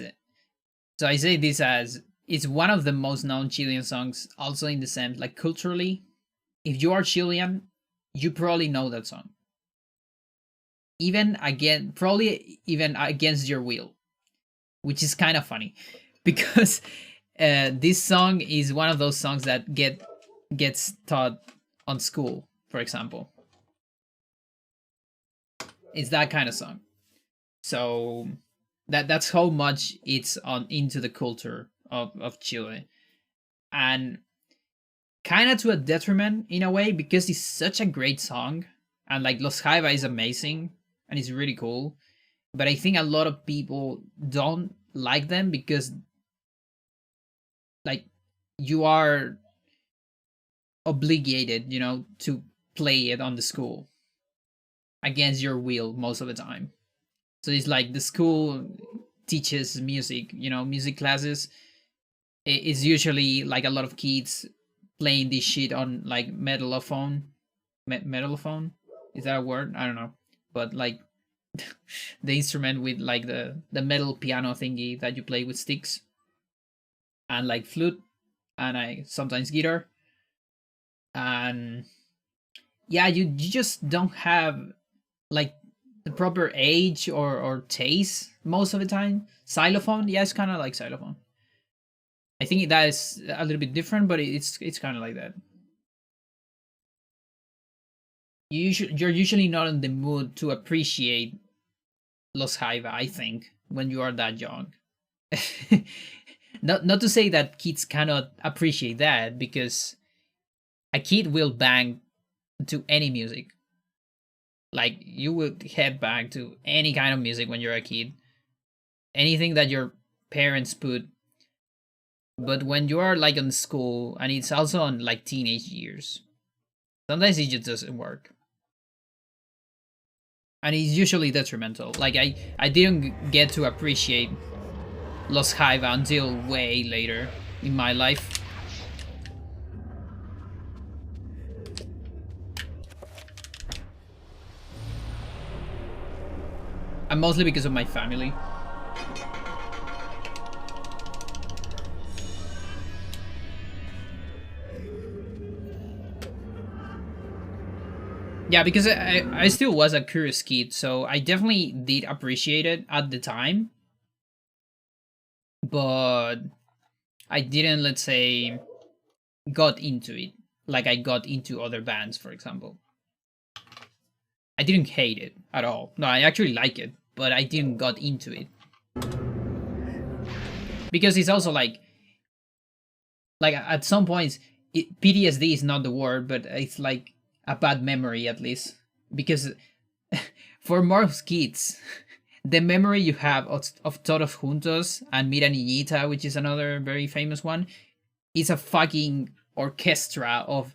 so I say this as, it's one of the most known Chilean songs, also in the sense, like culturally. If you are Chilean, you probably know that song. Probably even against your will, which is kind of funny, because this song is one of those songs that gets taught on school, for example. It's that kind of song. So that's how much it's on into the culture of Chile. And kind of to a detriment in a way, because it's such a great song, and like Los Jaiva is amazing and it's really cool. But I think a lot of people don't like them because like you are obligated, to play it on the school against your will most of the time. So it's like the school teaches music, music classes. It's usually like a lot of kids playing this shit on like metallophone. Metallophone? Is that a word? I don't know. But like the instrument with like the metal piano thingy that you play with sticks. And like flute. And I sometimes guitar. And yeah, you just don't have like the proper age or taste most of the time. Xylophone, yeah, it's kind of like xylophone. I think that is a little bit different, but it's kind of like that. You're usually not in the mood to appreciate Los Jaiva, I think, when you are that young. Not to say that kids cannot appreciate that, because a kid will bang to any music. Like, you would head back to any kind of music when you're a kid. Anything that your parents put. But when you are like on school, and it's also on like teenage years, sometimes it just doesn't work. And it's usually detrimental. Like I didn't get to appreciate Los Jaiba until way later in my life. And mostly because of my family. Yeah, because I still was a curious kid, so I definitely did appreciate it at the time. But I didn't, let's say, got into it like I got into other bands, for example. I didn't hate it at all. No, I actually like it, but I didn't got into it. Because it's also like at some points, PTSD is not the word, but it's like a bad memory at least. Because for most kids, the memory you have of Todos Juntos and Mira Niñita, which is another very famous one, is a fucking orchestra of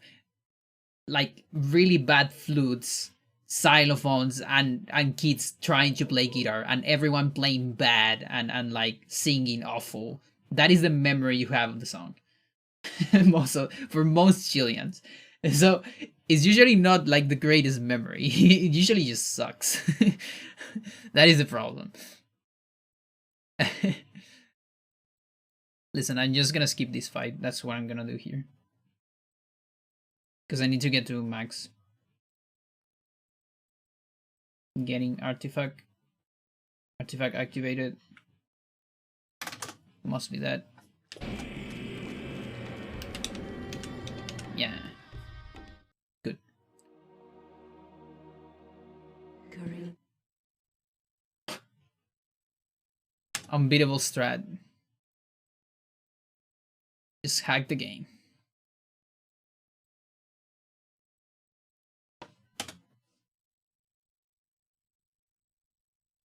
like really bad flutes, xylophones, and kids trying to play guitar, and everyone playing bad and like singing awful. That is the memory you have of the song. For most Chileans. So it's usually not like the greatest memory. It usually just sucks. That is the problem. Listen, I'm just gonna skip this fight. That's what I'm gonna do here. Because I need to get to max. Getting artifact activated. Must be that. Yeah. Good. Unbeatable strat. Just hack the game.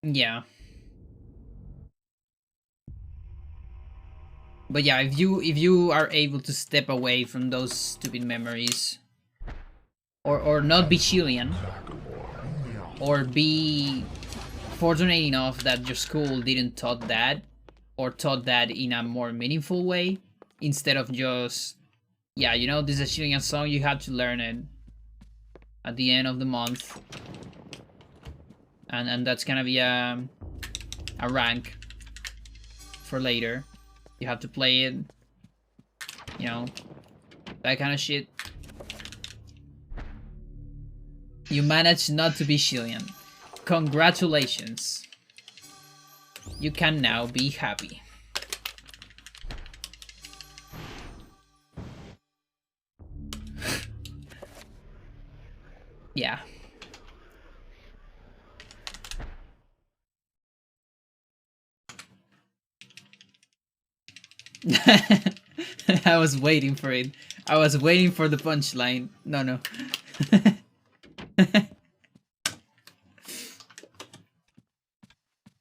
Yeah. But yeah, if you are able to step away from those stupid memories, or not be Chilean, or be fortunate enough that your school didn't taught that, or taught that in a more meaningful way, instead of just, yeah, you know, this is a Chilean song, you have to learn it at the end of the month, and that's gonna be a rank for later. You have to play it, you know, that kind of shit. You managed not to be Chilean. Congratulations. You can now be happy. Yeah. I was waiting for it. I was waiting for the punchline. No.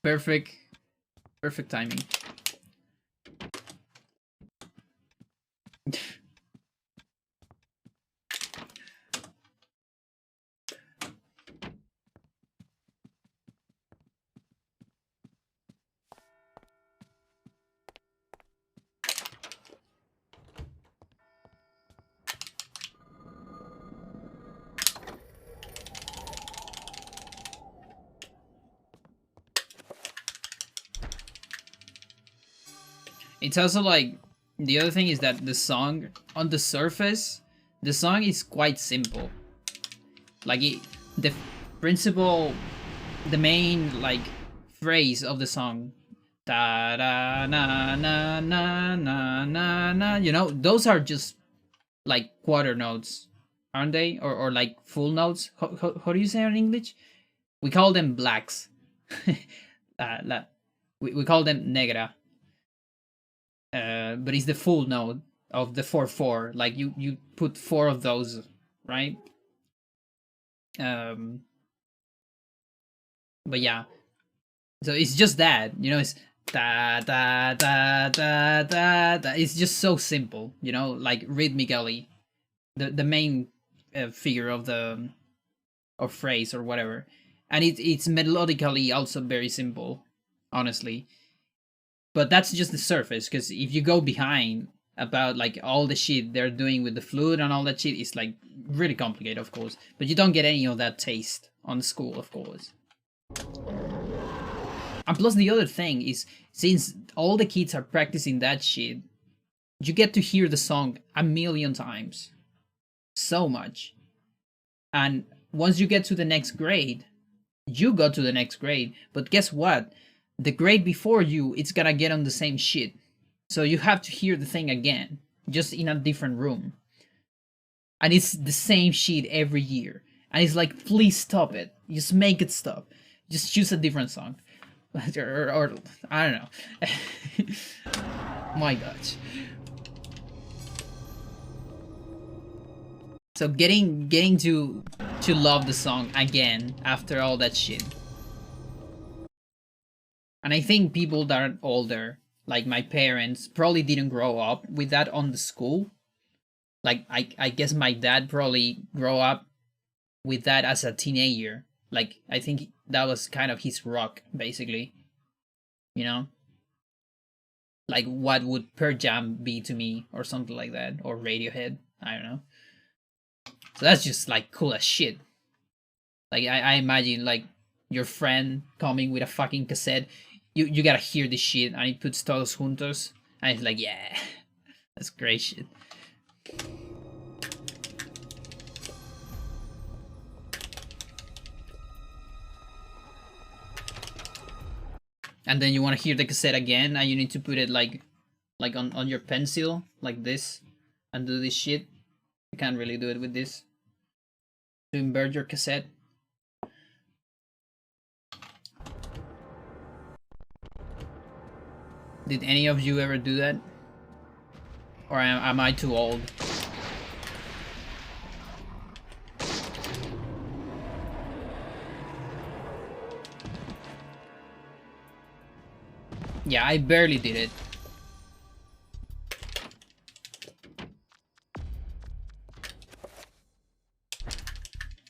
Perfect timing. It's also like, the other thing is that the song, on the surface, the song is quite simple. Like, the principle, the main, like, phrase of the song, da da na na na na na na, you know, those are just like quarter notes, aren't they? Or like full notes. How do you say it in English? We call them blacks. We call them negra. But it's the full note of the 4/4. Like you put 4 of those, right? But yeah, so it's just that, you know, it's Da da da da da da. It's just so simple, you know, like rhythmically. The main figure of the or phrase or whatever, and it's melodically also very simple, honestly. But that's just the surface, because if you go behind about like all the shit they're doing with the flute and all that shit, it's like really complicated, of course. But you don't get any of that taste on the school, of course. And plus the other thing is, since all the kids are practicing that shit, you get to hear the song a million times. So much. And once you get to the next grade, you go to the next grade. But guess what? The grade before you, it's gonna get on the same shit. So you have to hear the thing again, just in a different room. And it's the same shit every year. And it's like, please stop it. Just make it stop. Just choose a different song. or I don't know. My God. So getting to love the song again after all that shit. And I think people that are older, like my parents, probably didn't grow up with that on the school. Like I guess my dad probably grew up with that as a teenager. Like I think that was kind of his rock, basically. You know? Like what would Pearl Jam be to me, or something like that, or Radiohead. I don't know. So that's just like cool as shit. Like I imagine like your friend coming with a fucking cassette. You gotta hear this shit, and it puts todos juntos, and it's like, yeah, that's great shit. And then you want to hear the cassette again, and you need to put it like on your pencil like this, and do this shit. You can't really do it with this. To invert your cassette. Did any of you ever do that? Or am I too old? Yeah, I barely did it.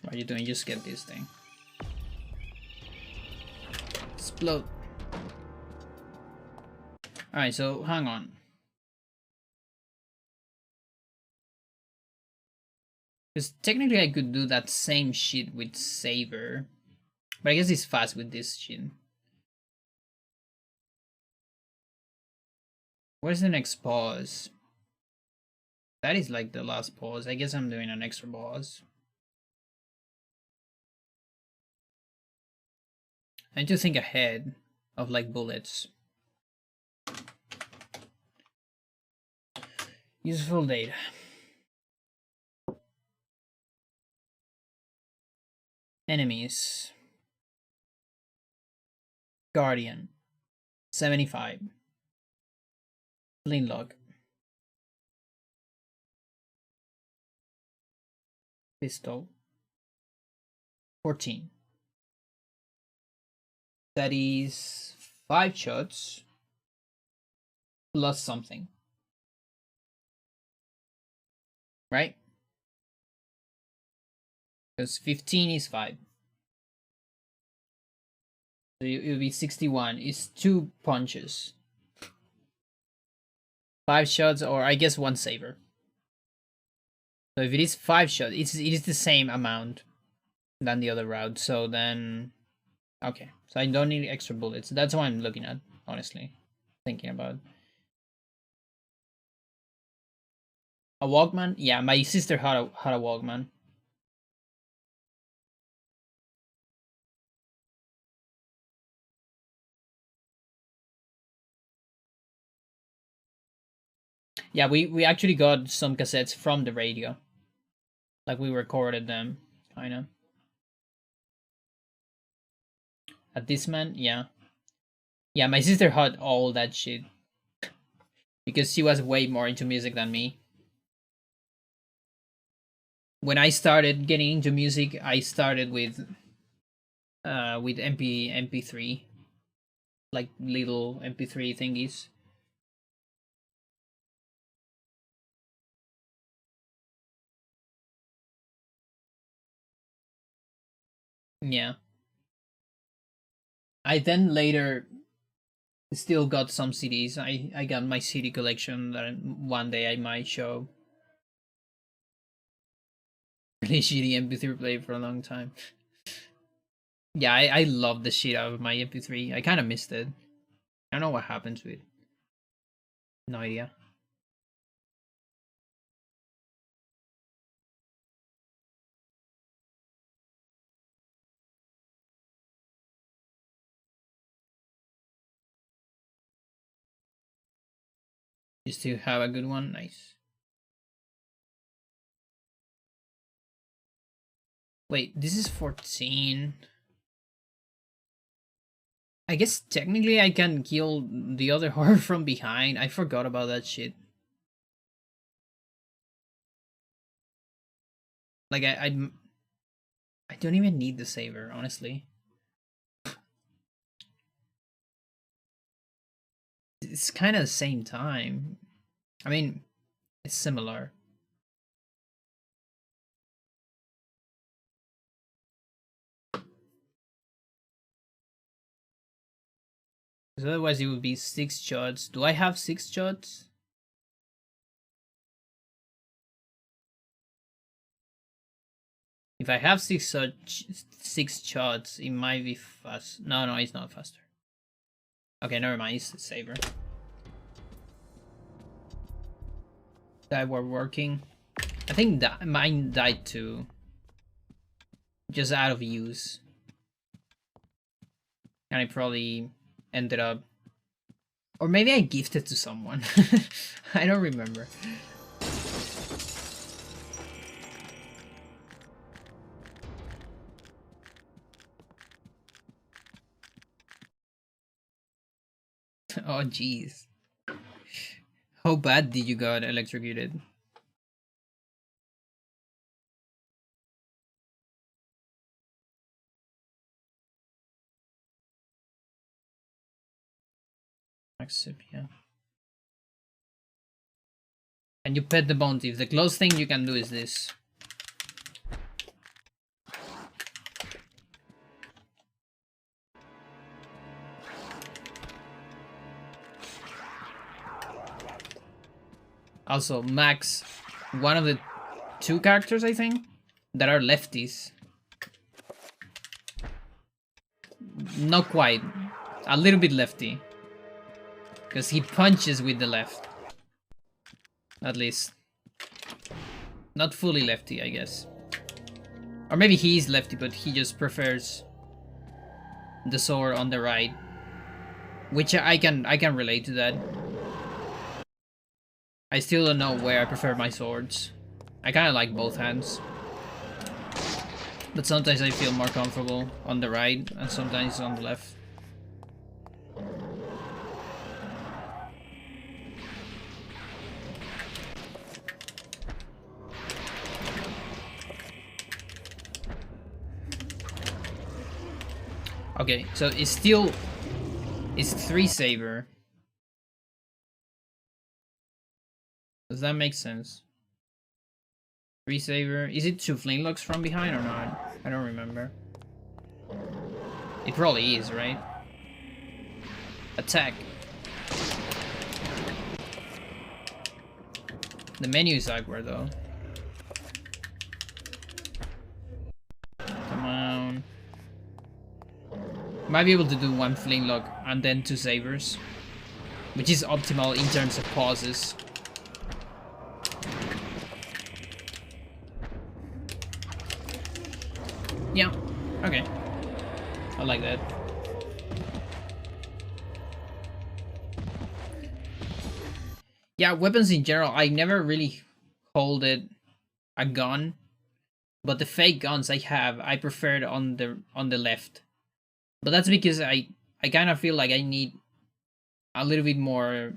What are you doing? Just get this thing. Explode. Alright, so hang on. Because technically I could do that same shit with Saber. But I guess it's fast with this shit. Where's the next pause? That is like the last pause. I guess I'm doing an extra pause. I need to think ahead of like bullets. Useful data. Enemies. Guardian. 75. Flintlock. Pistol. 14. That is 5 shots plus something. Right? Because 15 is 5. So it will be 61. It's 2 punches. 5 shots, or I guess 1 saber. So if it is 5 shots, it is the same amount than the other route. So then, okay. So I don't need extra bullets. That's what I'm looking at, honestly. Thinking about. A Walkman? Yeah, my sister had a Walkman. Yeah, we actually got some cassettes from the radio. Like we recorded them, kinda. A Discman, yeah. Yeah, my sister had all that shit. Because she was way more into music than me. When I started getting into music, I started with MP3. like little MP3 thingies. Yeah. I then later still got some CDs. I got my CD collection that one day I might show. Really shitty MP3 player for a long time. Yeah, I love the shit out of my MP3. I kind of missed it. I don't know what happened to it. No idea. You still have a good one? Nice. Wait, this is 14. I guess technically I can kill the other horror from behind. I forgot about that shit. Like I don't even need the saver, honestly. It's kind of the same time. I mean, it's similar. Because otherwise it would be 6 shots. Do I have 6 shots? If I have 6 shots, it might be fast. No, it's not faster. Okay, never mind. It's the saver. That were working. I think that mine died too. Just out of use. And I probably ended up, or maybe I gifted to someone. I don't remember. Oh jeez. How bad did you got electrocuted? Yeah. And you pet the bounty. The close thing you can do is this. Also, Max, one of the 2 characters, I think, that are lefties. Not quite. A little bit lefty. Because he punches with the left. At least. Not fully lefty, I guess. Or maybe he is lefty, but he just prefers the sword on the right. Which I can relate to that. I still don't know where I prefer my swords. I kind of like both hands. But sometimes I feel more comfortable on the right and sometimes on the left. Okay, so it's 3 saber. Does that make sense? 3 saber. Is it 2 flintlocks from behind or not? I don't remember. It probably is, right? Attack. The menu is awkward though. Come on. Might be able to do 1 flintlock and then 2 sabers, which is optimal in terms of pauses. Yeah, okay. I like that. Yeah, weapons in general, I never really holded a gun, but the fake guns I have, I preferred on the left. But that's because I kind of feel like I need a little bit more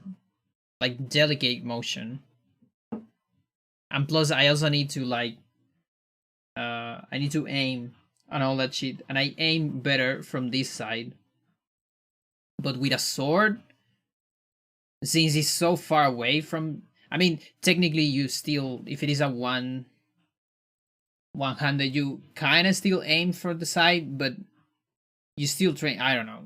like delicate motion. And plus I also need to like I need to aim and all that shit, and I aim better from this side. but with a sword, since it's so far away from, I mean, technically you still, if it is a one-handed, you kind of still aim for the side, but you still train, I don't know.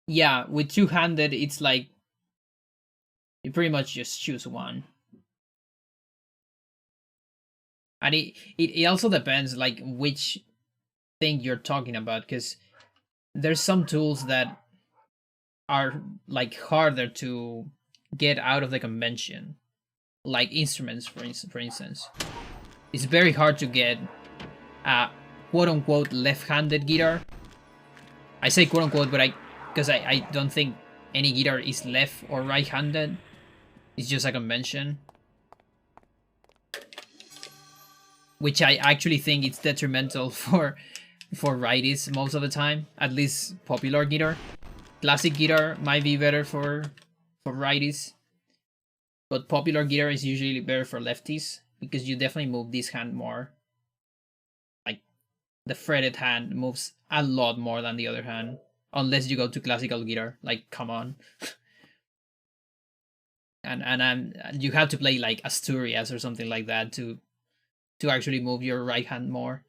Yeah, with two-handed, it's like you pretty much just choose one. And it also depends like which thing you're talking about, because there's some tools that are like harder to get out of the convention, like instruments, for instance. It's very hard to get a quote-unquote left-handed guitar. I say quote-unquote, but because I don't think any guitar is left or right-handed. It's just a convention, which I actually think it's detrimental for righties most of the time. At least popular guitar. Classic guitar might be better for righties, but popular guitar is usually better for lefties because you definitely move this hand more. Like the fretted hand moves a lot more than the other hand, unless you go to classical guitar. Like, come on. and you have to play like Asturias or something like that to actually move your right hand more.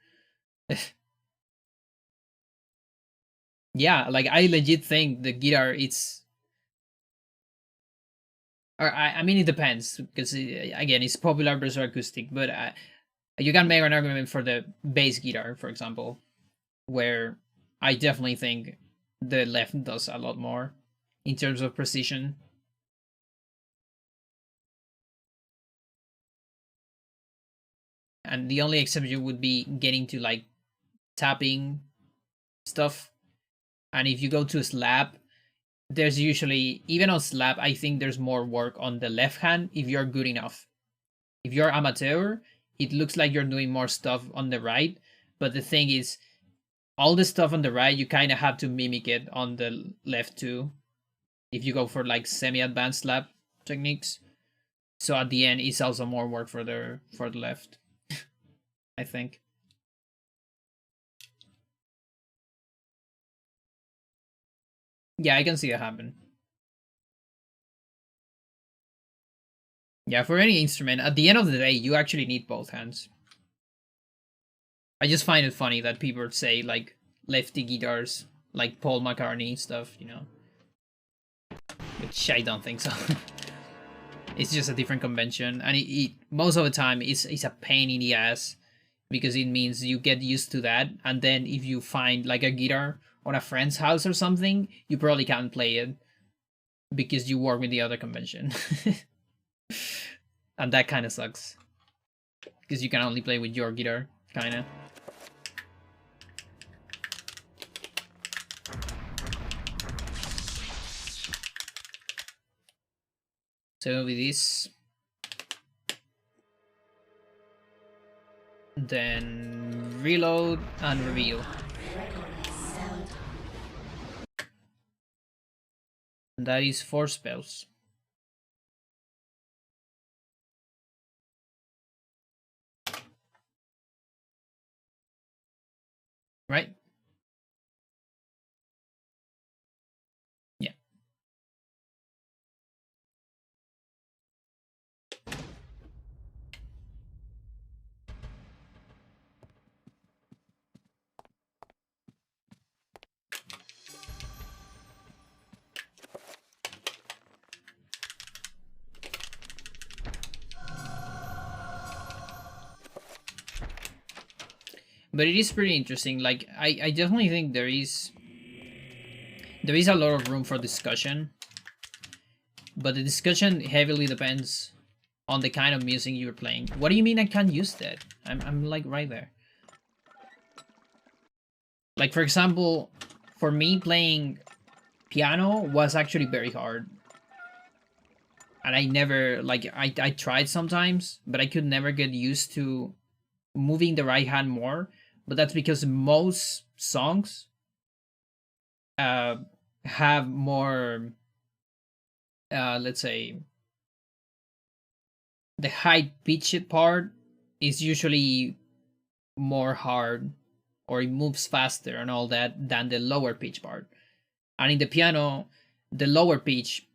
Yeah, like I legit think the guitar it's, or I mean it depends because again it's popular versus acoustic, but you can make an argument for the bass guitar, for example, where I definitely think the left does a lot more in terms of precision. And the only exception would be getting to like tapping stuff. And if you go to slap, there's usually, even on slap, I think there's more work on the left hand if you're good enough. If you're amateur, it looks like you're doing more stuff on the right. But the thing is, all the stuff on the right, you kind of have to mimic it on the left too. If you go for like semi-advanced slap techniques. So at the end, it's also more work for the left, I think. Yeah, I can see it happen. Yeah, for any instrument, at the end of the day, you actually need both hands. I just find it funny that people say like lefty guitars, like Paul McCartney stuff, you know, which I don't think so. It's just a different convention, and it most of the time it's a pain in the ass because it means you get used to that, and then if you find like a guitar on a friend's house or something, you probably can't play it because you work with the other convention. And that kind of sucks because you can only play with your guitar, kind of. So with this, then reload and reveal. And that is 4 spells. Right? Yeah. But it is pretty interesting. Like I definitely think there is a lot of room for discussion. But the discussion heavily depends on the kind of music you're playing. What do you mean I can't use that? I'm like right there. Like for example, for me playing piano was actually very hard. And I never, like, I tried sometimes, but I could never get used to moving the right hand more. But that's because most songs have more let's say, the high pitched part is usually more hard, or it moves faster and all that, than the lower pitch part. And in the piano, the lower pitch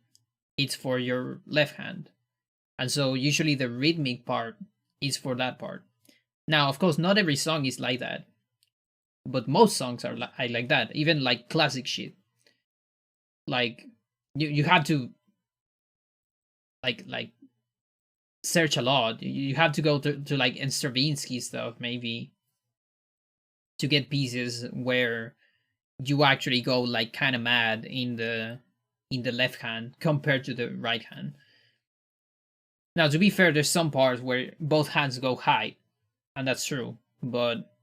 it's for your left hand, and so usually the rhythmic part is for that part. Now, of course, not every song is like that, but most songs are like that. Even like classic shit, like you have to like search a lot. You have to go to like Stravinsky stuff maybe to get pieces where you actually go like kind of mad in the left hand compared to the right hand. Now, to be fair, there's some parts where both hands go high, and that's true, but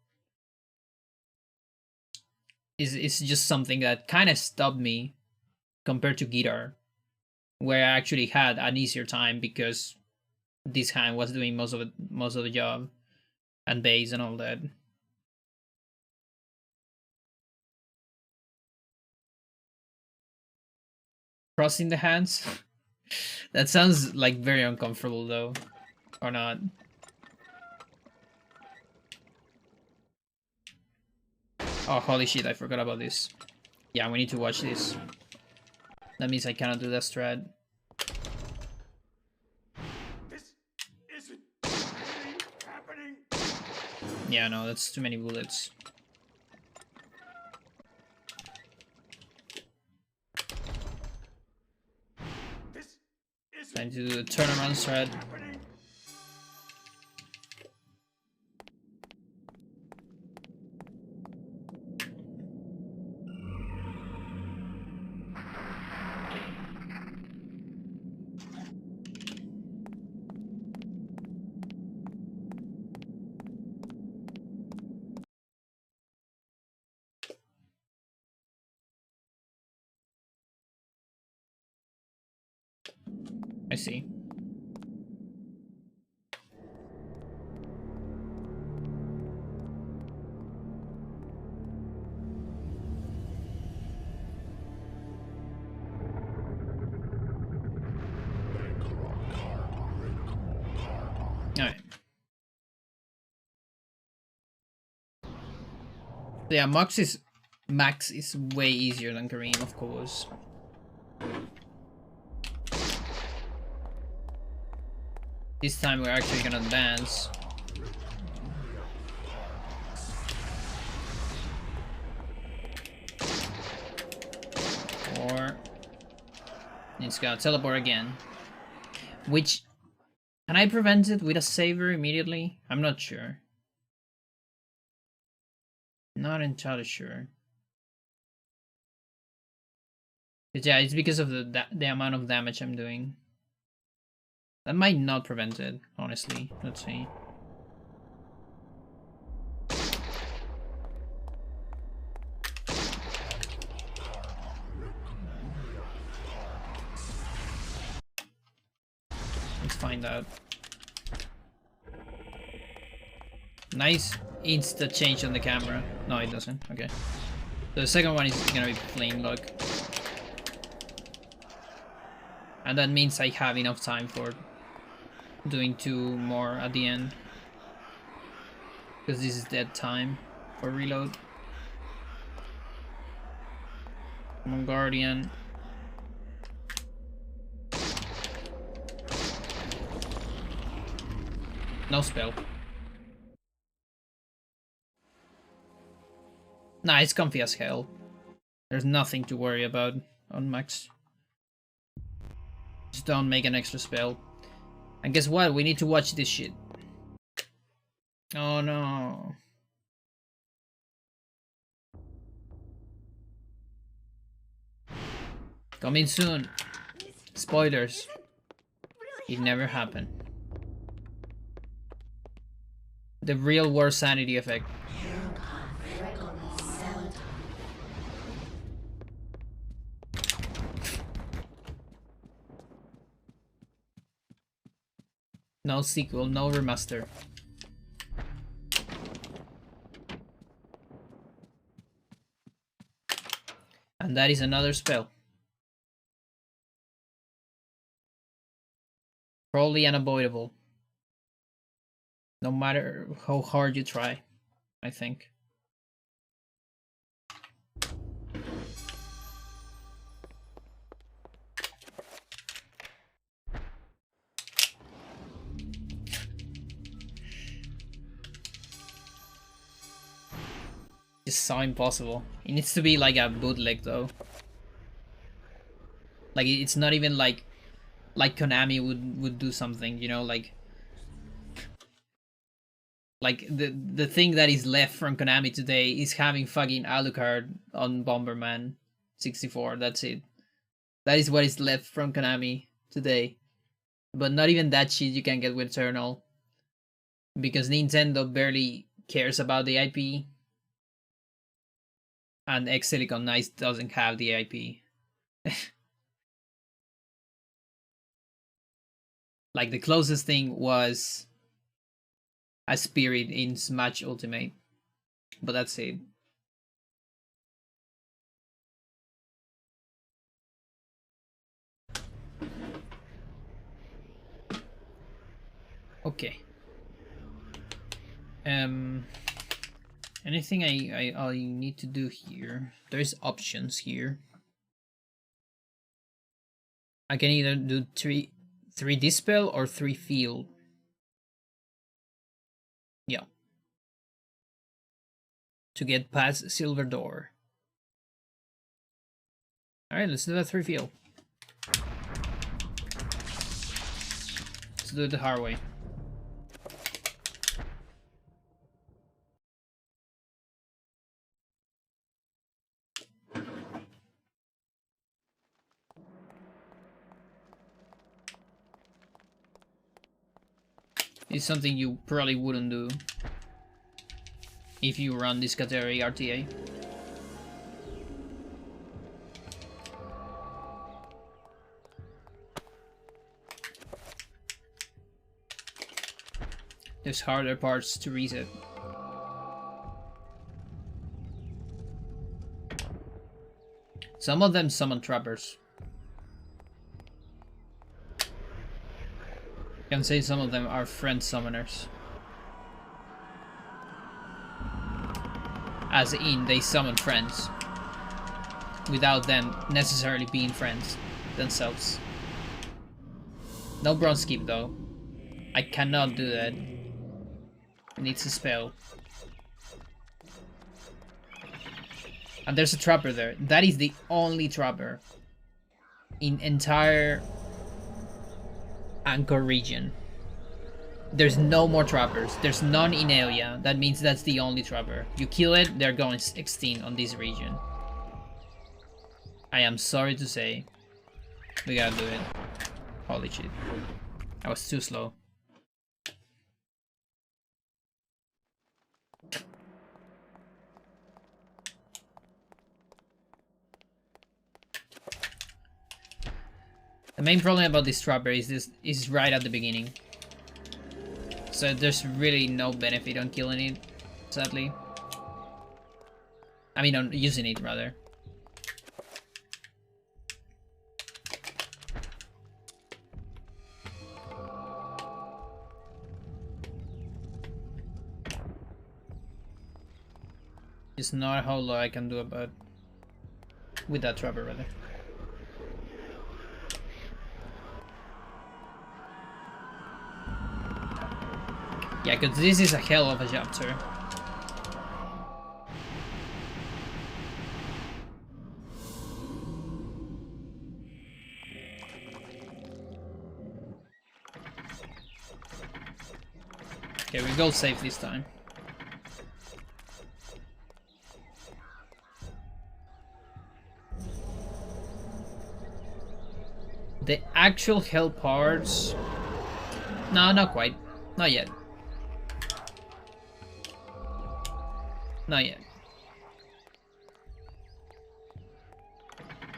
it's just something that kind of stopped me compared to guitar, where I actually had an easier time because this hand was doing most of the job, and bass and all that. Crossing the hands? That sounds like very uncomfortable though, or not? Oh, holy shit, I forgot about this. Yeah, we need to watch this. That means I cannot do that strat. This isn't really happening. Yeah, no, that's too many bullets. This isn't Time to do the turnaround strat. happening. I see. Alright. Yeah, Max is way easier than Kareem, of course. This time we're actually gonna dance. Or it's gonna teleport again. Which, can I prevent it with a saver immediately? I'm not sure. Not entirely sure. But yeah, it's because of the amount of damage I'm doing. That might not prevent it, honestly. Let's see. Let's find out. Nice insta change on the camera. No, it doesn't. Okay. So the second one is gonna be flame lock. And that means I have enough time for doing 2 more at the end. Because this is dead time for reload. Come on, Guardian. No spell. Nah, it's comfy as hell. There's nothing to worry about on max. Just don't make an extra spell. And guess what? We need to watch this shit. Oh no. Coming soon. Spoilers. It never happened. The real world sanity effect. No sequel, no remaster. And that is another spell. Probably unavoidable. No matter how hard you try, I think. It's so impossible. It needs to be like a bootleg though. Like it's not even like Konami would do something, you know, like the thing that is left from Konami today is having fucking Alucard on Bomberman 64. That's it. That is what is left from Konami today. But not even that shit you can get with Eternal. Because Nintendo barely cares about the IP. And X Silicon Knights doesn't have the IP. Like the closest thing was a Spirit in Smash Ultimate. But that's it. Okay. Anything I need to do here? There's options here. I can either do 3 dispel or 3 field. Yeah. To get past Silver Door. Alright, let's do that 3 field. Let's do it the hard way. It's something you probably wouldn't do if you run this category RTA. There's harder parts to reset. Some of them summon trappers. I can say some of them are friend summoners. As in, they summon friends. Without them necessarily being friends themselves. No bronze skip though. I cannot do that. It needs a spell. And there's a trapper there. That is the only trapper in entire Anchor region. There's no more trappers. There's none in Elia. That means that's the only trapper. You kill it, they're going extinct on this region. I am sorry to say. We gotta do it. Holy shit. I was too slow. The main problem about this trapper is right at the beginning. So there's really no benefit on killing it, sadly. I mean on using it rather. It's not a whole lot I can do about with that trapper rather. Yeah, because this is a hell of a chapter. Okay, we go safe this time. The actual hell parts... No, not quite. Not yet. Not yet.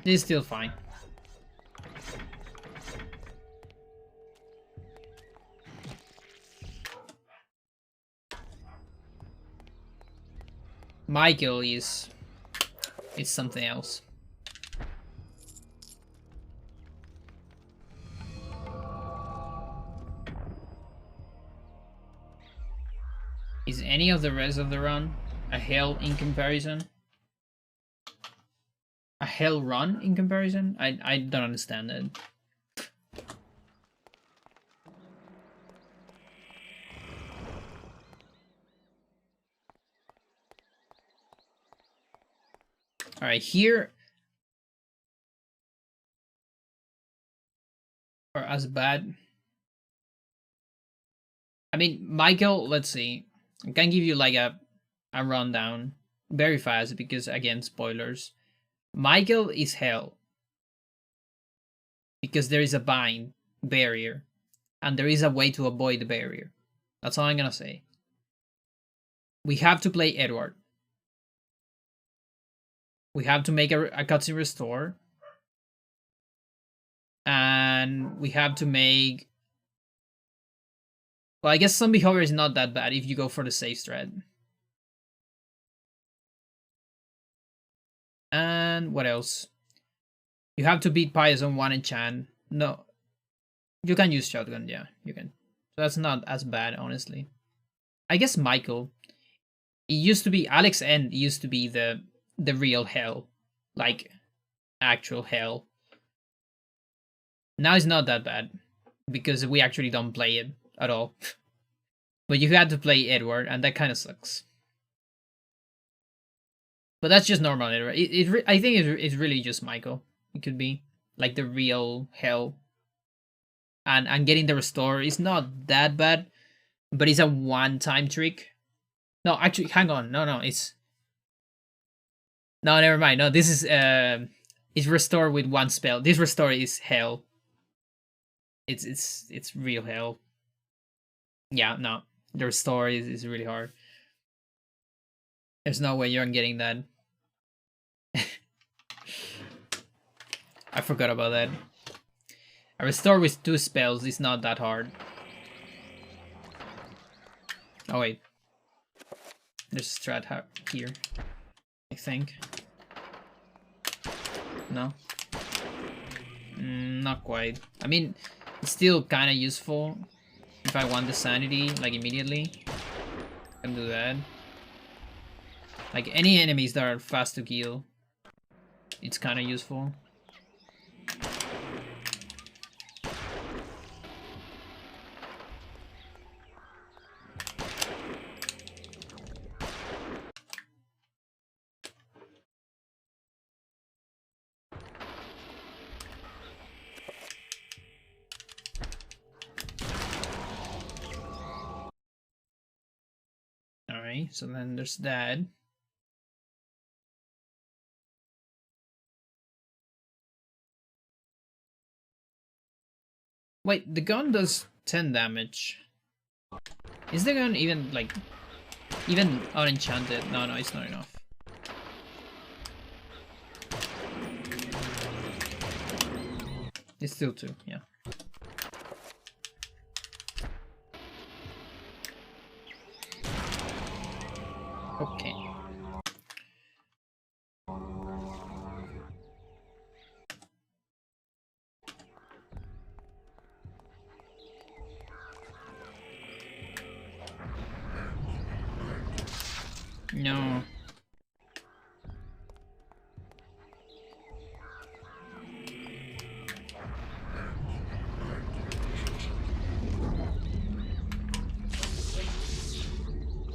This is still fine. Michael is something else. Is any of the rest of the run a hell in comparison? A hell run in comparison? I don't understand it. Alright, here are as bad. I mean, Michael, let's see. I can give you like a rundown very fast because, again, spoilers. Michael is hell because there is a bind barrier and there is a way to avoid the barrier. That's all I'm gonna say. We have to play Edward. We have to make a cutscene restore. And we have to make... Well, I guess zombie horror is not that bad if you go for the safe strat. And what else? You have to beat Pius on 1 enchant. No. You can use shotgun, yeah, you can. So that's not as bad, honestly. I guess Michael. It used to be... Alex N used to be the real hell. Like, actual hell. Now it's not that bad. Because we actually don't play it at all. But you had to play Edward, and that kind of sucks. But that's just normal Edward. I think it's really just Michael. It could be. Like the real hell. And getting the restore is not that bad. But it's a one-time trick. No, actually, hang on. No, it's... No, never mind. No, this is... It's restore with one spell. This restore is hell. It's real hell. Yeah, no. The restore is really hard. There's no way you're getting that. I forgot about that. A restore with 2 spells is not that hard. Oh wait. There's a strat here, I think. No? Not quite. I mean, it's still kind of useful if I want the sanity, like, immediately. I can do that. Like, any enemies that are fast to kill, it's kind of useful. Alright, so then there's that. Wait, the gun does 10 damage. Is the gun even, like, even unenchanted? No, it's not enough. It's still 2, yeah. Okay. No.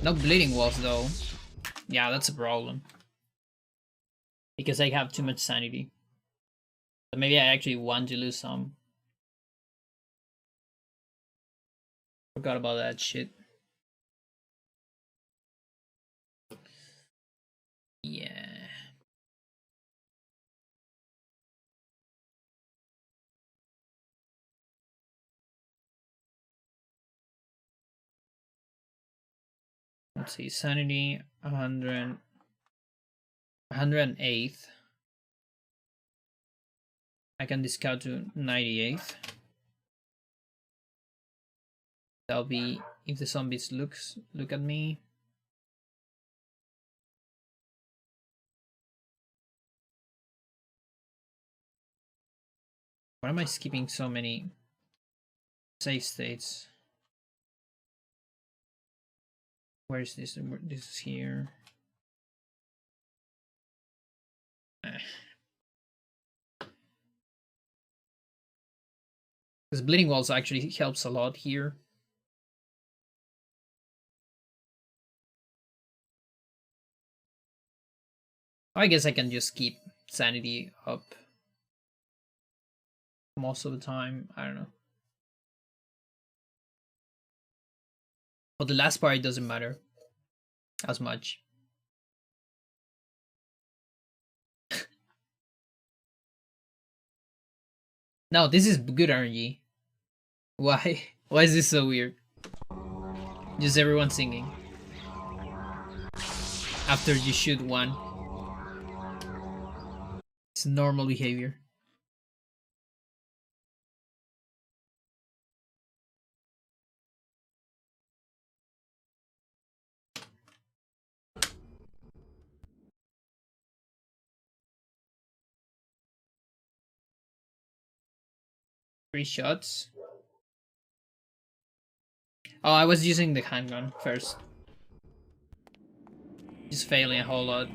No bleeding walls though. Yeah, that's a problem. Because I have too much sanity. But maybe I actually want to lose some. Forgot about that shit. Yeah. Let's see, sanity 100, 108th. I can discount to 98th. That'll be if the zombies look at me. Why am I skipping so many save states? Where is this? This is here. Because bleeding walls actually helps a lot here. I guess I can just keep sanity up most of the time. I don't know. But the last part doesn't matter as much. No, this is good energy. Why? Why is this so weird? Just everyone singing. After you shoot one. It's normal behavior. Three shots. Oh, I was using the handgun first. Just failing a whole lot.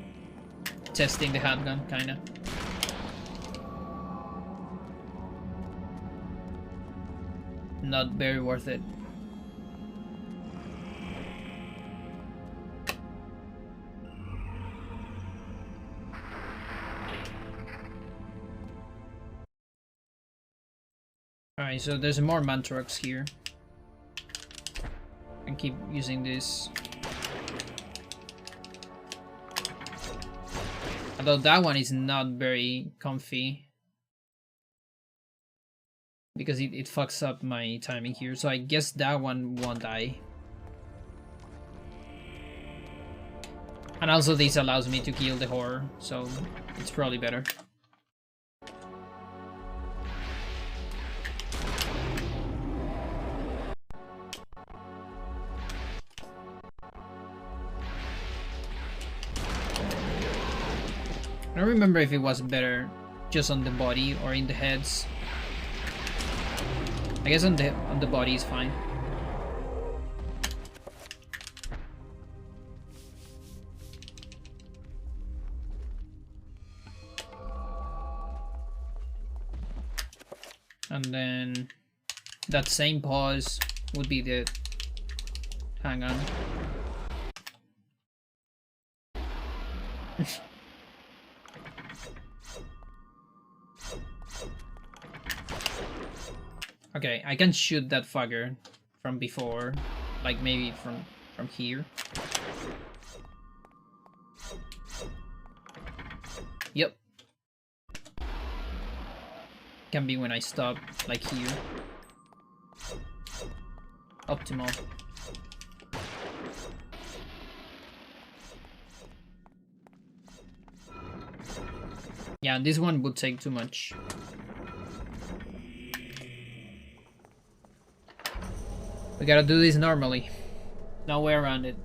Testing the handgun, kinda. Not very worth it. Alright, so there's more Mantrox here. And keep using this. Although that one is not very comfy. Because it fucks up my timing here. So I guess that one won't die. And also this allows me to kill the horror. So it's probably better. I don't remember if it was better just on the body or in the heads. I guess on the body is fine. And then that same pause would be the hang on. Okay, I can shoot that fucker from before, like maybe from here. Yep. Can be when I stop, like here. Optimal. Yeah, this one would take too much. We gotta do this normally. No way around it.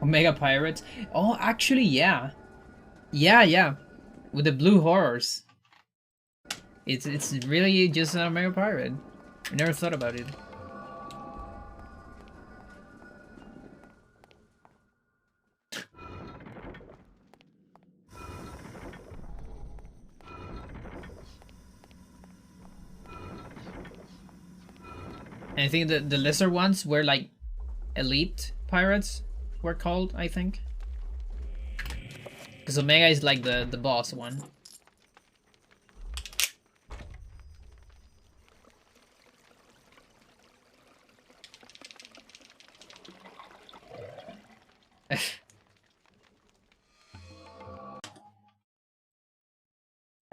Omega Pirates? Oh, actually, yeah. Yeah. With the blue horrors. It's really just an Omega Pirate. I never thought about it. And I think the lesser ones were like elite pirates were called, I think. Because Omega is like the boss one. I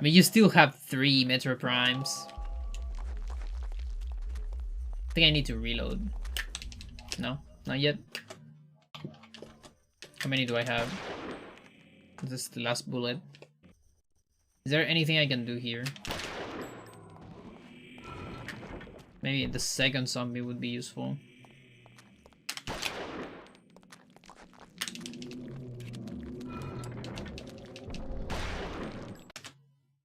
mean, you still have 3 Metro Primes. I think I need to reload. No, not yet. How many do I have? This is the last bullet. Is there anything I can do here? Maybe the second zombie would be useful.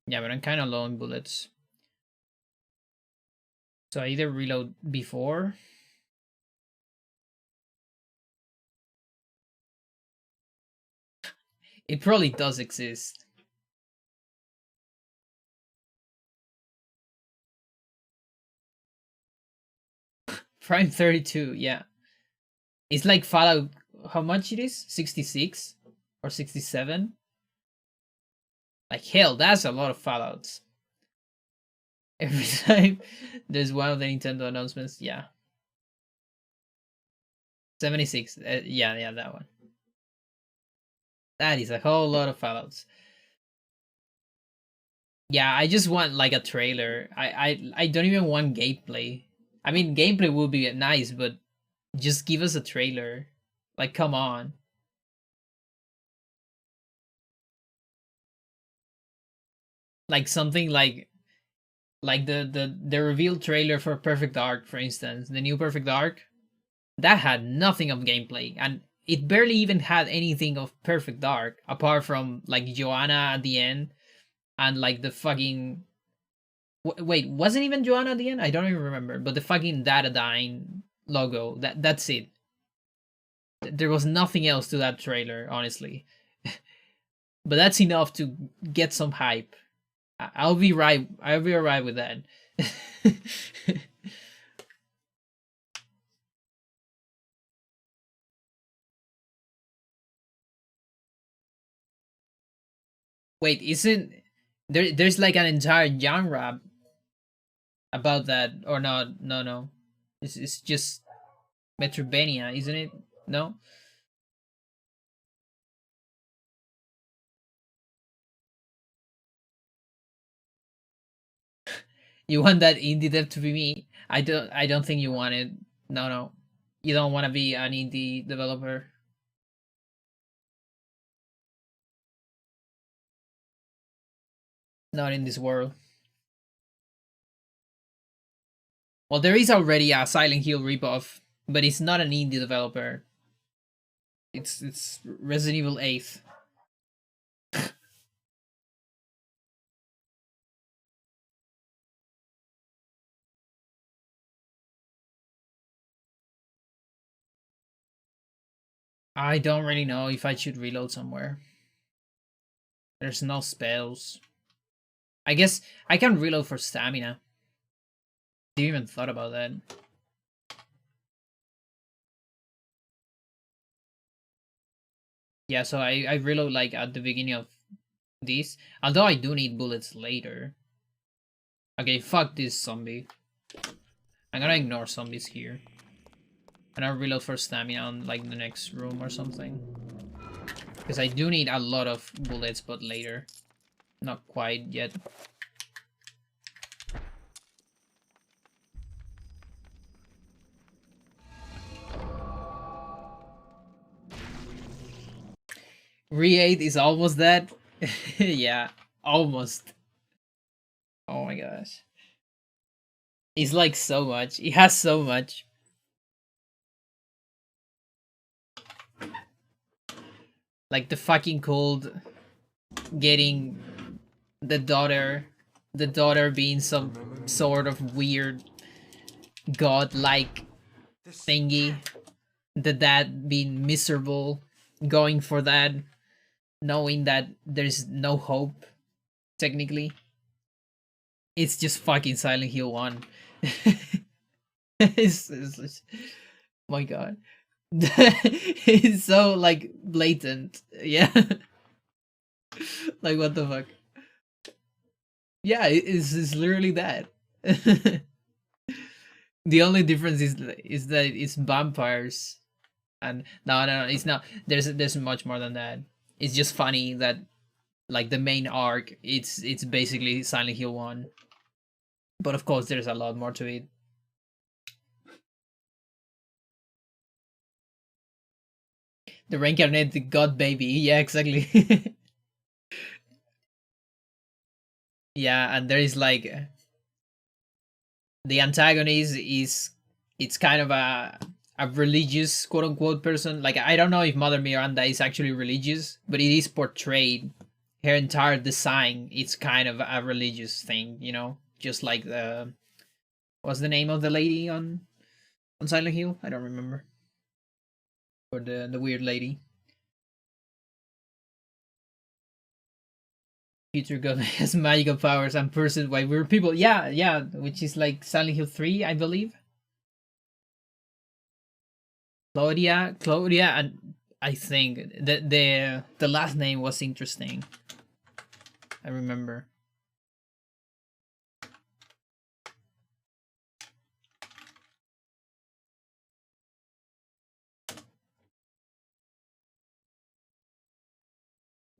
Yeah, but I'm kind of low on bullets. So I either reload before It probably does exist. Prime 32, yeah. It's like Fallout, how much it is? 66 or 67? Like hell, that's a lot of Fallouts. Every time there's one of the Nintendo announcements, yeah. 76, yeah, that one. That is a whole lot of Fallouts. Yeah, I just want like a trailer. I don't even want gameplay. I mean, gameplay would be nice, but just give us a trailer. Like, come on. Like something like the reveal trailer for Perfect Dark, for instance, the new Perfect Dark, that had nothing of gameplay, and it barely even had anything of Perfect Dark apart from like Joanna at the end and like the fucking wait, wasn't even Joanna at the end? I don't even remember, but the fucking Datadyne logo. That's it. There was nothing else to that trailer, honestly. But that's enough to get some hype. I'll be right. I'll be alright with that. Wait, isn't there's like an entire genre about that or not? No, no. It's just Metroidvania, isn't it? No? You want that indie dev to be me? I don't think you want it. No, no. You don't want to be an indie developer. Not in this world. Well, there is already a Silent Hill ripoff, but it's not an indie developer. It's Resident Evil 8. I don't really know if I should reload somewhere. There's no spells. I guess I can reload for stamina. Didn't even thought about that. Yeah, so I reload like at the beginning of this. Although I do need bullets later. Okay, fuck this zombie. I'm gonna ignore zombies here. And I'll reload for stamina on like the next room or something. Because I do need a lot of bullets, but later. Not quite yet. Re-8 is almost that. Yeah, almost. Oh my gosh. It's like so much. It has so much. Like the fucking cold getting the daughter being some sort of weird god-like thingy, the dad being miserable, going for that, knowing that there's no hope, technically. It's just fucking Silent Hill 1. It's my god. It's so like blatant. Yeah. Like what the fuck? Yeah, it's literally that. The only difference is that it's vampires, and no, it's not. There's much more than that. It's just funny that like the main arc, it's basically Silent Hill 1, but of course there's a lot more to it. The reincarnated god baby, yeah, exactly. Yeah, and there is like the antagonist is it's kind of a religious quote unquote person. Like I don't know if Mother Miranda is actually religious, but it is portrayed. Her entire design it's kind of a religious thing, you know, just like the what's the name of the lady on Silent Hill? I don't remember. Or the weird lady. Future God has magical powers and pursued by weird people. Yeah, yeah, which is like Silent Hill 3, I believe. Claudia, and I think the last name was interesting. I remember.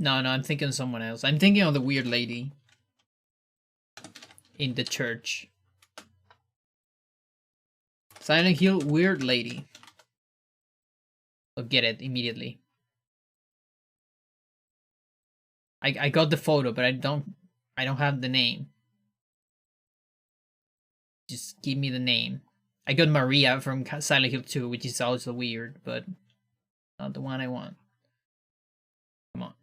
No, I'm thinking of someone else. I'm thinking of the weird lady in the church. Silent Hill weird lady. I'll get it immediately. I got the photo, but I don't have the name. Just give me the name. I got Maria from Silent Hill 2, which is also weird, but not the one I want. Come on.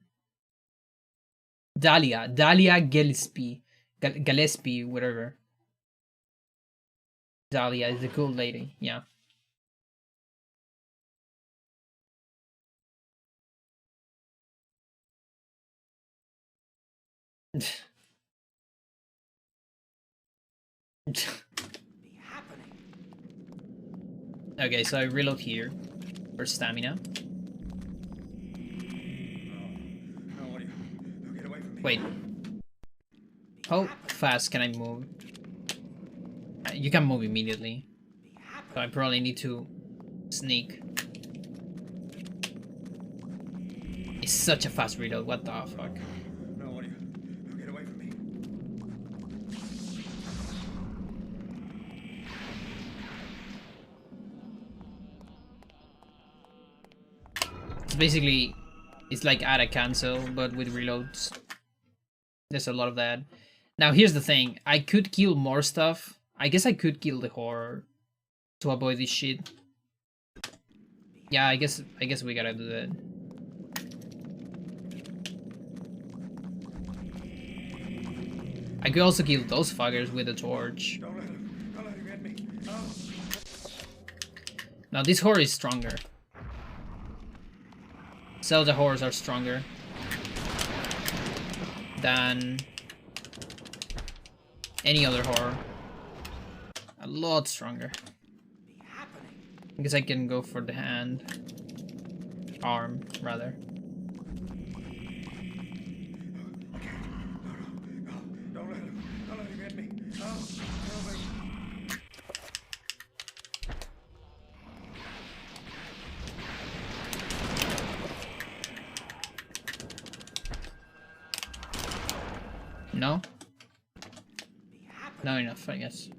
Dahlia Gillespie. Gillespie, whatever. Dahlia is the cool lady, yeah. Okay, so I reload here for stamina. Wait. How fast can I move? You can move immediately. So I probably need to sneak. It's such a fast reload, what the fuck? It's basically, it's like add a cancel, but with reloads. There's a lot of that. Now here's the thing, I could kill more stuff. I guess I could kill the horror to avoid this shit. Yeah, I guess we gotta do that. I could also kill those fuckers with a torch. Don't let him get me. Oh. Now this horror is stronger. Zelda horrors are stronger than any other horror. A lot stronger. I guess I can go for the hand. Arm, rather. Don't let him get me. Oh, help me. No? Not enough, I guess.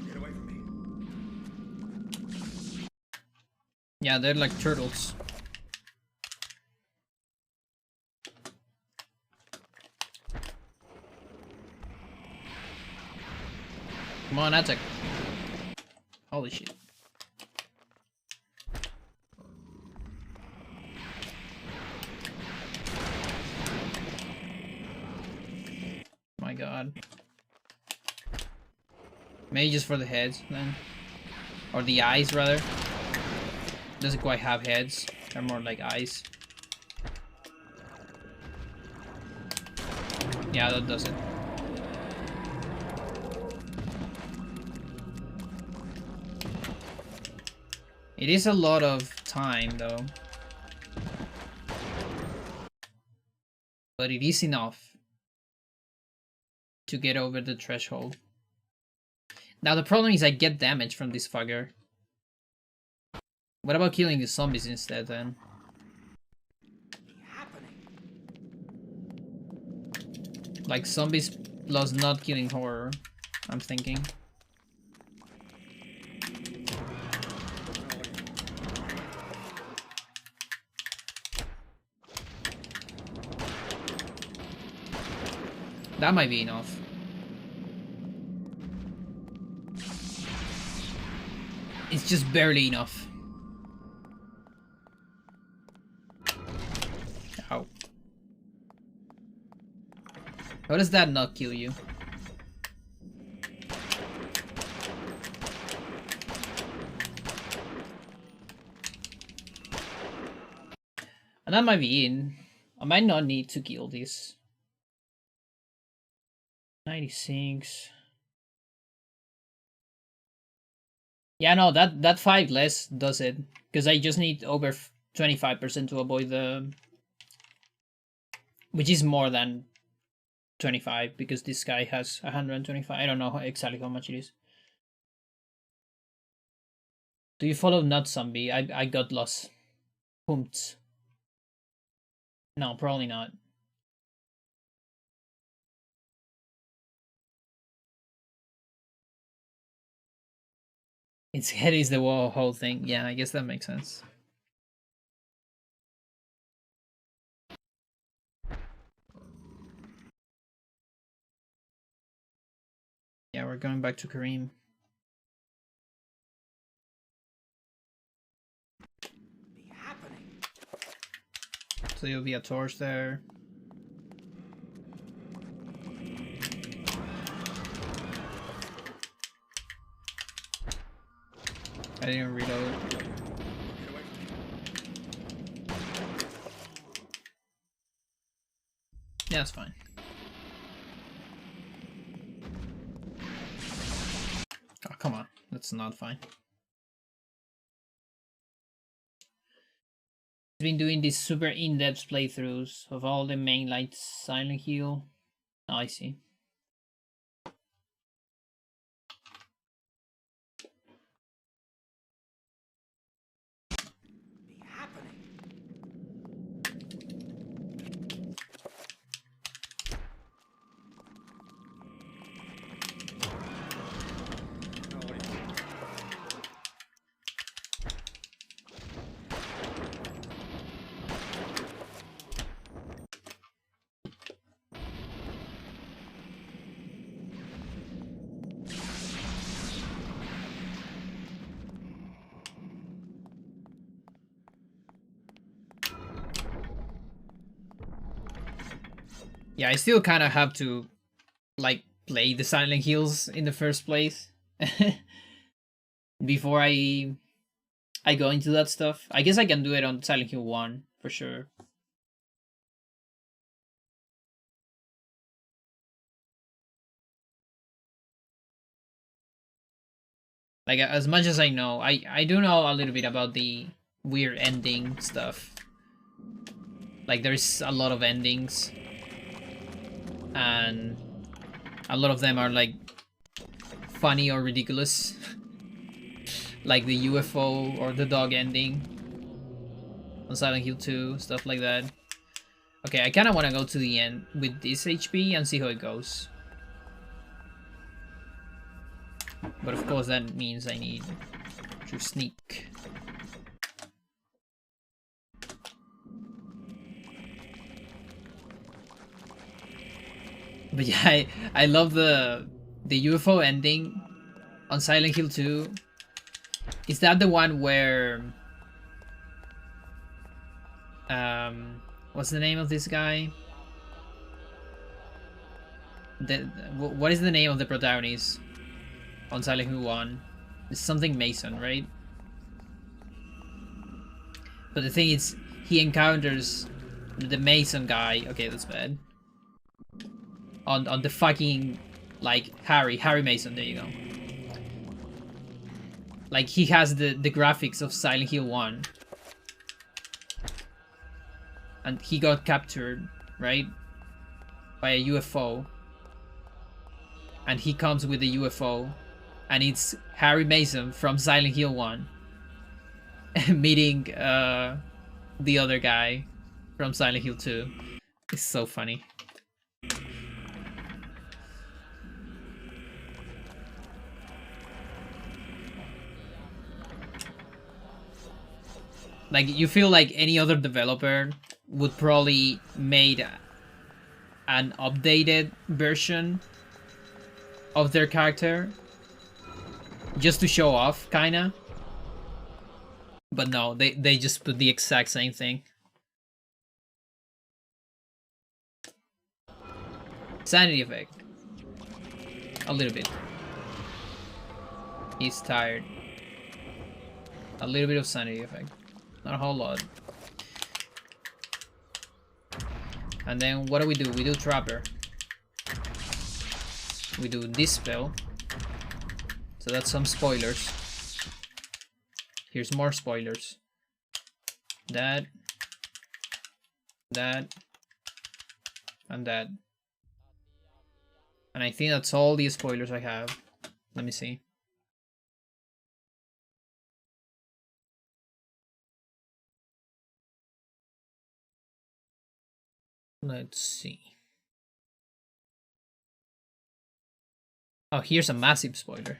Get away from me. Yeah, they're like turtles. Come on, attack. Holy shit. My god. Maybe just for the heads then. Or the eyes rather. Doesn't quite have heads. They're more like eyes. Yeah, that does it. It is a lot of time though. But it is enough to get over the threshold. Now the problem is I get damage from this fucker. What about killing the zombies instead then? Like zombies plus not killing horror, I'm thinking. That might be enough. It's just barely enough. Ow. How does that not kill you? And that might be in. I might not need to kill this. 96. Yeah, no, that 5 less does it. Because I just need over 25% to avoid the... Which is more than 25, because this guy has 125. I don't know exactly how much it is. Do you follow Not Zombie? I got lost. Pumped. No, probably not. Its head is the whole thing. Yeah, I guess that makes sense. Yeah, we're going back to Kareem. So you'll be a torch there. I didn't reload. Yeah, that's fine. Oh, come on. That's not fine. I've been doing these super in-depth playthroughs of all the main like Silent Hill. Oh, I see. Yeah, I still kind of have to like play the Silent Hills in the first place before I go into that stuff. I guess I can do it on Silent Hill 1 for sure. Like as much as I know, I do know a little bit about the weird ending stuff. Like there's a lot of endings, and a lot of them are like funny or ridiculous. Like the UFO or the dog ending on Silent Hill 2, stuff like that. Okay, I kind of want to go to the end with this HP and see how it goes. But of course that means I need to sneak. But yeah, I love the UFO ending on Silent Hill 2. Is that the one where what's the name of this guy? What is the name of the protagonist on Silent Hill 1? It's something Mason, right? But the thing is, he encounters the Mason guy. Okay, that's bad. On the fucking like Harry Mason. There you go. Like he has the graphics of Silent Hill 1, and he got captured, right, by a UFO, and he comes with the UFO, and it's Harry Mason from Silent Hill 1 meeting the other guy from Silent Hill 2. It's so funny. Like, you feel like any other developer would probably made an updated version of their character just to show off, kinda. But no, they just put the exact same thing. Sanity effect. A little bit. He's tired. A little bit of sanity effect. Not a whole lot. And then what do? We do Trapper. We do this spell. So that's some spoilers. Here's more spoilers. That. And that. And I think that's all the spoilers I have. Let me see. Let's see. Oh, here's a massive spoiler.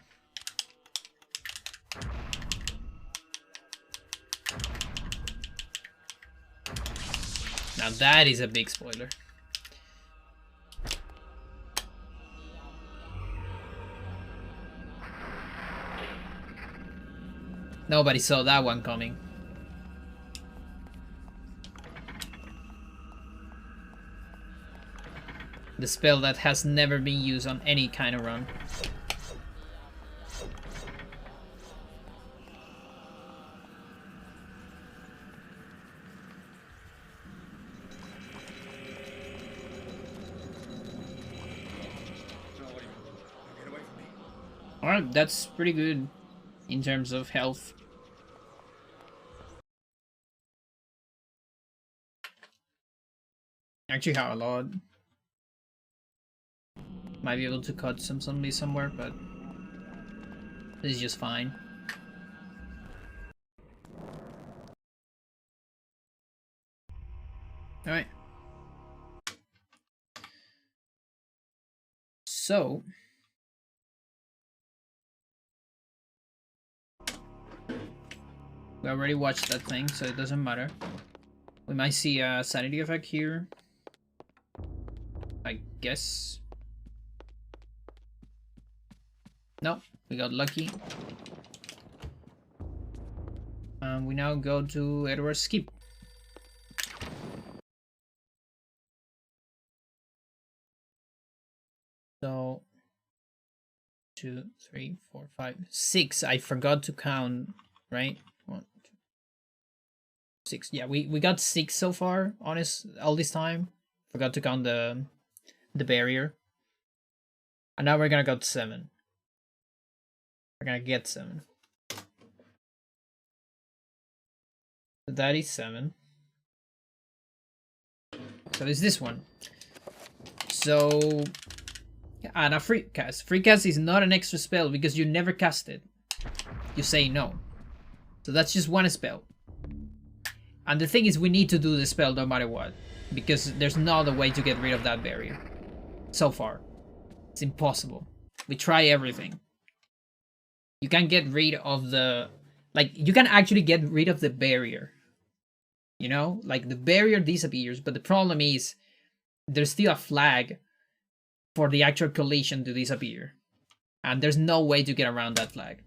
Now that is a big spoiler. Nobody saw that one coming. The spell that has never been used on any kind of run. Alright, that's pretty good in terms of health. Actually have a lot. Might be able to cut some zombies somewhere, but this is just fine. Alright. So we already watched that thing, so it doesn't matter. We might see a sanity effect here, I guess. No, we got lucky. And we now go to Edward Skip. So 2, 3, 4, 5, 6. I forgot to count, right? 1, 2, 6. Yeah, we got 6 so far, honest, all this time. Forgot to count the barrier. And now we're gonna go to 7. We're gonna get 7. So that is 7. So it's this one. So, and a free cast. Free cast is not an extra spell because you never cast it. You say no. So that's just one spell. And the thing is, we need to do the spell no matter what, because there's no other way to get rid of that barrier. So far, it's impossible. We try everything. You can get rid of the, like, you can actually get rid of the barrier. You know, like the barrier disappears, but the problem is there's still a flag for the actual collision to disappear. And there's no way to get around that flag.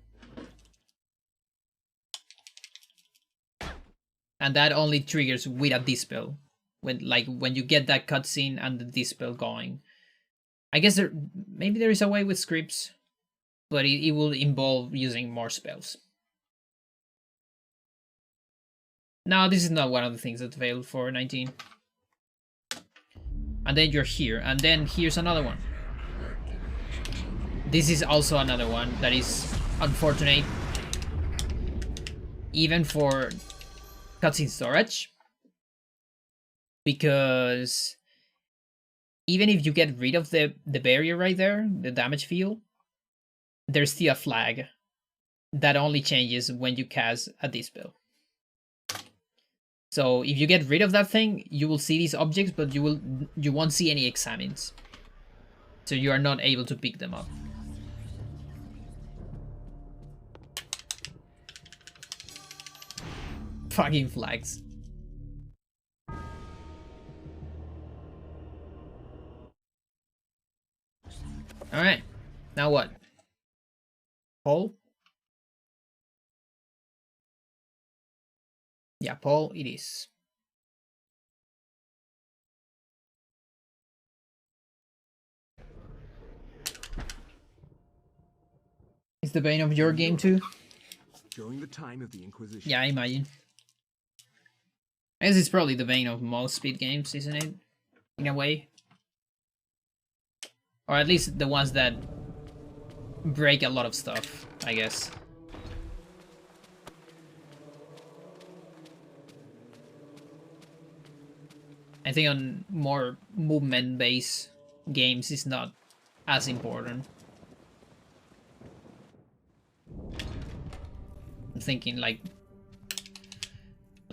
And that only triggers with a dispel. When you get that cutscene and the dispel going. I guess maybe there is a way with scripts, but it will involve using more spells. No, this is not one of the things that failed for 19. And then you're here, and then here's another one. This is also another one that is unfortunate. Even for cutscene storage. Because even if you get rid of the barrier right there, the damage field, there's still a flag that only changes when you cast a dispel. So if you get rid of that thing, you will see these objects, but you won't see any examines. So you are not able to pick them up. Fucking flags. Alright, now what? Paul? Yeah, Paul it is. Is the bane of your game too? During the time of the Inquisition. Yeah, I imagine. I guess it's probably the bane of most speed games, isn't it? in a way. Or at least the ones that break a lot of stuff, I guess. I think on more movement-based games it's not as important. I'm thinking like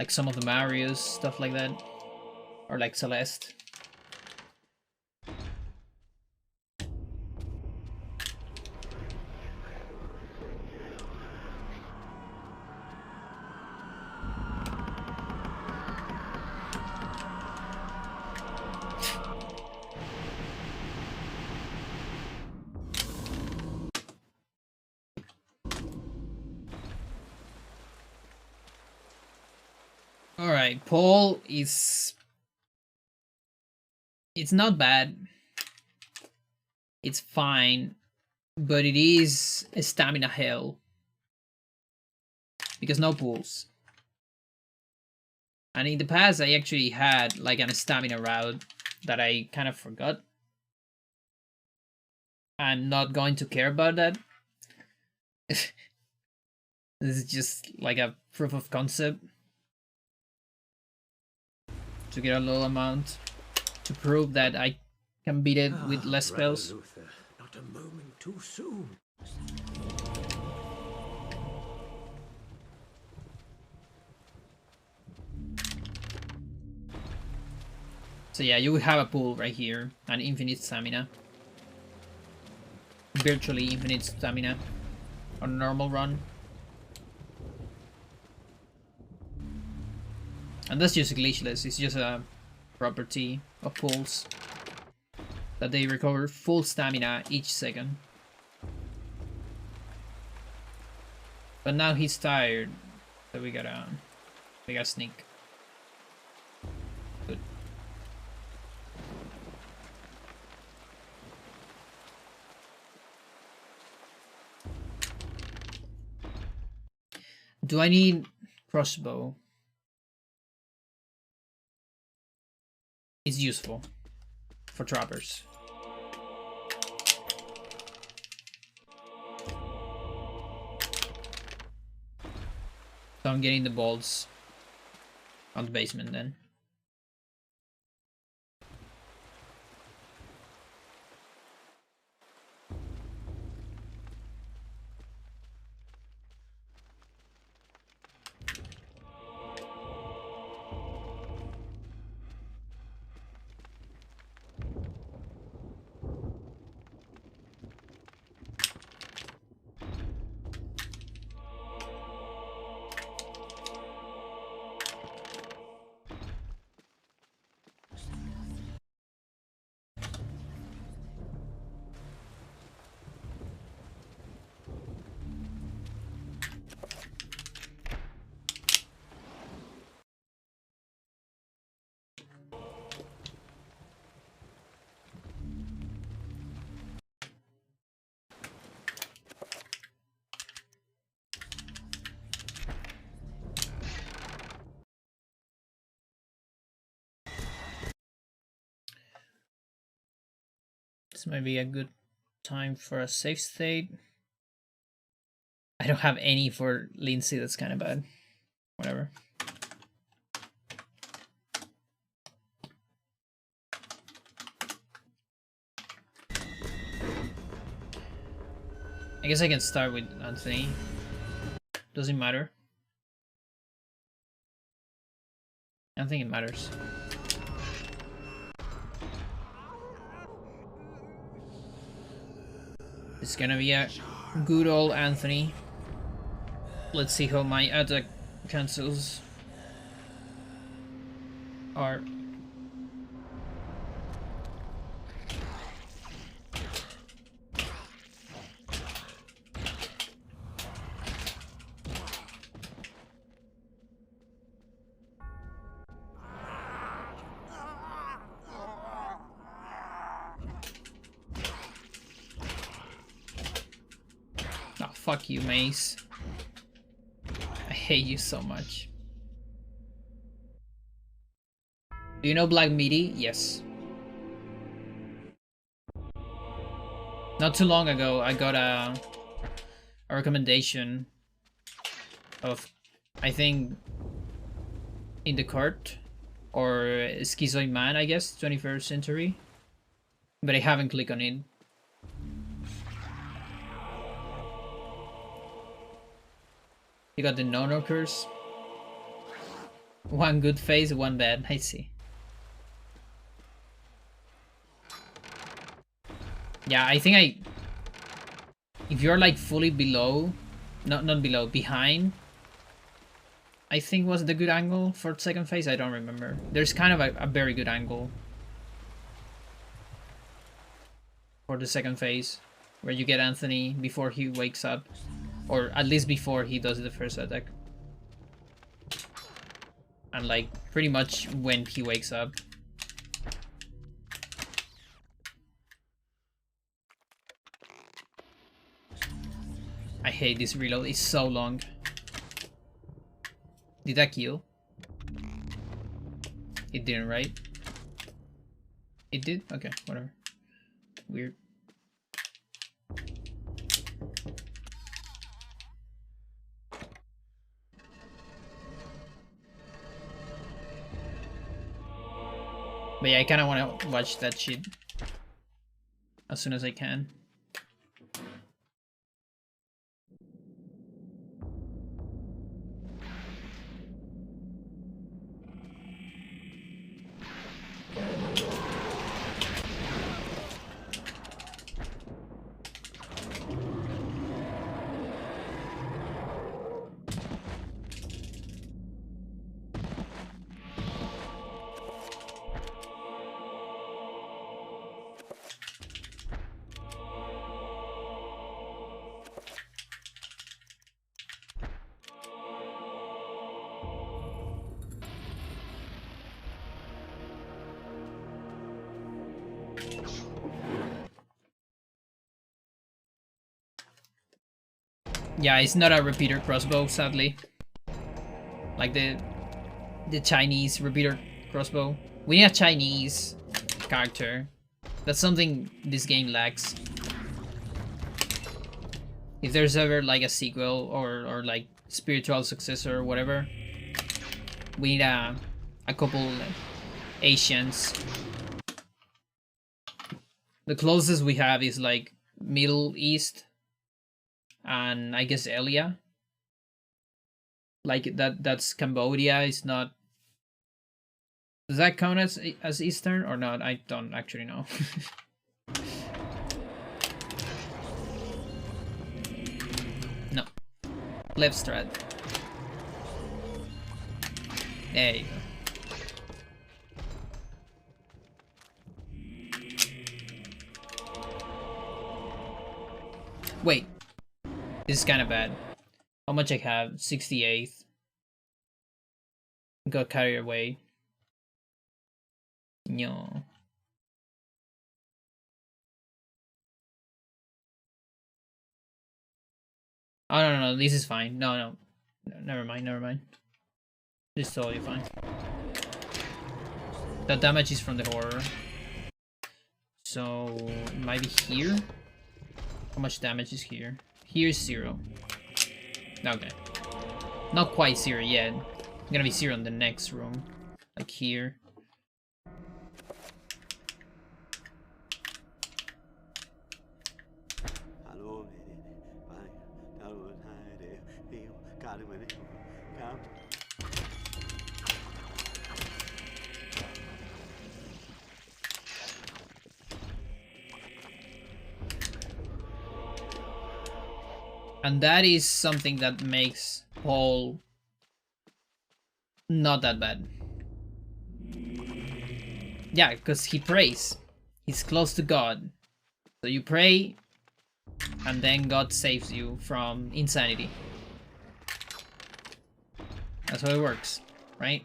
some of the Marios, stuff like that. Or like Celeste. Alright, Paul is... It's not bad. It's fine. But it is a stamina hell. Because no pools. And in the past I actually had like a stamina route that I kind of forgot. I'm not going to care about that. This is just like a proof of concept. To get a low amount. To prove that I can beat it with less spells. Luther, not a moment too soon. So yeah, you would have a pool right here. And infinite stamina. Virtually infinite stamina. On a normal run. And that's just glitchless. It's just a property of pools. That they recover full stamina each second. But now he's tired. So we gotta sneak. Good. Do I need crossbow? It's useful for trappers. So I'm getting the bolts on the basement then. This might be a good time for a safe state. I don't have any for Lindsay, that's kind of bad. Whatever. I guess I can start with Anthony. Doesn't matter. I don't think it matters. It's gonna be a good old Anthony. Let's see how my attack cancels are. Oh, fuck you, Mace. I hate you so much. Do you know Black Midi? Yes. Not too long ago, I got a recommendation of, I think, In the Cart or Schizoid Man, I guess, 21st Century, but I haven't clicked on it. You got the no curse. One good phase, one bad. I see. Yeah, I think if you're like fully below, not below, behind, I think was the good angle for second phase. I don't remember. There's kind of a very good angle for the second phase, where you get Anthony before he wakes up, or at least before he does the first attack, and like pretty much when he wakes up. I hate this reload, it's so long. Did that kill? It didn't, right? It did? Okay, whatever. Weird. But yeah, I kind of want to watch that shit as soon as I can. Yeah, it's not a repeater crossbow, sadly. Like the Chinese repeater crossbow. We need a Chinese character. That's something this game lacks. If there's ever like a sequel or like spiritual successor or whatever, we need a couple Asians. The closest we have is like Middle East and I guess Elia. Like that's Cambodia. Is not. Does that count as Eastern or not? I don't actually know. No. Left strat. There you go. Wait. This is kind of bad. How much I have? 68th. Got carried away. No. Oh, no, this is fine. No, never mind. This is totally fine. The damage is from the horror. So, maybe here? How much damage is here? Here's 0. Okay. Not quite 0 yet. Gonna be 0 in the next room. Like here. And that is something that makes Paul not that bad. Yeah, because he prays. He's close to God. So you pray, and then God saves you from insanity. That's how it works, right?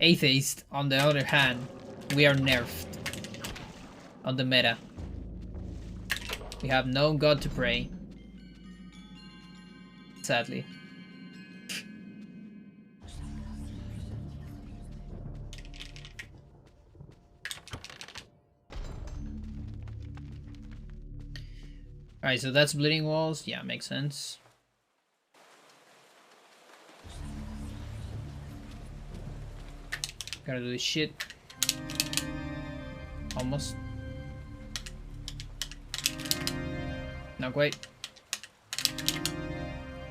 Atheist, on the other hand, we are nerfed on the meta. We have no God to pray. Sadly. Alright, so that's bleeding walls. Yeah, makes sense. Gotta do this shit. Almost. Not quite.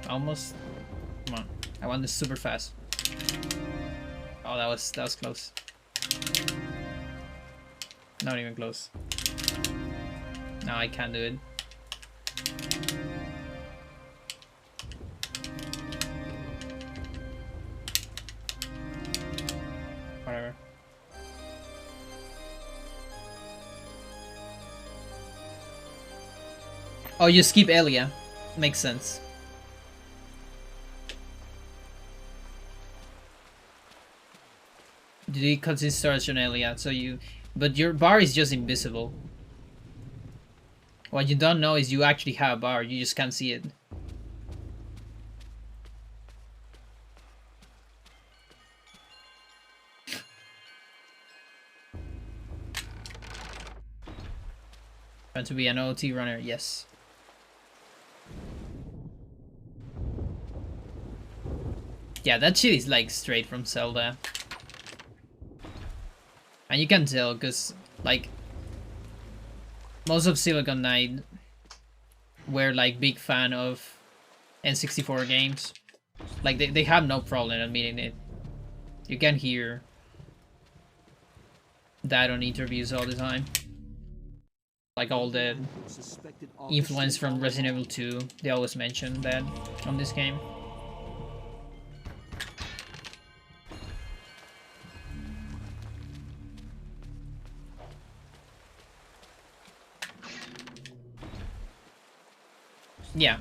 Almost. Come on. I want this super fast. Oh, that was close. Not even close. No, I can't do it. Whatever. Oh, you skip Elia. Makes sense. Because it starts on Elia, so you... But your bar is just invisible. What you don't know is you actually have a bar, you just can't see it. Trying to be an OT runner, yes. Yeah, that shit is like straight from Zelda. And you can tell, because, like, most of Silicon Knight were, like, big fan of N64 games. Like, they have no problem admitting it. You can hear that on interviews all the time. Like, all the influence from Resident Evil 2, they always mention that on this game. Yeah.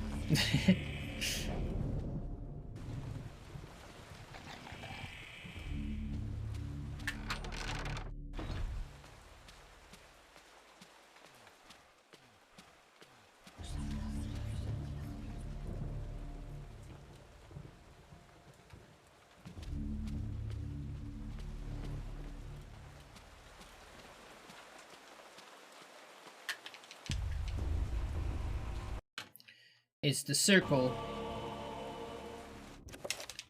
It's the circle.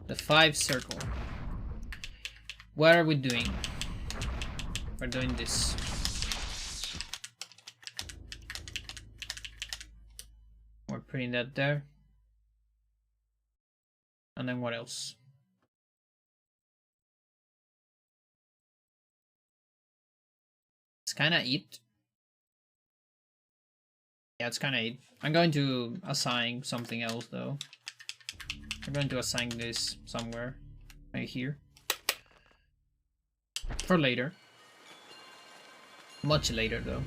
The 5 circle. What are we doing? We're doing this. We're putting that there. And then what else? It's kinda it. Yeah, it's kinda it. I'm going to assign something else though. I'm going to assign this somewhere. Right here. For later. Much later though.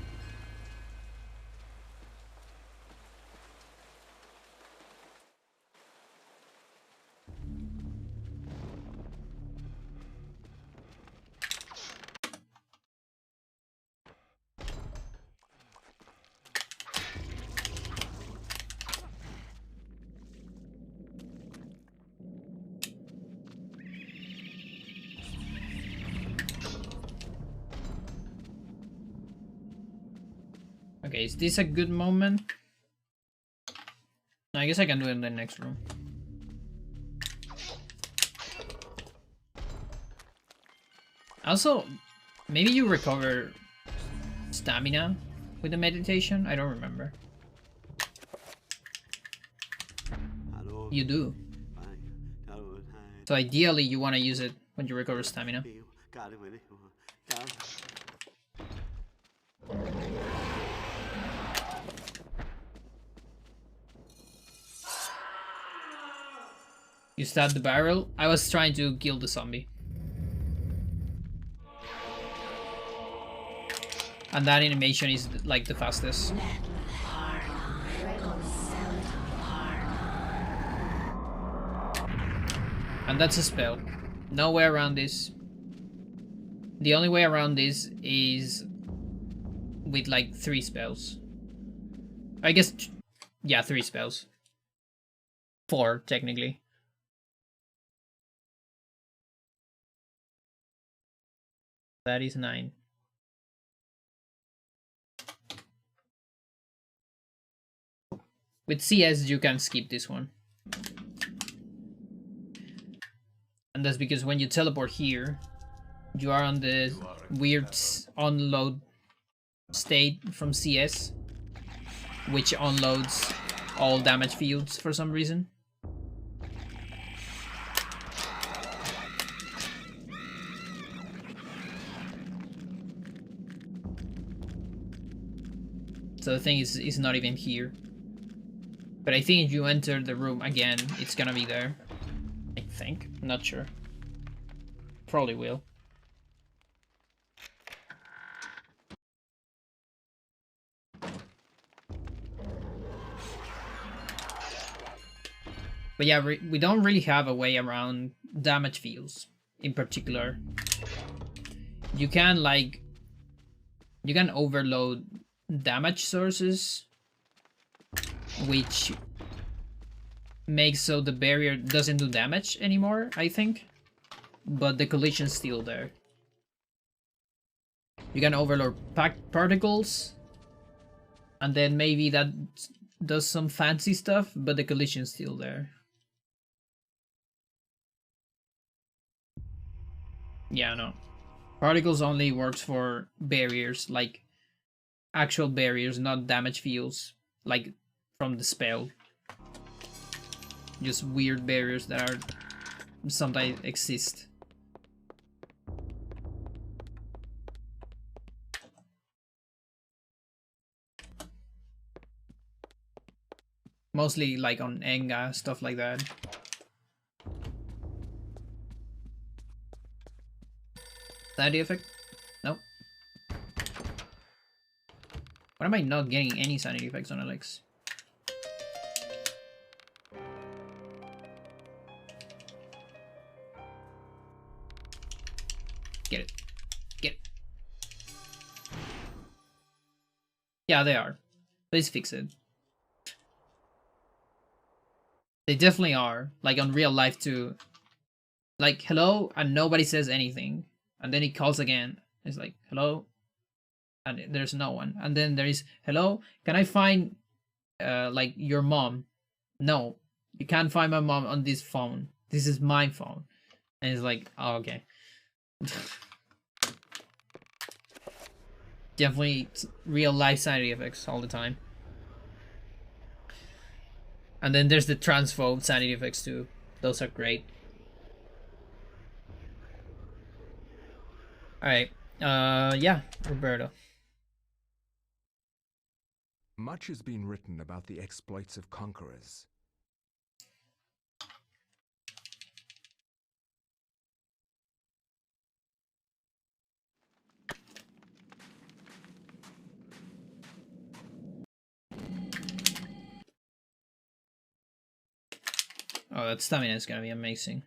Okay, is this a good moment? No, I guess I can do it in the next room. Also, maybe you recover stamina with the meditation? I don't remember. You do. So ideally you want to use it when you recover stamina. You stabbed the barrel? I was trying to kill the zombie. And that animation is like the fastest. And that's a spell. No way around this. The only way around this is with like 3 spells. I guess, yeah, 3 spells. 4 technically. That is 9. With CS, you can skip this one. And that's because when you teleport here, you are on the weird unload state from CS, which unloads all damage fields for some reason. So the thing is not even here. But I think if you enter the room again, it's gonna be there. I think. I'm not sure. Probably will. But yeah, we don't really have a way around damage fields in particular. You can like... You can overload damage sources, which makes so the barrier doesn't do damage anymore, I think. But the collision's still there. You can overload particles, and then maybe that does some fancy stuff, but the collision's still there. Yeah, no. Particles only works for barriers, like actual barriers, not damage fields, like from the spell. Just weird barriers that are sometimes exist. Mostly like on Enga, stuff like that. Sanity effect? Nope. Why am I not getting any sanity effects on Alex? Get it. Get it. Yeah, they are. Please fix it. They definitely are. Like on real life too. Like, hello, and nobody says anything. And then he calls again. It's like, hello? And there's no one. And then there is, hello? Can I find, like, your mom? No. You can't find my mom on this phone. This is my phone. And it's like, oh, okay. Definitely real life sanity effects all the time. And then there's the transphobe sanity effects too. Those are great. Alright. Yeah, Roberto. Much has been written about the exploits of conquerors. Oh, that stamina is gonna be amazing.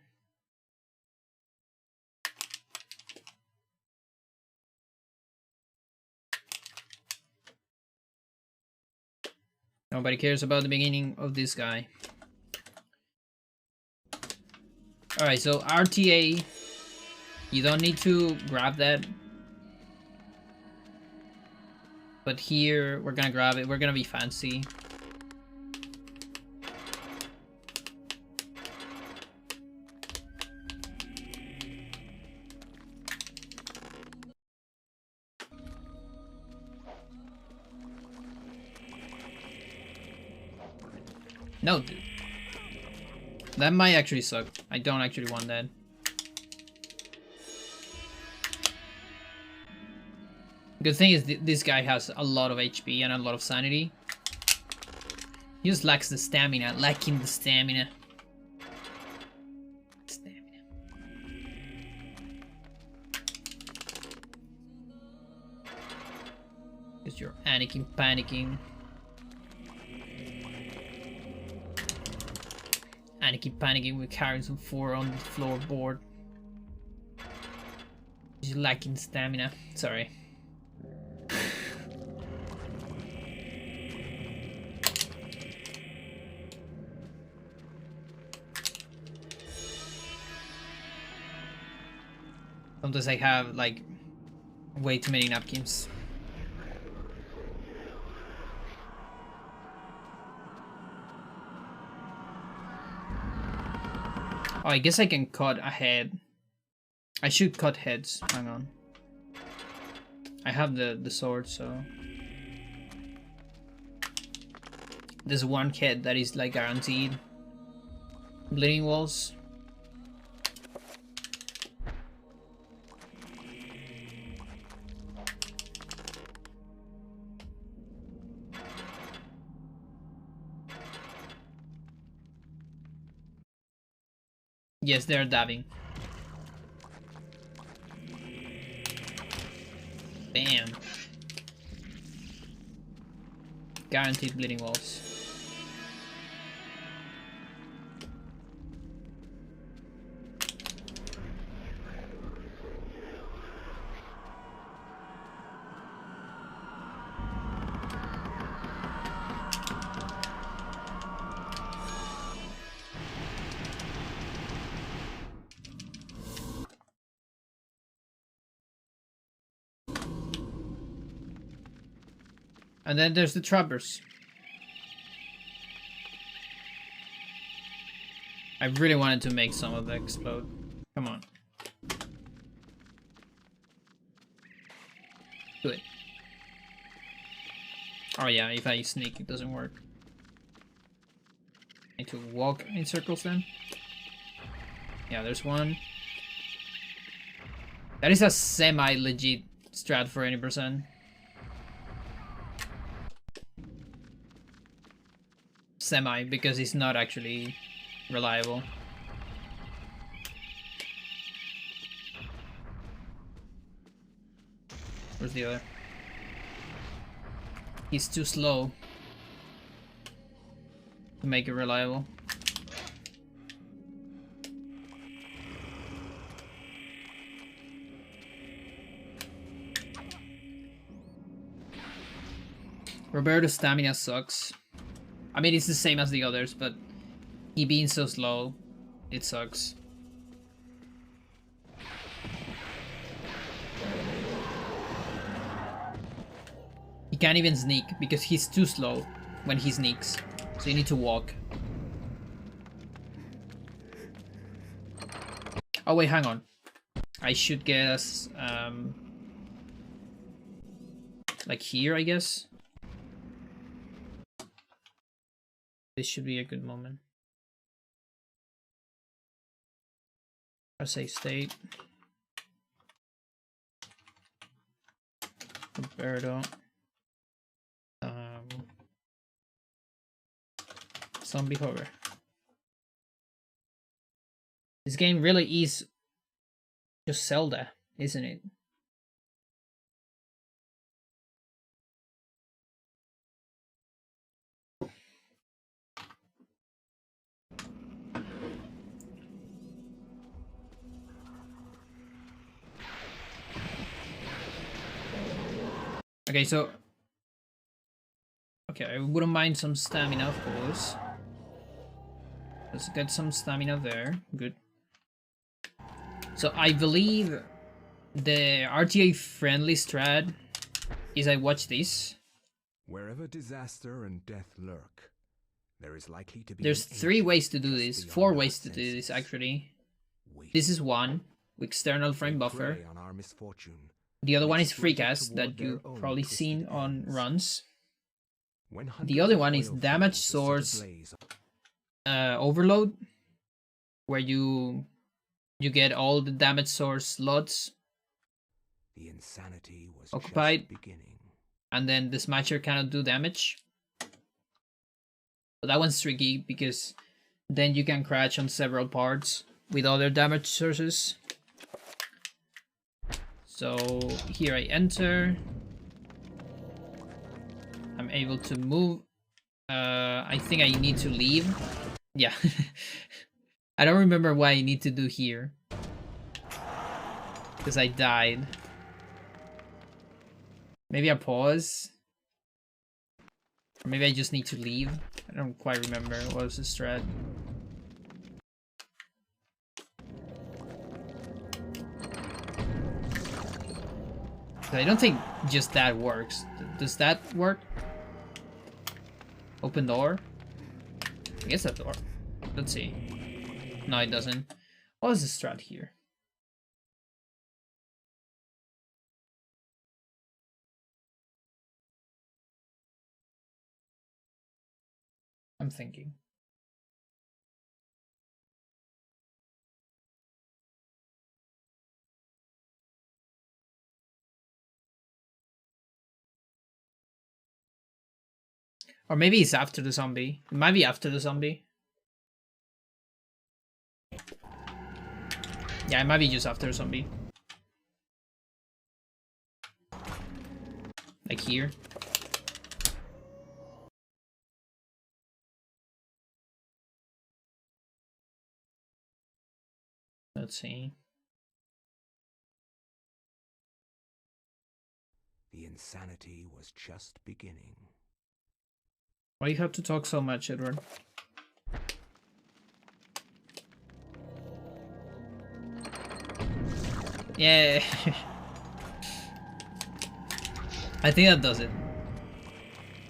Nobody cares about the beginning of this guy. Alright, so RTA, you don't need to grab that. But here, we're gonna grab it. We're gonna be fancy. No, dude. That might actually suck. I don't actually want that. Good thing is this guy has a lot of HP and a lot of sanity. He just lacks the stamina. Lacking the stamina. Because you're panicking. Panicking with carrying some 4 on the floorboard. He's lacking stamina. Sorry. Sometimes I have like way too many napkins. Oh, I guess I can cut a head. I should cut heads. Hang on. I have the sword, so there's one head that is like guaranteed. Bleeding walls. Yes, they're dabbing. Bam. Guaranteed bleeding walls. And then there's the trappers. I really wanted to make some of them explode. Come on. Do it. Oh yeah, if I sneak it doesn't work. Need to walk in circles then. Yeah, there's one. That is a semi-legit strat for any percent. Semi, because it's not actually reliable. Where's the other? He's too slow to make it reliable. Roberto's stamina sucks. I mean, it's the same as the others, but he being so slow, it sucks. He can't even sneak because he's too slow when he sneaks. So you need to walk. Oh wait, hang on. I should guess, like here, I guess. This should be a good moment. I'll say state. Roberto. Zombie horror. This game really is just Zelda, isn't it? Okay, so... Okay, I wouldn't mind some stamina, of course. Let's get some stamina there. Good. So I believe the RTA friendly strat is I watch this. Wherever disaster and death lurk, there is likely to be. There's 3 ways to do this. 4 ways to do this, actually. This is one, with external frame buffer. The other one is free cast that you've probably seen on runs. The other one is damage source overload, where you get all the damage source slots occupied, and then the smasher cannot do damage. So that one's tricky because then you can crash on several parts with other damage sources. So here I enter. I'm able to move. I think I need to leave. Yeah. I don't remember what I need to do here, because I died. Maybe I pause. Or maybe I just need to leave. I don't quite remember what was the strat. I don't think just that works. Does that work? Open door? I guess that door. Let's see. No, it doesn't. What is the strat here? I'm thinking. Or maybe it's after the zombie. It might be after the zombie. Yeah, it might be just after the zombie. Like here. Let's see. The insanity was just beginning. Why do you have to talk so much, Edward? Yeah. I think that does it.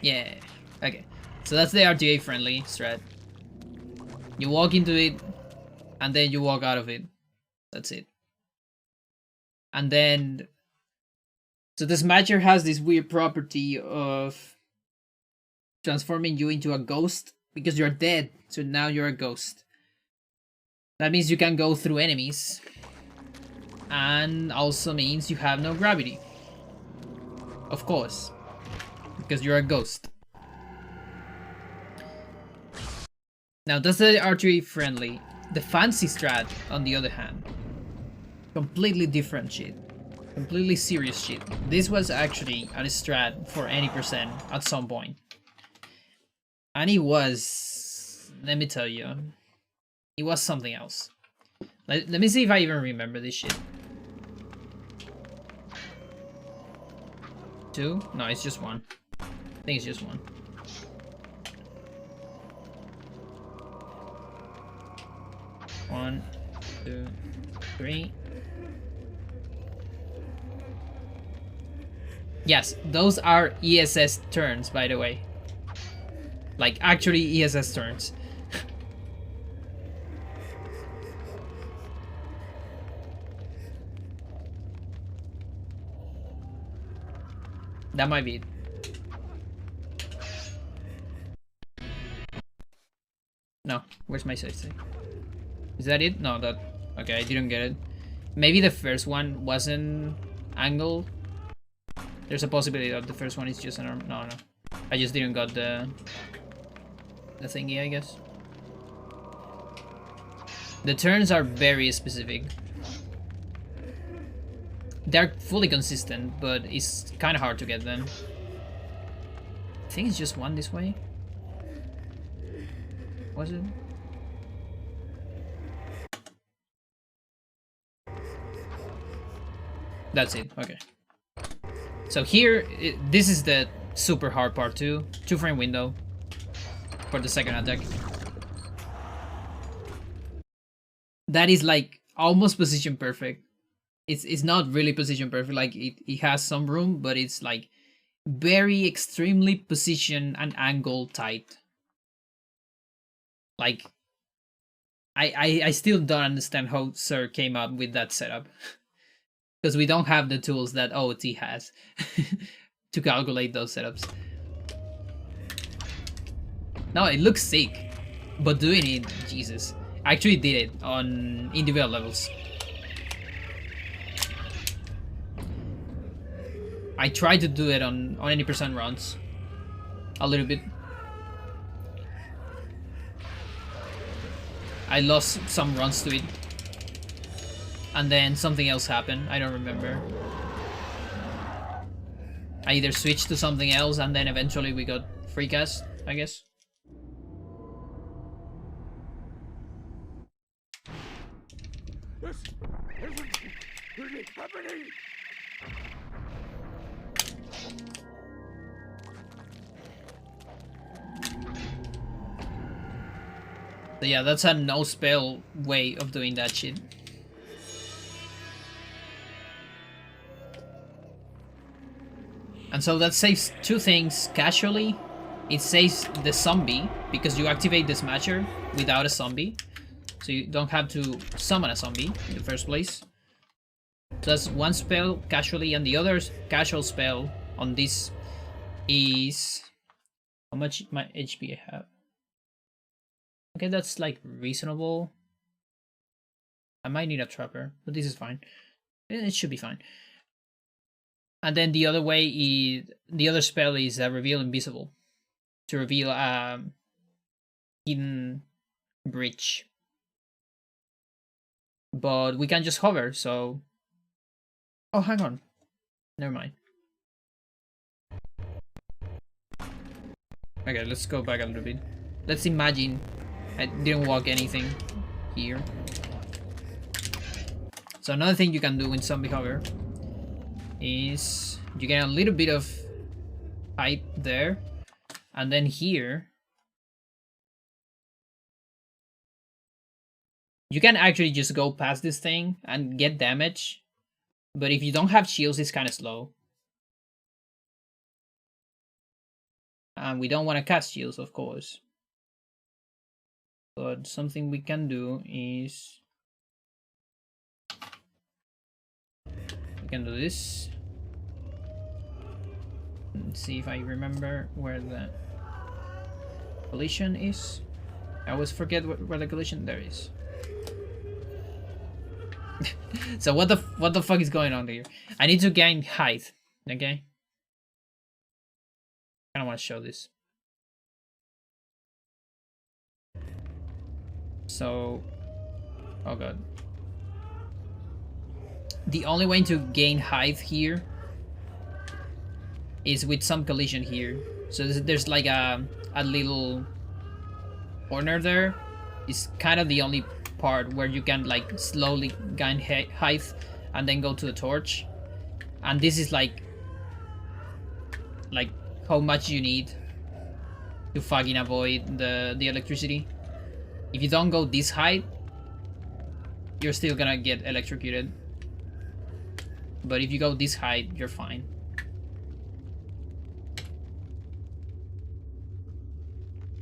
Yeah. Okay. So that's the RTA friendly strat. You walk into it, and then you walk out of it. That's it. And then... So the Smasher has this weird property of transforming you into a ghost because you're dead. So now you're a ghost. That means you can go through enemies. And also means you have no gravity. Of course. Because you're a ghost. Now that's the archery friendly. The fancy strat, on the other hand. Completely different shit. Completely serious shit. This was actually a strat for any percent at some point. And it was... Let me tell you. It was something else. Let me see if I even remember this shit. 2? No, it's just 1. I think it's just 1. One, 2, 3. Yes, those are ESS turns, by the way. Like, actually ESS turns. That might be it. No, where's my save state? Is that it? No, that... Okay, I didn't get it. Maybe the first one wasn't angled. There's a possibility that the first one is just an arm. No, no. I just didn't got the thingy, I guess. The turns are very specific. They're fully consistent, but it's kind of hard to get them. I think it's just 1 this way. Was it? That's it, okay. So here, this is the super hard part too. 2-frame window for the second attack. That is like almost position perfect. It's not really position perfect, like it has some room, but it's like very extremely position and angle tight. Like, I still don't understand how Sir came up with that setup. Because we don't have the tools that OT has to calculate those setups. No, it looks sick, but doing it, Jesus. I actually did it on individual levels. I tried to do it on any percent runs. A little bit. I lost some runs to it. And then something else happened. I don't remember. I either switched to something else and then eventually we got free cast, I guess. This isn't really happening! So yeah, that's a no spell way of doing that shit. And so that saves two things casually. It saves the zombie, because you activate the smasher without a zombie. So you don't have to summon a zombie in the first place. So that's one spell casually, and the other casual spell on this is... How much my HP I have? Okay, that's like reasonable. I might need a trapper, but this is fine. It should be fine. And then the other way is... The other spell is reveal invisible. To reveal hidden bridge. But we can just hover, so... Oh, hang on. Never mind. Okay, let's go back a little bit. Let's imagine I didn't walk anything here. So another thing you can do in zombie hover is you get a little bit of height there, and then here you can actually just go past this thing and get damage, but if you don't have shields, it's kind of slow. And we don't want to cast shields, of course. But something we can do is... We can do this. Let's see if I remember where the collision is. I always forget where the collision there is. So what the fuck is going on here? I need to gain height, okay? I don't want to show this. So, oh god. The only way to gain height here is with some collision here. So there's like a little corner there. It's kind of the only part where you can like slowly gain height and then go to the torch. And this is like how much you need to fucking avoid the electricity. If you don't go this height, you're still gonna get electrocuted. But if you go this height, you're fine.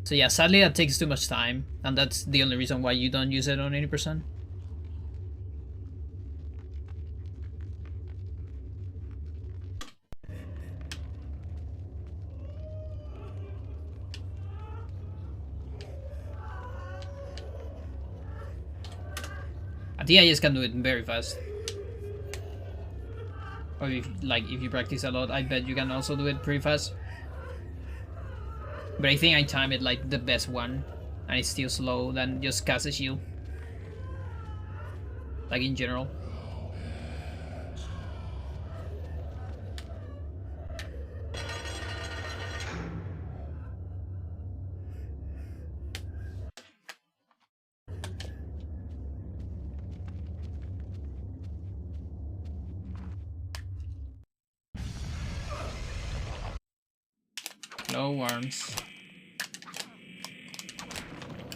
So yeah, sadly that takes too much time, and that's the only reason why you don't use it on 80%. I think I just can do it very fast. Or if you practice a lot, I bet you can also do it pretty fast. But I think I time it like the best one, and it's still slow than just cast a shield. Like in general. No worms.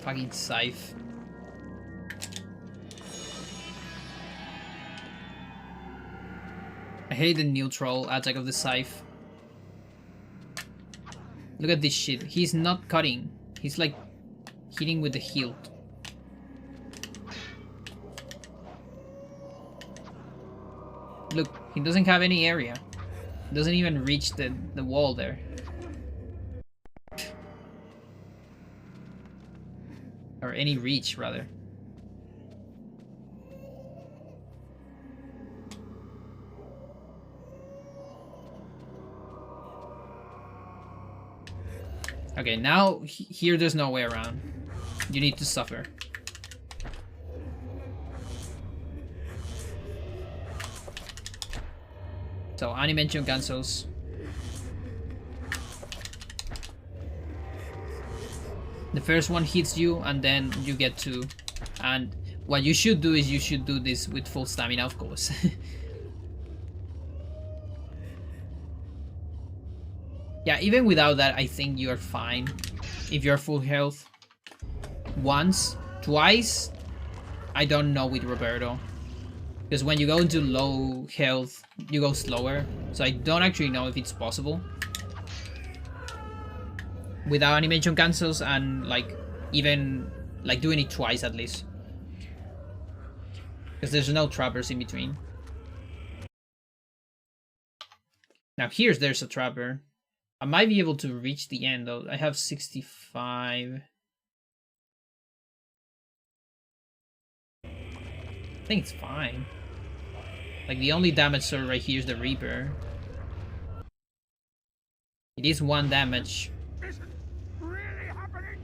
Fucking scythe. I hate the neutral attack of the scythe. Look at this shit. He's not cutting. He's like hitting with the hilt. Look, he doesn't have any area. He doesn't even reach the wall there. Or any reach, rather. Okay, now here there's no way around. You need to suffer. So, animation cancels. The first one hits you, and then you get two. And what you should do is you should do this with full stamina, of course. Yeah, even without that, I think you're fine. If you're full health. . Once, twice, I don't know with Roberto. Because when you go into low health, you go slower. So I don't actually know if it's possible without animation cancels and like even like doing it twice at least. Because there's no trappers in between. Now there's a trapper. I might be able to reach the end though. I have 65. I think it's fine. Like the only damage sword right here is the Reaper. It is 1 damage. Is it really happening?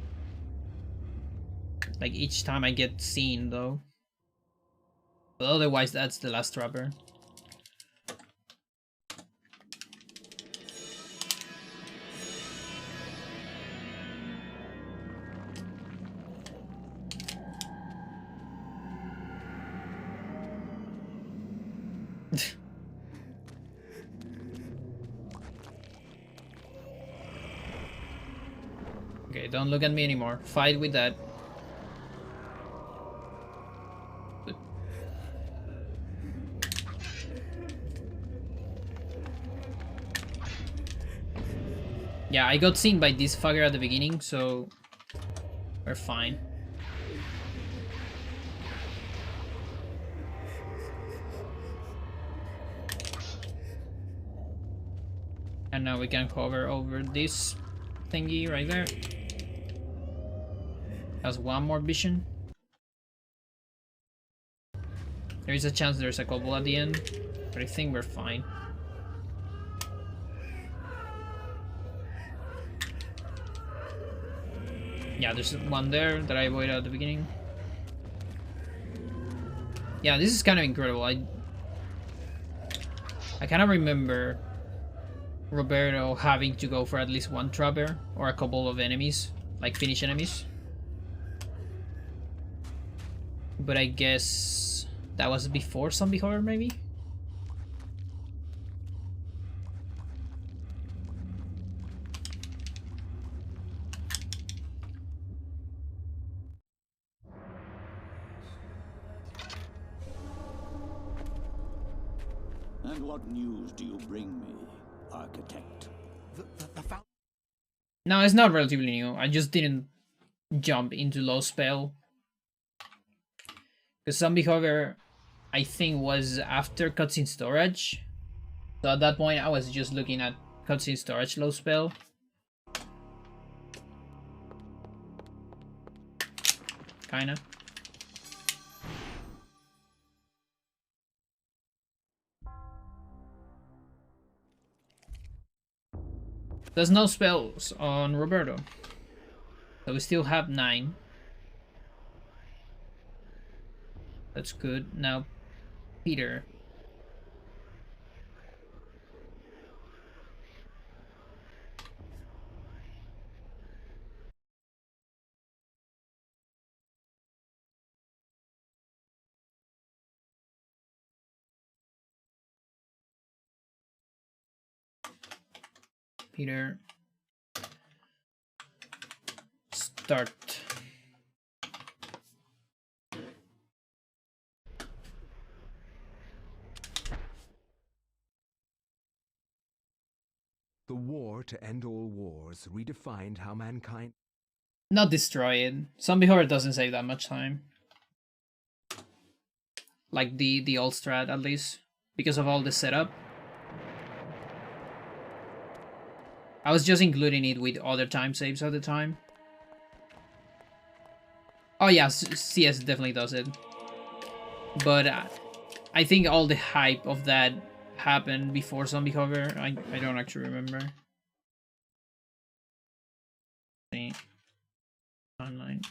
Like each time I get seen though. But otherwise that's the last trapper. Okay, don't look at me anymore. Fight with that. Yeah, I got seen by this fucker at the beginning, so we're fine. And now we can hover over this thingy right there. Has 1 more vision. There is a chance there's a couple at the end, but I think we're fine. Yeah, there's 1 there that I avoided at the beginning. Yeah, this is kind of incredible. I kind of remember Roberto having to go for at least 1 trapper or a couple of enemies, like finish enemies. But I guess that was before Zombie Horror, maybe? And what news do you bring me, Architect? No, it's not relatively new. I just didn't jump into low spell. Because Zombie Horror, I think, was after cutscene storage. So at that point, I was just looking at cutscene storage low spell. Kinda. There's no spells on Roberto. So we still have 9. That's good. Now, Peter. Peter. Start. The war to end all wars redefined how mankind... Not destroy it. Zombie Horror doesn't save that much time. Like the old strat, at least. Because of all the setup. I was just including it with other time saves at the time. Oh yeah, CS definitely does it. But I think all the hype of that happened before Zombie Horror. I don't actually remember. See. Timeline.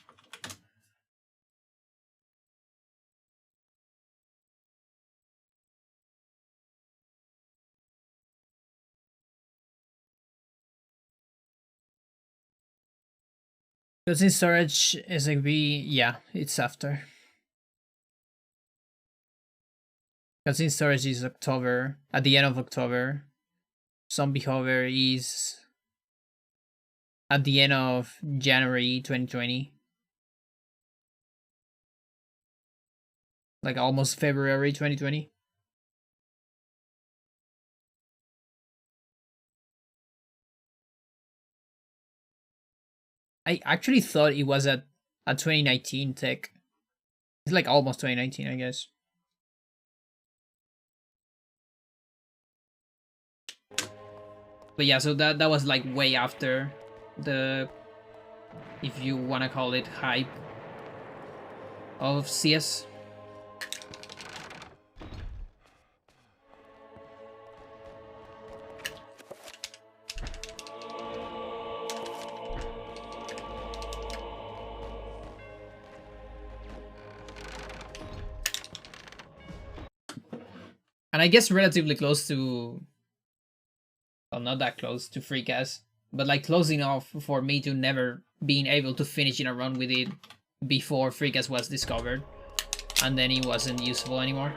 Because in storage SXB, yeah, it's after. Because in storage is October, at the end of October. Zombie Hover is at the end of January 2020. like almost February 2020. I actually thought it was a 2019 tech. It's like almost 2019, I guess. But yeah, so that was like way after the, if you want to call it, hype of CS. And I guess relatively close to, well, not that close to FreeCast, but like close enough for me to never being able to finish in a run with it before FreeCast was discovered, and then it wasn't useful anymore,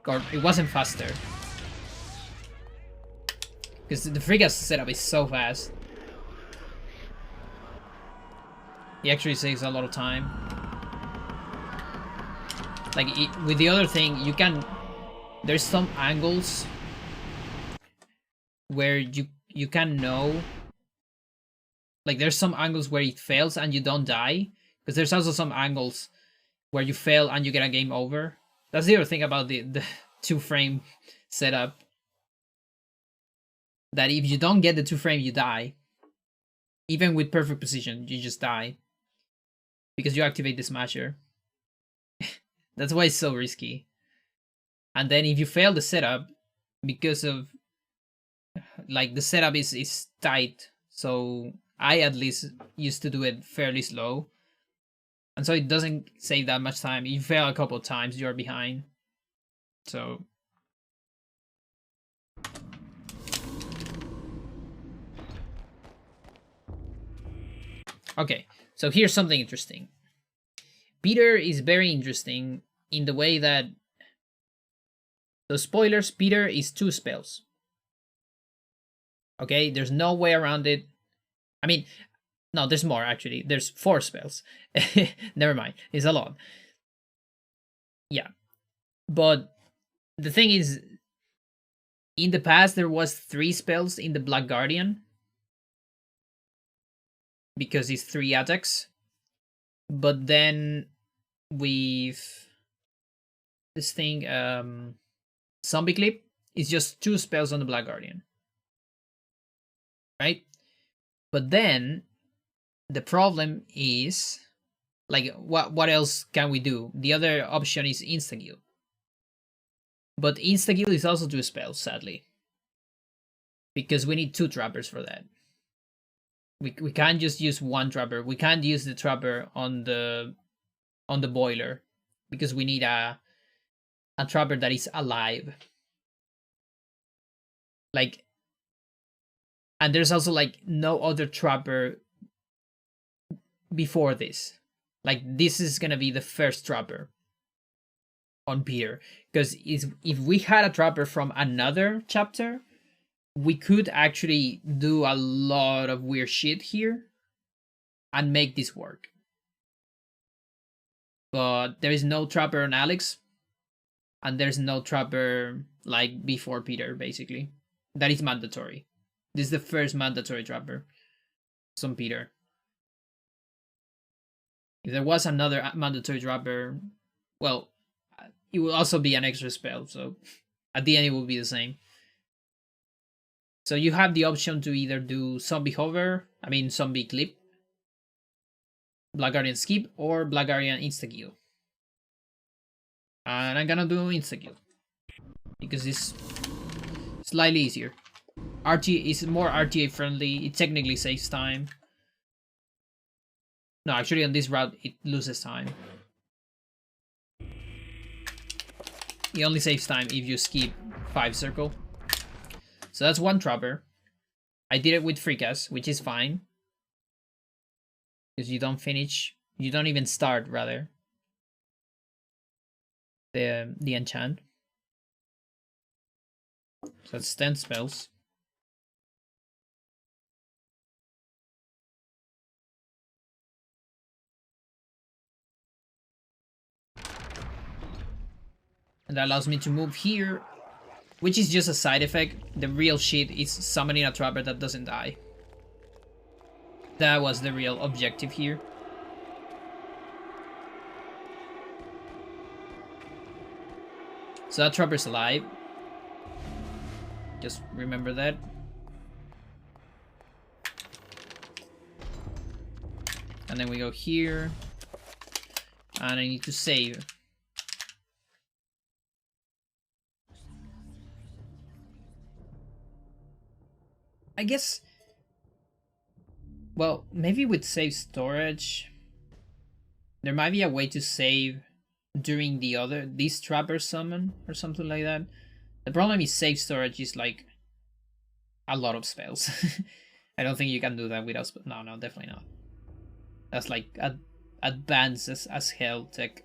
or it wasn't faster, because the FreeCast setup is so fast. It actually saves a lot of time. Like with the other thing, you can, there's some angles where you can know, like there's some angles where it fails and you don't die, because there's also some angles where you fail and you get a game over. That's the other thing about the 2-frame setup, that if you don't get the 2-frame, you die. Even with perfect precision, you just die because you activate the smasher. That's why it's so risky. And then if you fail the setup, because of, like, the setup is tight, so I at least used to do it fairly slow, and so it doesn't save that much time. If you fail a couple of times, you're behind. So okay, so here's something interesting. Peter is very interesting in the way that, so spoilers, Peter is 2 spells. Okay, there's no way around it. I mean, no, there's more actually. There's 4 spells. Never mind, it's a lot. Yeah, but the thing is, in the past there was 3 spells in the Black Guardian, because it's 3 attacks. But then with this thing, Zombie Clip, is just 2 spells on the Black Guardian, right? But then the problem is, like, what else can we do? The other option is Instakill. But Instakill is also 2 spells, sadly, because we need 2 trappers for that. We can't just use 1 trapper. We can't use the trapper on the boiler, because we need a trapper that is alive. Like, and there's also like no other trapper before this. Like, this is gonna be the first trapper on Peter, because if we had a trapper from another chapter, we could actually do a lot of weird shit here and make this work. But there is no trapper on Alex, and there's no trapper like before Peter, basically. That is mandatory. This is the first mandatory trapper. It's on Peter. If there was another mandatory trapper, well, it will also be an extra spell, so at the end it will be the same. So you have the option to either do Zombie Clip, Black Guardian Skip, or Black Guardian Instakill. And I'm gonna do Instakill, because it's slightly easier. RTA is more RTA friendly, it technically saves time. No, actually on this route it loses time. It only saves time if you skip 5 circle. So that's 1 trapper. I did it with FreeCast, which is fine, because you don't even start, rather, the enchant. So that's 10 spells. And that allows me to move here, which is just a side effect. The real shit is summoning a trapper that doesn't die. That was the real objective here. So that trapper's alive. Just remember that. And then we go here. And I need to save. I guess... Well, maybe with save storage... There might be a way to save during this trapper summon or something like that. The problem is save storage is like a lot of spells. I don't think you can do that without no, definitely not. That's like advanced as hell tech.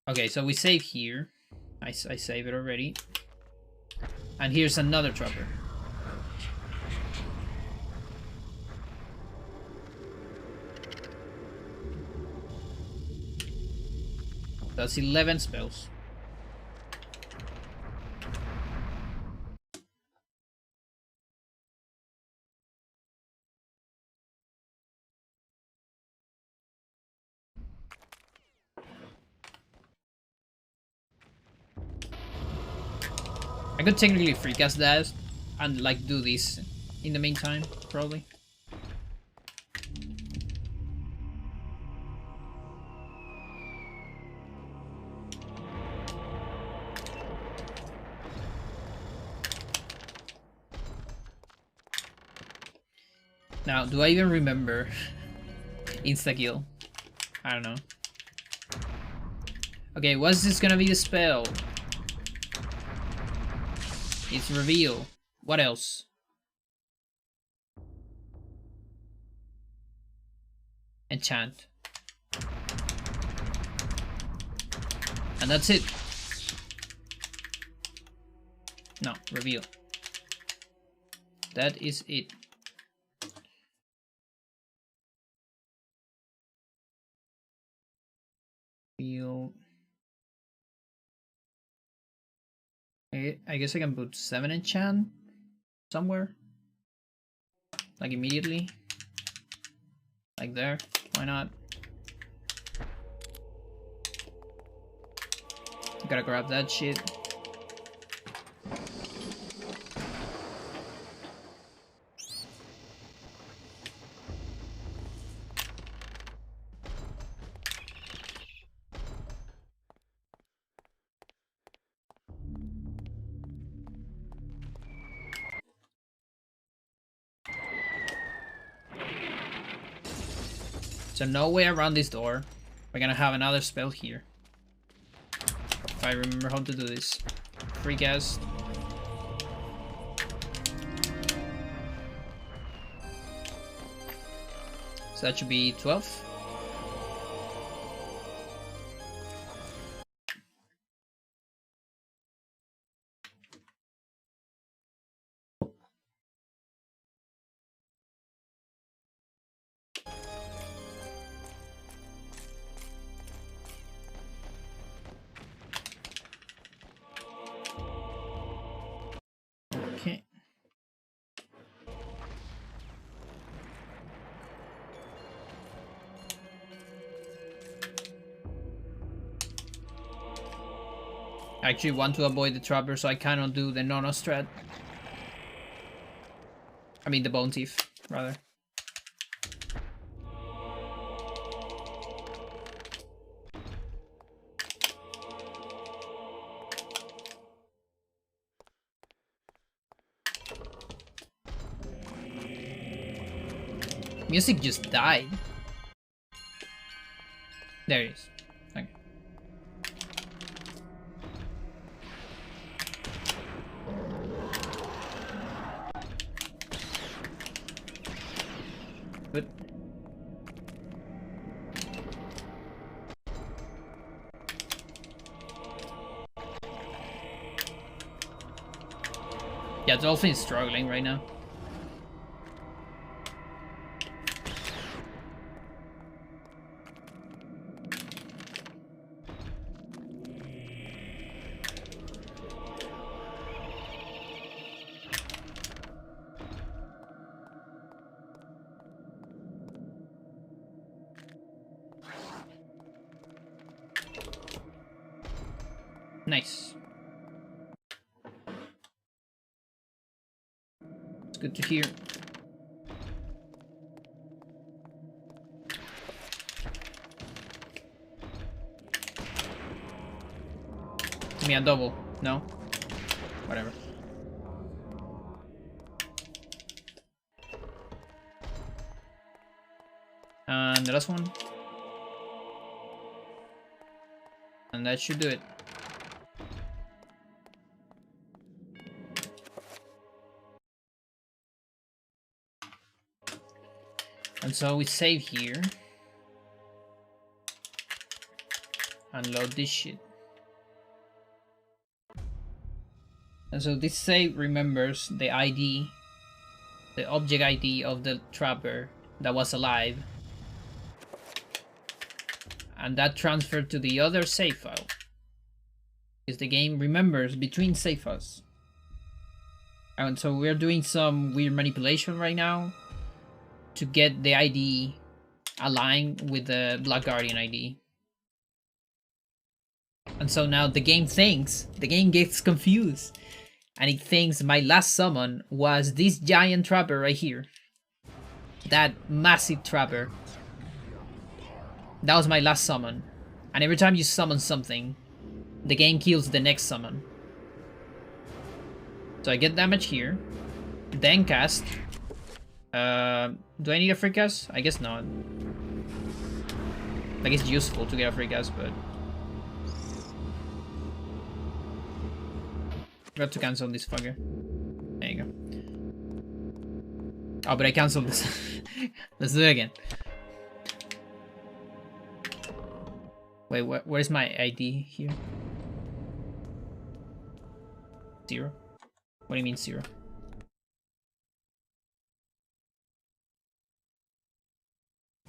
Okay, so we save here. I save it already. And here's another trapper. That's 11 spells. I could technically free cast that and like do this in the meantime, probably. Now, do I even remember insta-kill? I don't know. Okay, what's this gonna be the spell? It's reveal. What else? Enchant. And that's it. No, reveal. That is it. Reveal. I guess I can put 7 enchant somewhere. Like immediately. Like there. Why not? Gotta grab that shit. So no way around this door. We're gonna have another spell here. If I remember how to do this. Free cast. So that should be 12. Okay. I actually want to avoid the trapper, so I cannot do the Nono strat. I mean the Bone Thief, rather. Music just died. There it is. Okay. Good. Yeah, Dolphin is struggling right now. Nice. It's good to hear. Give me a double. No? Whatever. And the last one. And that should do it. And so we save here. And load this shit. And so this save remembers the ID, the object ID of the trapper that was alive. And that transferred to the other save file. Because the game remembers between save files. And so we're doing some weird manipulation right now to get the ID aligned with the Black Guardian ID. And so now the game gets confused. And it thinks my last summon was this giant trapper right here. That massive trapper. That was my last summon. And every time you summon something, the game kills the next summon. So I get damage here. Then cast. Do I need a free cast? I guess not. Like, it's useful to get a free cast, but... Got to cancel this fucker. There you go. Oh, but I canceled this. Let's do it again. Wait, where's my ID here? 0? What do you mean 0?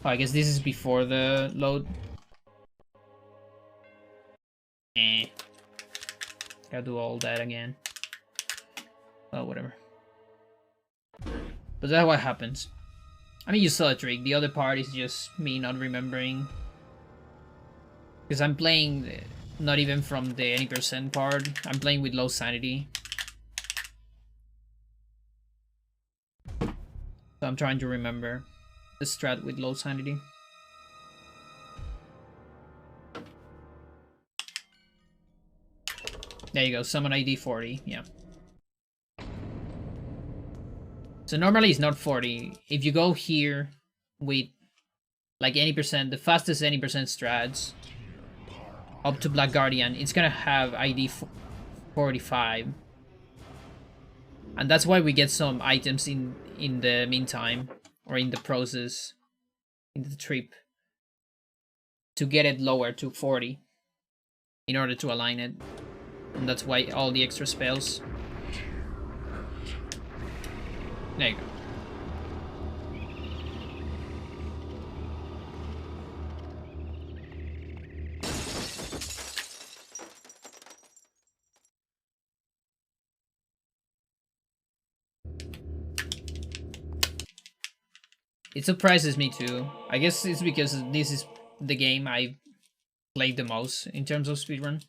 Oh, I guess this is before the load. Gotta do all that again. Well, whatever. But that's what happens. I mean, you saw a trick. The other part is just me not remembering. Because I'm playing not even from the any percent part. I'm playing with low sanity. So I'm trying to remember the strat with low sanity. There you go, summon ID 40, yeah. So normally it's not 40. If you go here with like any percent, the fastest any percent strats up to Black Guardian, it's gonna have ID 45. And that's why we get some items in the meantime, or in the process, in the trip, to get it lower to 40 in order to align it. And that's why all the extra spells. There you go. It surprises me too. I guess it's because this is the game I played the most in terms of speedrun.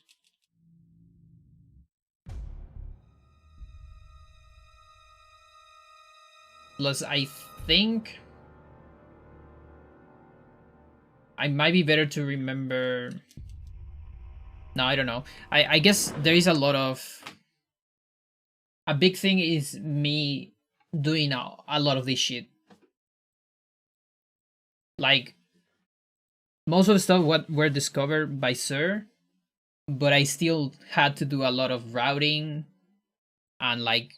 Plus, I think I might be better to remember. No, I don't know. I guess there is a lot of... A big thing is me doing a lot of this shit. Like, most of the stuff what were discovered by Sir, but I still had to do a lot of routing and like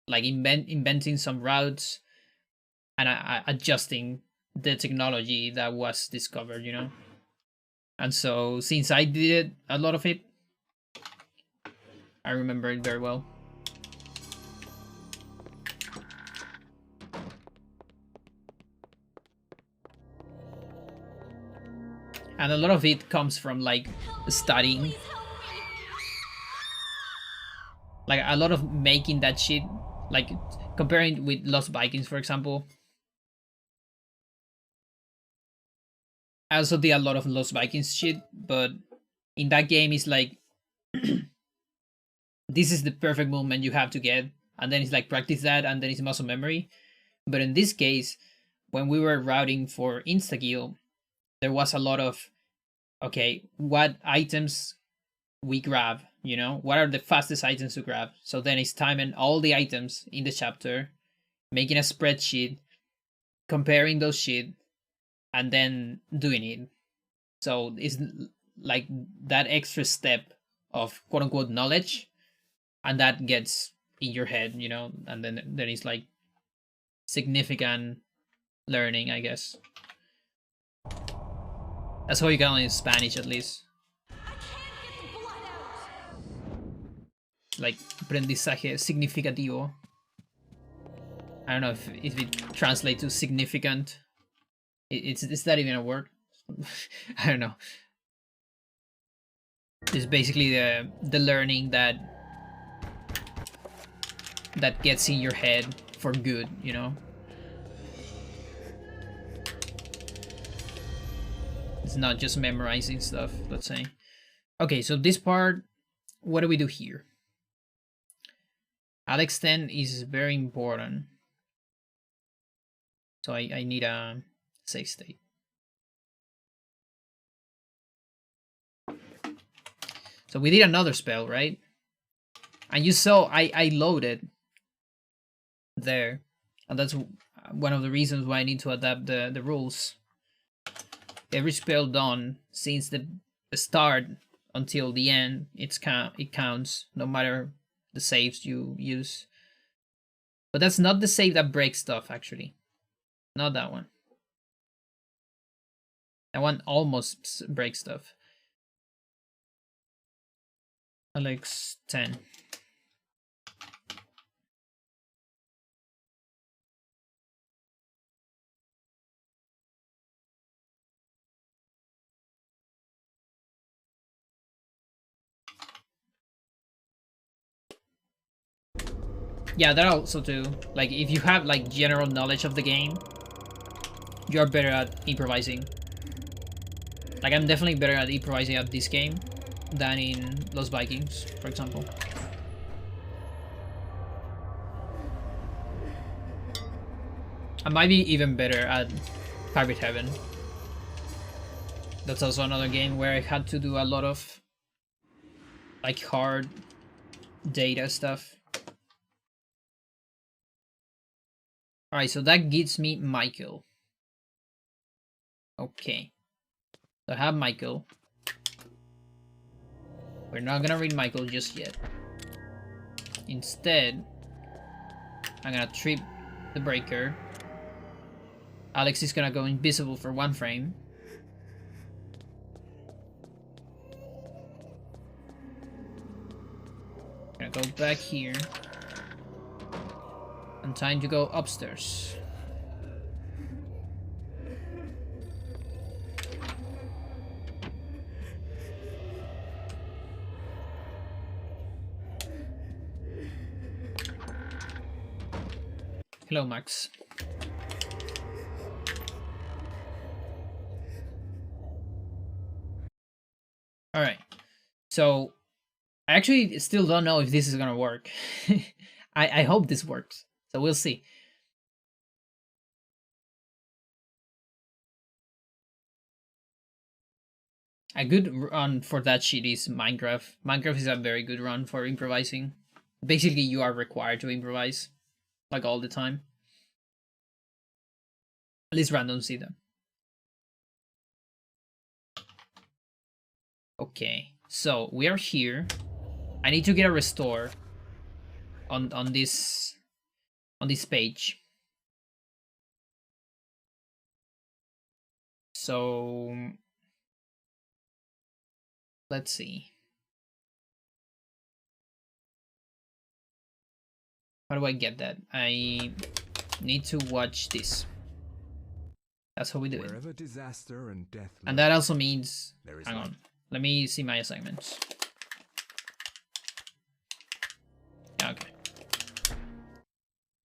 inventing some routes and adjusting the technology that was discovered, you know. And so since I did a lot of it, I remember it very well. And a lot of it comes from like studying. Like a lot of making that shit, like comparing with Lost Vikings, for example. I also did a lot of Lost Vikings shit, but in that game it's like this is the perfect movement you have to get, and then it's like practice that, and then it's muscle memory. But in this case, when we were routing for insta-kill, there was a lot of, okay, what items we grab, you know, what are the fastest items to grab? So then it's timing all the items in the chapter, making a spreadsheet, comparing those shit, and then doing it. So it's like that extra step of quote unquote knowledge, and that gets in your head, you know, and then there is like significant learning, I guess. That's how you call it in Spanish, at least. Like aprendizaje significativo. I don't know if it translates to significant. Is that even a word? I don't know. It's basically the learning that gets in your head for good, you know. It's not just memorizing stuff, let's say. Okay, so this part, what do we do here? Alex 10 is very important. So I need a save state. So we did another spell, right? And you saw I loaded there. And that's one of the reasons why I need to adapt the rules. Every spell done since the start until the end, it counts, no matter the saves you use. But that's not the save that breaks stuff, actually. Not that one. That one almost breaks stuff. Alex 10. Yeah, that also too. Like, if you have like general knowledge of the game, you're better at improvising. Like, I'm definitely better at improvising at this game than in Los Vikings, for example. I might be even better at Pirate Heaven. That's also another game where I had to do a lot of like hard data stuff. Alright, so that gives me Michael. Okay. So I have Michael. We're not gonna read Michael just yet. Instead, I'm gonna trip the breaker. Alex is gonna go invisible for 1 frame. Gonna go back here. And time to go upstairs. Hello, Max. Alright. So, I actually still don't know if this is gonna work. I hope this works. So we'll see. A good run for that shit is Minecraft. Minecraft is a very good run for improvising. Basically, you are required to improvise. Like all the time. At least random see them. Okay, so we are here. I need to get a restore on this page. So let's see. How do I get that? I need to watch this. That's how we do it. Wherever disaster and death And that also means, hang on, let me see my assignments. Yeah, okay.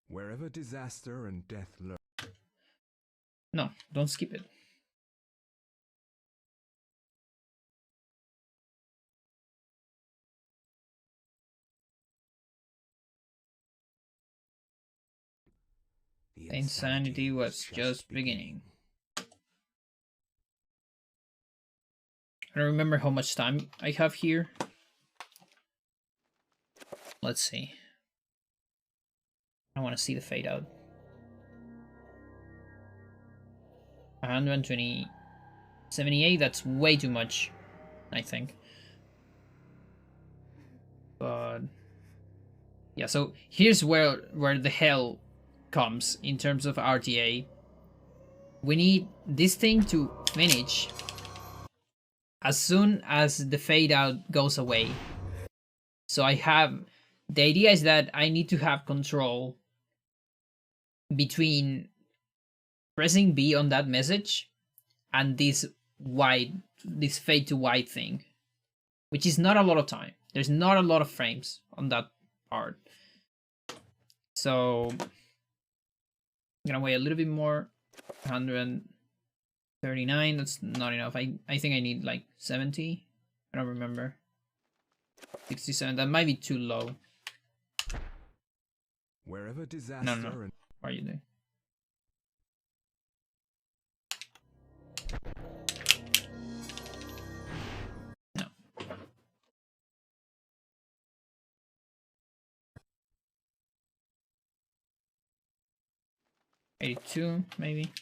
Wherever disaster and death lurk. No, don't skip it. The insanity was just beginning. I don't remember how much time I have here. Let's see. I want to see the fade out. 120, 78, that's way too much, I think. But yeah, so here's where the hell comes in terms of RTA. We need this thing to finish as soon as the fade out goes away. So the idea is that I need to have control between pressing B on that message and this fade to white thing, which is not a lot of time. There's not a lot of frames on that part. So I'm gonna wait a little bit more. 139, that's not enough. I think I need like 70. I don't remember. 67, that might be too low. Wherever disaster No. What are you doing? No. 82, maybe.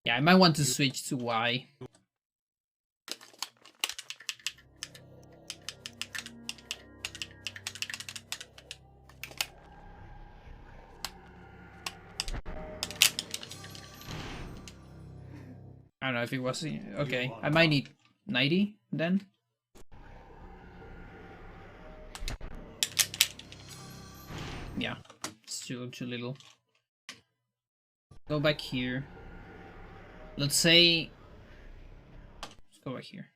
Yeah, I might want to switch to Y. I don't know if it was... Okay, I might need 90 then. Yeah, it's too little. Go back here. Let's say... Let's go back here.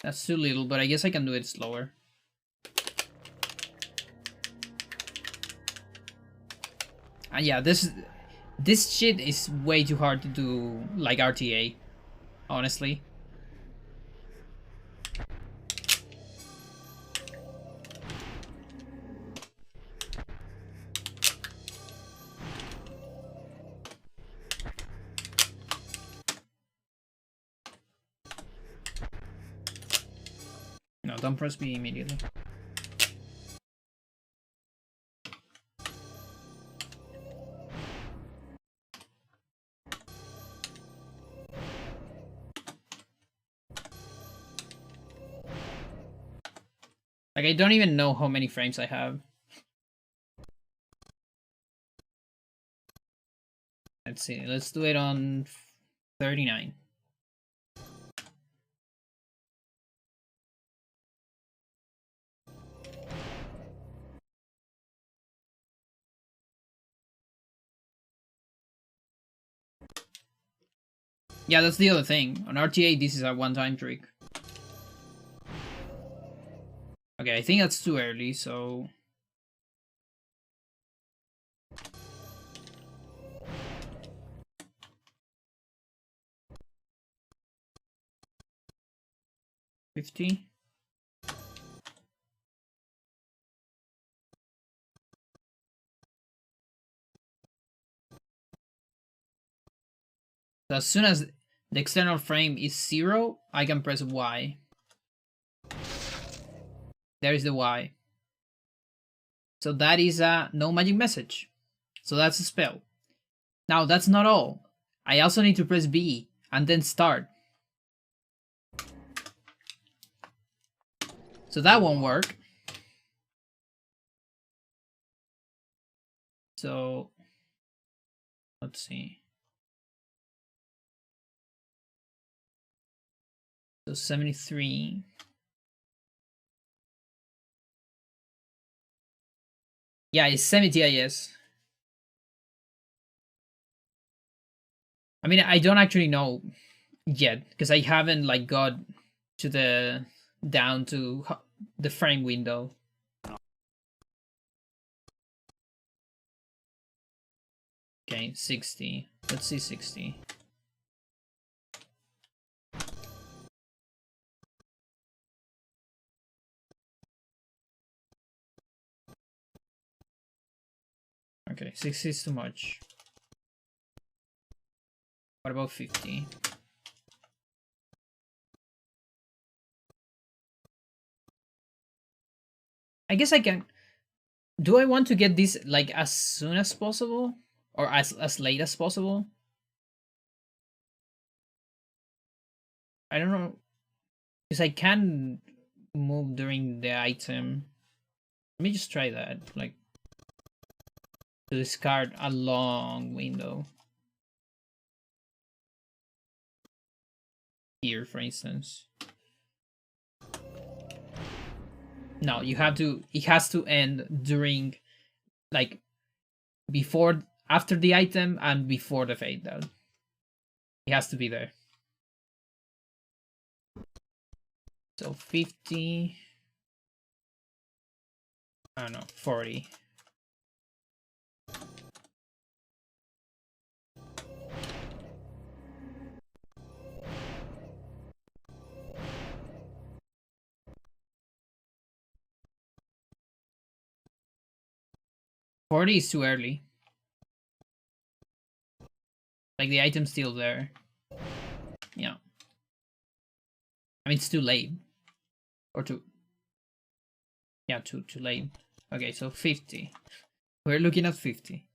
That's too little, but I guess I can do it slower. And yeah, this shit is way too hard to do like RTA, honestly. No, don't press B immediately. Like, I don't even know how many frames I have. Let's see, let's do it on 39. Yeah, that's the other thing. On RTA, this is a one-time trick. Okay, I think that's too early, so... $50. So as soon as the external frame is 0, I can press Y. There is the Y. So that is a no magic message. So that's a spell. Now that's not all. I also need to press B and then start. So that won't work. So let's see. So 73. Yeah, it's semi-TIS. I mean, I don't actually know yet because I haven't like got to the down to the frame window. Okay, 60. Let's see 60. Okay, 60 is too much. What about 50? I guess I can. Do I want to get this like as soon as possible or as late as possible? I don't know, because I can move during the item. Let me just try that, like to discard a long window. Here, for instance. No, you have to. It has to end during, like, before, after the item, and before the fade down. It has to be there. So 50. I don't know, 40. $40 is too early. Like, the item's still there. Yeah. I mean, it's too late. Or too... Yeah, too late. Okay, so 50. We're looking at 50.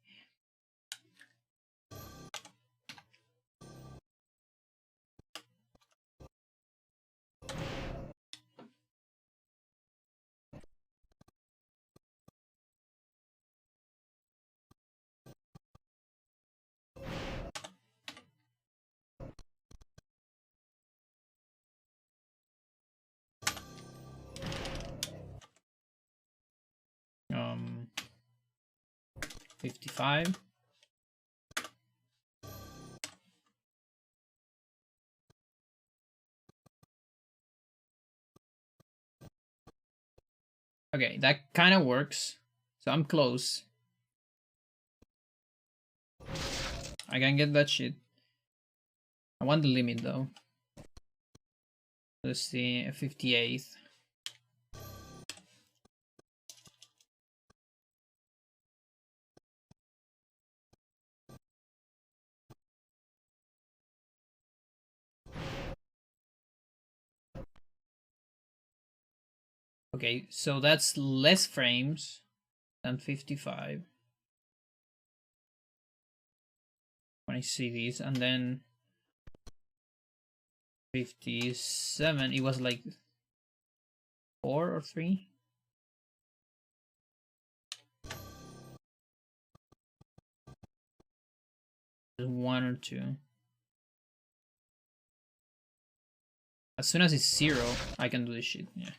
Um, 55. Okay, that kind of works. So I'm close. I can get that shit. I want the limit though. Let's see, 58th. Okay, so that's less frames than 55. When I see these, and then 57, it was like 4 or 3. One or two. As soon as it's 0, I can do this shit. Yeah.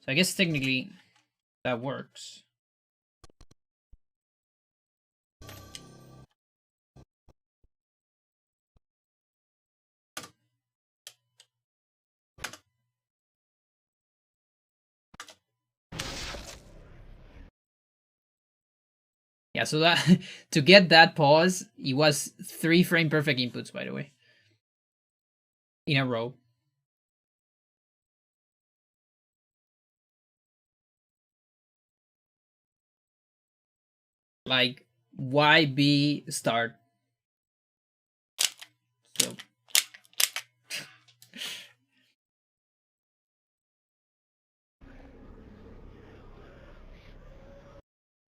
So I guess technically that works. Yeah, so that to get that pause, it was 3 frame perfect inputs, by the way, in a row. Like, why be start? So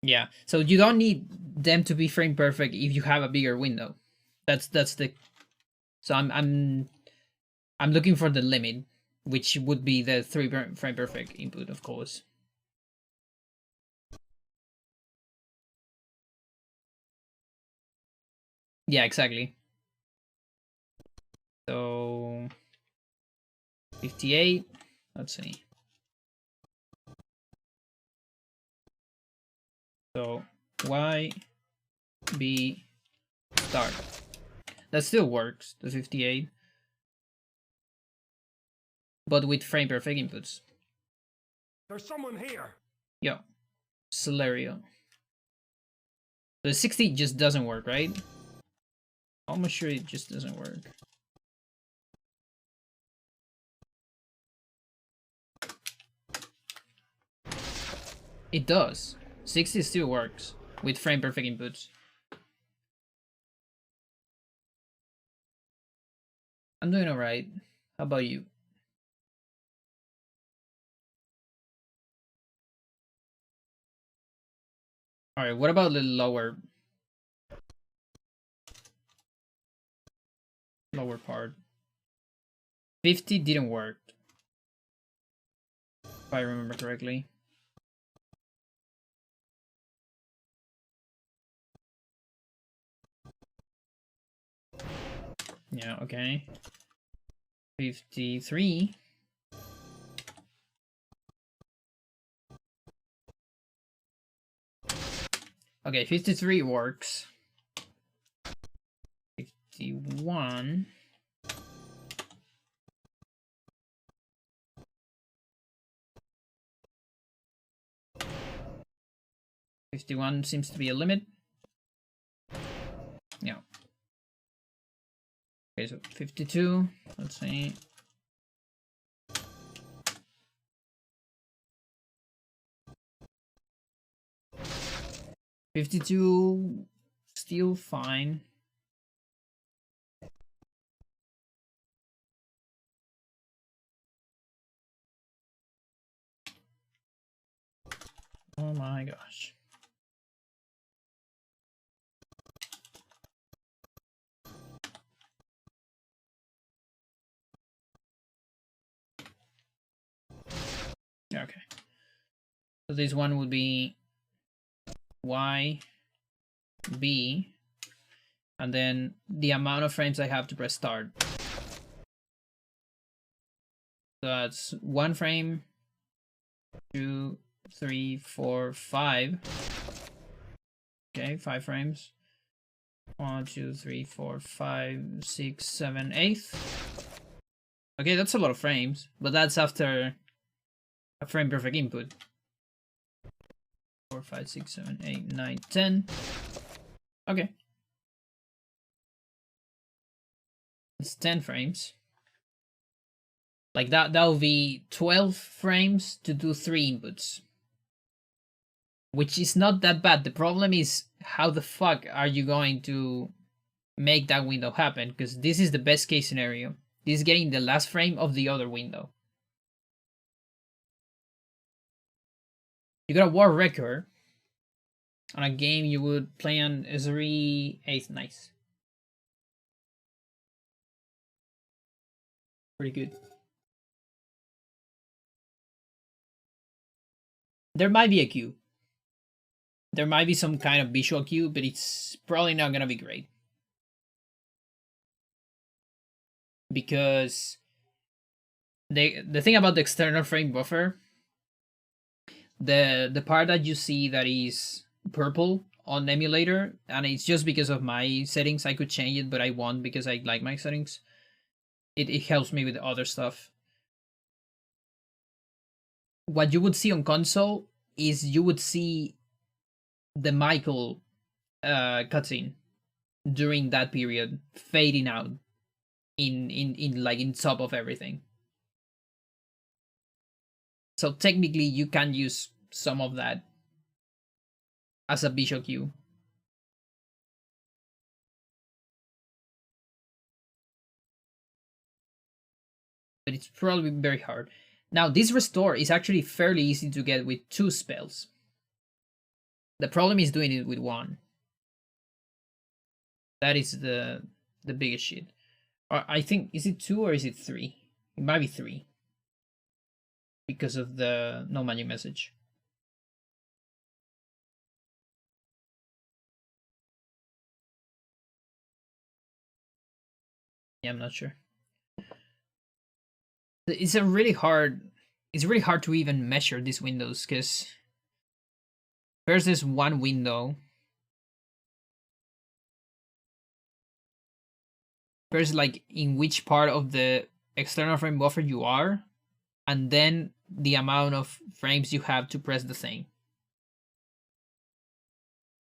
yeah, so you don't need them to be frame perfect if you have a bigger window. That's the. So I'm looking for the limit, which would be the 3 frame perfect input, of course. Yeah, exactly. So 58. Let's see. So Y B start. That still works, the 58. But with frame perfect inputs. There's someone here. Yeah. Celerio. The 60 just doesn't work, right? Almost sure it just doesn't work. It does. 60 still works with frame perfect inputs. I'm doing alright. How about you? Alright, what about the lower part? 50 didn't work, if I remember correctly. Yeah, okay. 53. Okay, 53 works. 51. $51 seems to be a limit. Yeah. Okay, so 52. Let's see. $52 still fine. Oh my gosh. Okay. So this one would be Y, B, and then the amount of frames I have to press start. So that's 1 frame, 2, 3, 4, 5. Okay, 5 frames. 1, 2, 3, 4, 5, 6, 7, 8. Okay, that's a lot of frames, but that's after a frame perfect input. 4, 5, 6, 7, 8, 9, 10. Okay. It's 10 frames. Like that will be 12 frames to do 3 inputs. Which is not that bad. The problem is how the fuck are you going to make that window happen? Because this is the best case scenario. This is getting the last frame of the other window. You got a world record on a game you would play on every 8th. Nice. Pretty good. There might be a queue. There might be some kind of visual cue, but it's probably not gonna be great. Because the thing about the external frame buffer, the part that you see that is purple on emulator, and it's just because of my settings. I could change it, but I won't because I like my settings. It helps me with other stuff. What you would see on console is you would see the Michael cutscene during that period fading out in like in top of everything. So technically you can use some of that as a visual cue. But it's probably very hard. Now this restore is actually fairly easy to get with 2 spells. The problem is doing it with 1. That is the biggest shit. I think, is it 2 or is it 3? It might be 3. Because of the no magic message. Yeah, I'm not sure. It's really hard to even measure these windows, because first there's one window. First, like in which part of the external frame buffer you are, and then the amount of frames you have to press the thing.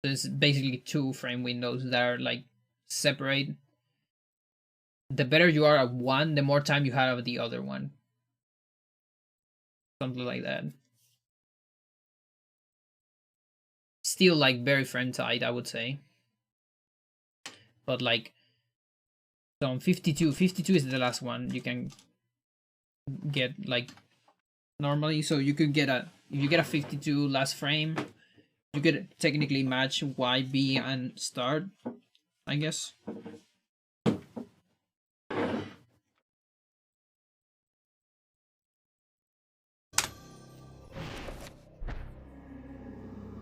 There's basically 2 frame windows that are like separate. The better you are at one, the more time you have at the other one. Something like that. still like very frame tight, I would say. But like, so on 52 is the last one you can get like normally. So you could get a, if you get a 52 last frame, you could technically match Y, B, and start, I guess.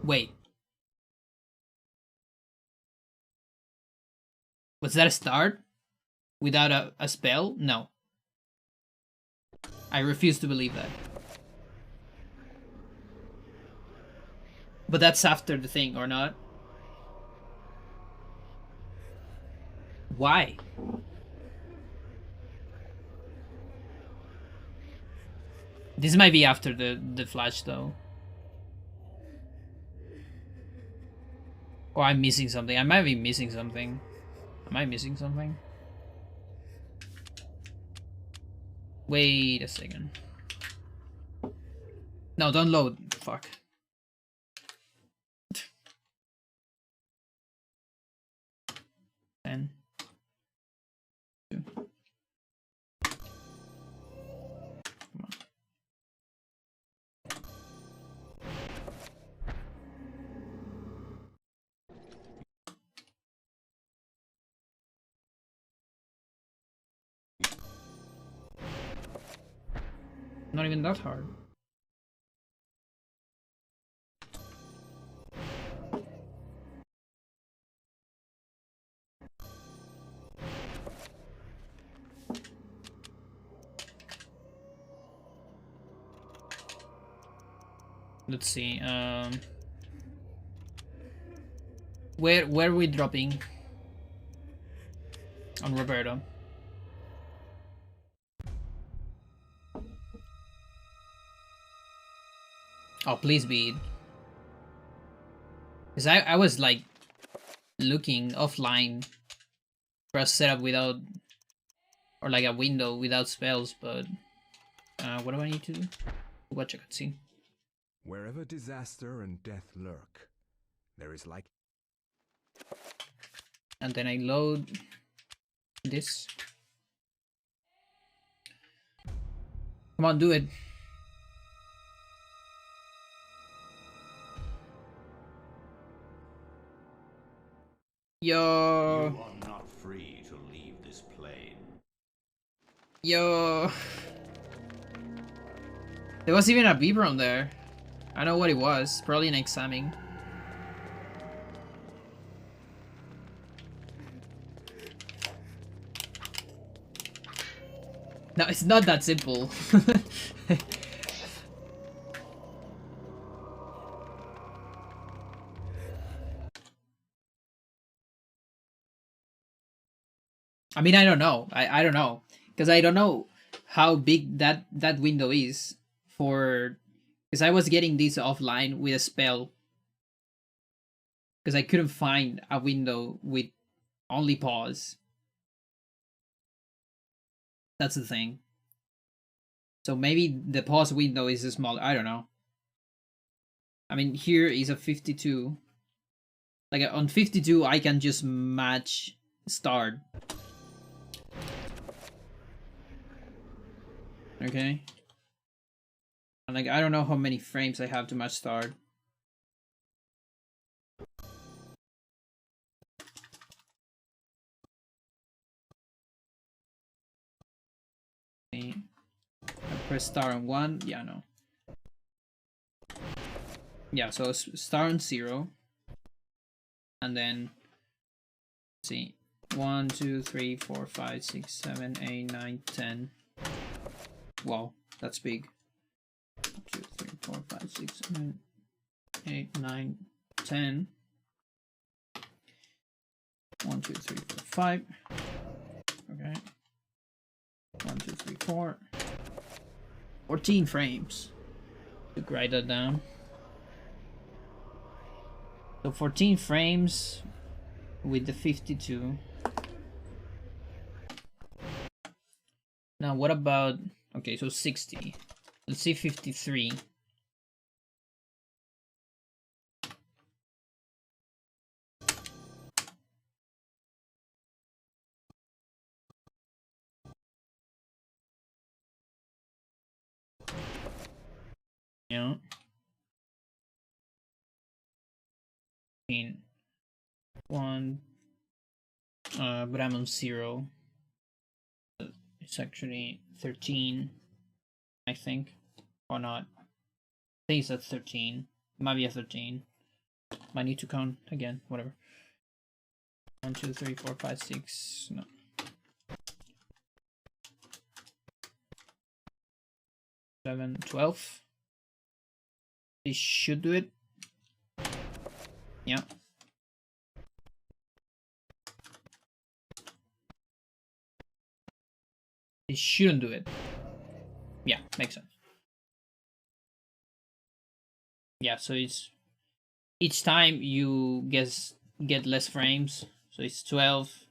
Wait. Was that a start? Without a spell? No. I refuse to believe that. But that's after the thing, or not? Why? This might be after the flash, though. Or I'm missing something. I might be missing something. Am I missing something? Wait a second. No, don't load. Fuck. Ten. Two. Come on. Not even that hard. Let's see. Where are we dropping? On Roberto. Oh, please be. Because I was like looking offline for a setup without, or like a window without spells, but what do I need to do? Watch a cutscene. Wherever disaster and death lurk, there is like... And then I load this. Come on, do it. Yo. You are not free to leave this plane. Yo. There was even a beeper on there. I know what it was. Probably an examine. No, it's not that simple. I mean, I don't know. I don't know. Because I don't know how big that window is for... Because I was getting this offline with a spell. Because I couldn't find a window with only pause. That's the thing. So maybe the pause window is smaller. I don't know. I mean, here is a 52. Like on 52, I can just match start. Okay. And like, I don't know how many frames I have to match start. I press start on 1. Yeah, no. Yeah, so start on 0. And then, let's see. 1, 2, 3, 4, 5, 6, 7, 8, 9, 10. Wow, that's big. 1, 2, 3, 4, 5, 6, 7, 8, 9, 10. 1, 2, 3, 4, 5. Okay. 1, 2, 3, 4. 14 frames. To write that down. So 14 frames with the 52. Now what about, okay, so 60. Let's see 53. Yeah. 1. But I'm on 0. It's actually 13, I think. Or not. I think it's at 13. Might be at 13. Might need to count again. Whatever. 1, 2, 3, 4, 5, 6. No. 7, 12. This should do it. Yeah. It shouldn't do it. Yeah, makes sense. Yeah, so it's each time you get less frames. So it's 12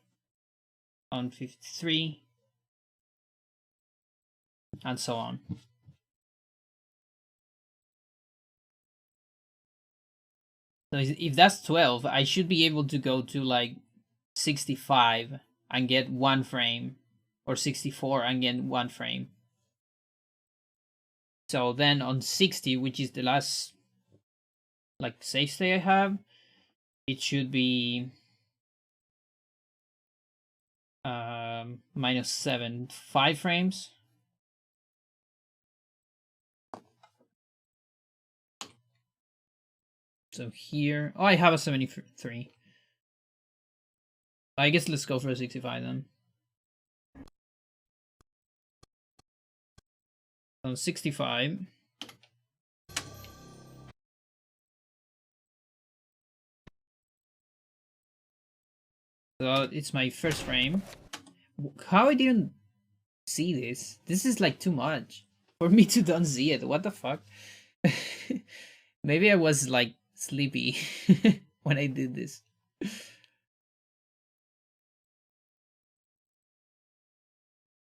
on 53 and so on. So if that's 12, I should be able to go to like 65 and get 1 frame, or 64 and get 1 frame. So then on 60, which is the last like save state I have, it should be -7, 5 frames. So here, oh, I have a 73. I guess let's go for a 65 then. So 65. So it's my first frame. How I didn't see this? This is like too much for me to don't see it. What the fuck? Maybe I was like sleepy when I did this.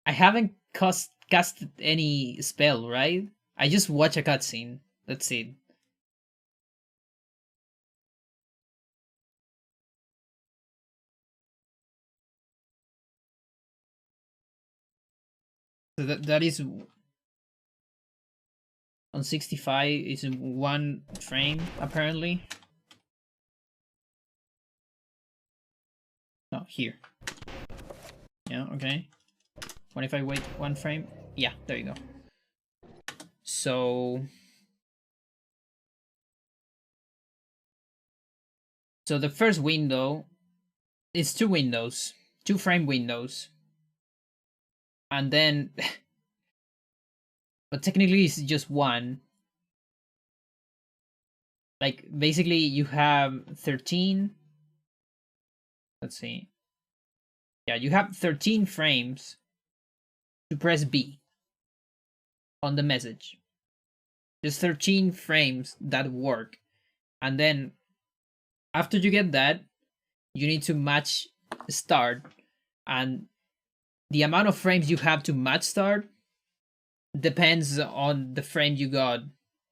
I haven't casted any spell, right? I just watch a cutscene. That's it. So that is on 65 is 1 frame apparently. No, here. Yeah, okay. What if I wait 1 frame? Yeah, there you go. So the first window is 2 windows, 2 frame windows. And then but technically it's just 1. Like basically you have 13. Let's see. Yeah, you have 13 frames to press B on the message. There's 13 frames that work. And then after you get that, you need to match start. And the amount of frames you have to match start depends on the frame you got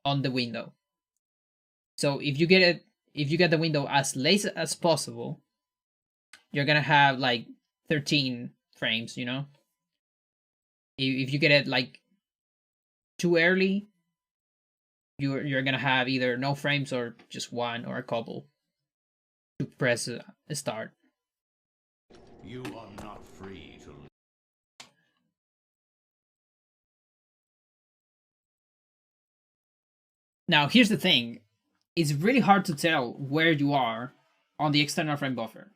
on the window. So if you get the window as late as possible, you're gonna have like 13 frames, you know? If you get it like too early, you're gonna have either no frames or just 1 or a couple to press start. You are not free to. Now here's the thing. It's really hard to tell where you are on the external frame buffer.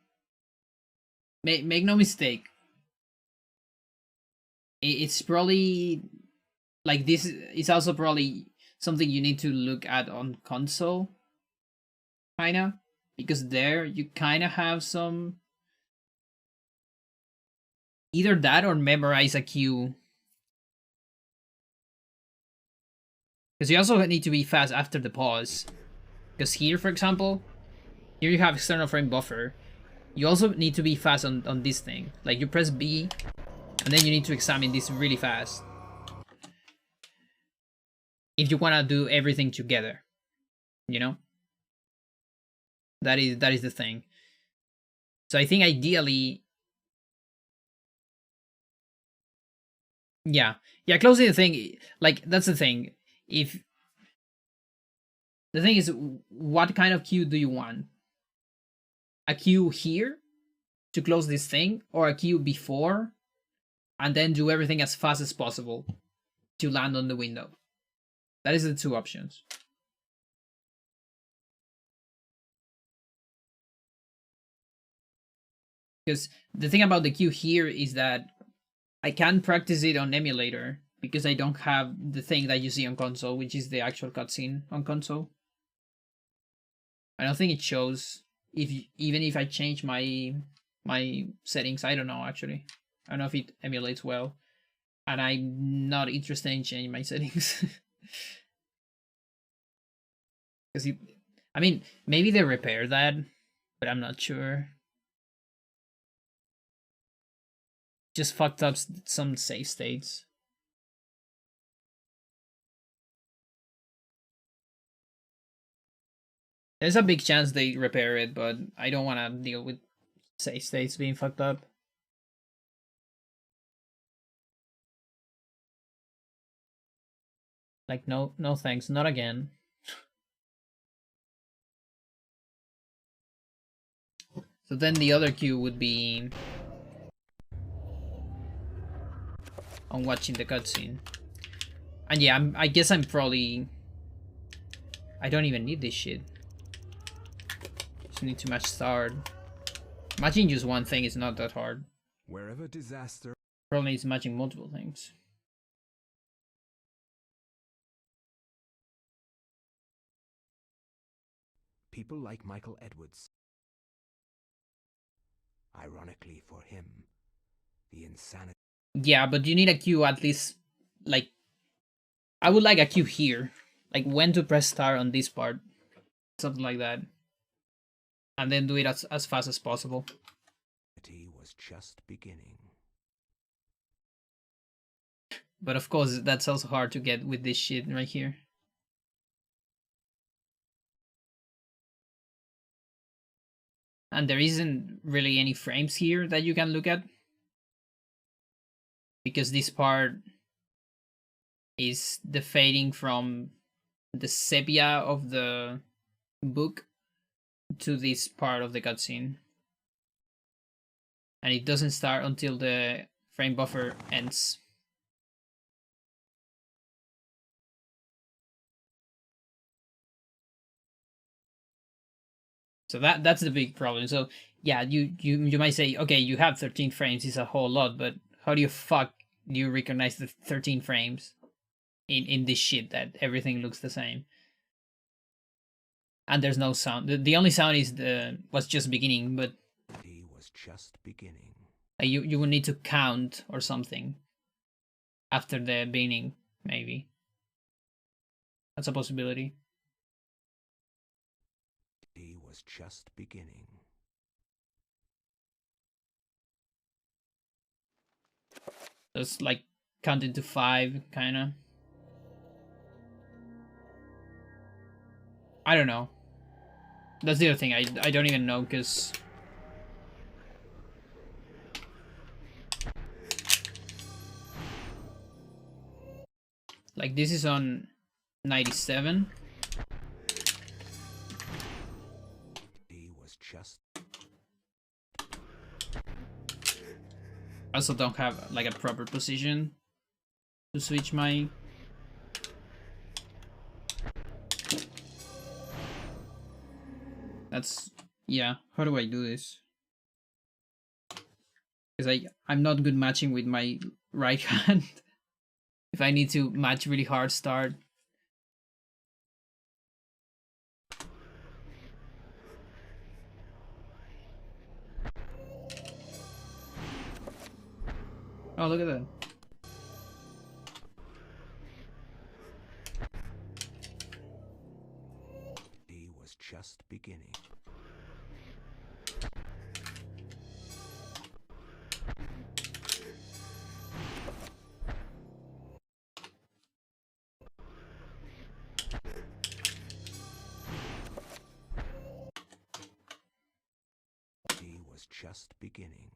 Make no mistake. It's probably like this is also probably something you need to look at on console, kinda, because there you kinda have some either that or memorize a queue. Because you also need to be fast after the pause. Because here, for example, here you have external frame buffer. You also need to be fast on this thing. Like you press B, and then you need to examine this really fast. If you want to do everything together, you know? That is the thing. So I think ideally... Yeah, closing the thing, like, that's the thing. If the thing is, what kind of queue do you want? A queue here to close this thing, or a queue before, and then do everything as fast as possible to land on the window? That is the two options. Because the thing about the queue here is that I can't practice it on emulator because I don't have the thing that you see on console, which is the actual cutscene on console. I don't think it shows even if I change my settings. I don't know, actually. I don't know if it emulates well, and I'm not interested in changing my settings. Because I mean, maybe they repair that, but I'm not sure. Just fucked up some save states. There's a big chance they repair it, but I don't want to deal with save states being fucked up. Like, no thanks, not again. So then the other queue would be on watching the cutscene. And yeah, I guess I'm probably... I don't even need this shit. Just need to match start. Matching just one thing is not that hard. Wherever disaster... Probably it's matching multiple things. People like Michael Edwards. Ironically for him, the insanity... Yeah, but you need a queue at least, like... I would like a queue here. Like, when to press start on this part. Something like that. And then do it as fast as possible. was just beginning. But of course, that's also hard to get with this shit right here. And there isn't really any frames here that you can look at. Because this part is the fading from the sepia of the book to this part of the cutscene. And it doesn't start until the frame buffer ends. So that's the big problem. So yeah, you might say, okay, you have 13 frames, it's a whole lot, but how do you recognize the 13 frames in this shit that everything looks the same? And there's no sound. The only sound is was just beginning, but He was just beginning. You would need to count or something after the beginning, maybe. That's a possibility. He was just beginning. Just like counting to 5, kind of. I don't know. That's the other thing. I don't even know, because like this is on 97. He was just... I also don't have like a proper position to switch my... That's... yeah, how do I do this? Because I'm not good matching with my right hand. If I need to match really hard start. Oh, look at that. He was just beginning. He was just beginning.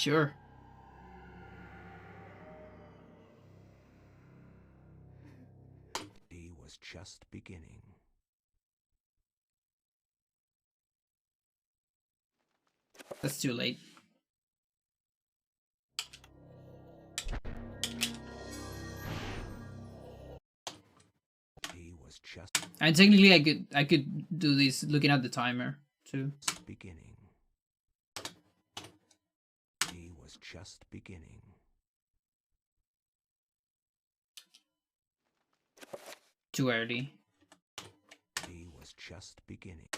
Sure. He was just beginning. That's too late. He was just And technically I could do this looking at the timer too. beginning. He was just beginning. Too early. He was just beginning.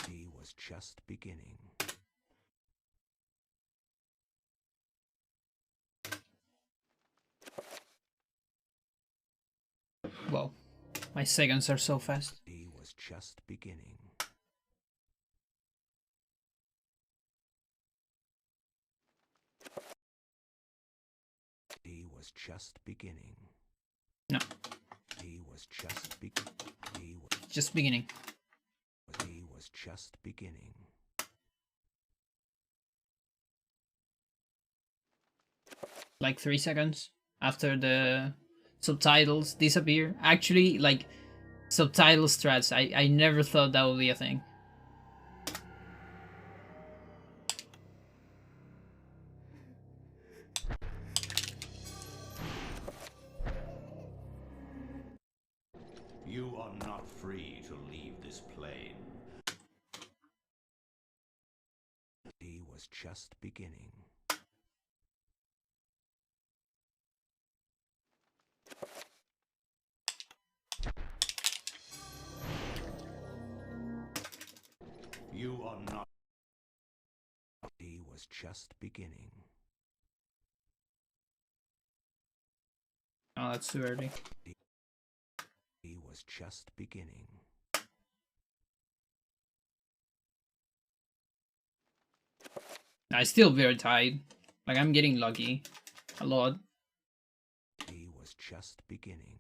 He was just beginning. Whoa. My seconds are so fast. He was just beginning. He was just beginning. No. He was just beginning. Just beginning. He was just beginning. Like 3 seconds after the subtitles disappear. Actually, like subtitle strats, I never thought that would be a thing. You are not free to leave this plane. He was just beginning. You are not. He was just beginning. Oh, that's too early. He was just beginning. I still very tight. Like I'm getting lucky a lot. He was just beginning.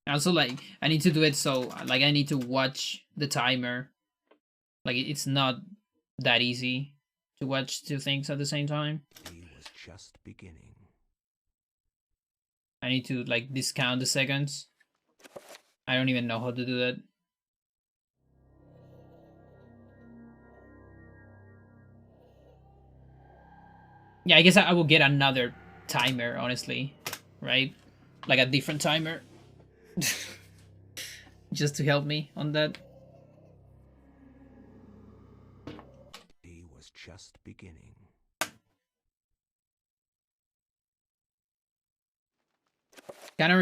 Also, like I need to do it so like I need to watch the timer. Like it's not that easy to watch 2 things at the same time. He was just beginning. I need to like discount the seconds. I don't even know how to do that. Yeah, I guess I will get another timer, honestly, right? Like a different timer. Just to help me on that. He was just beginning. Kind of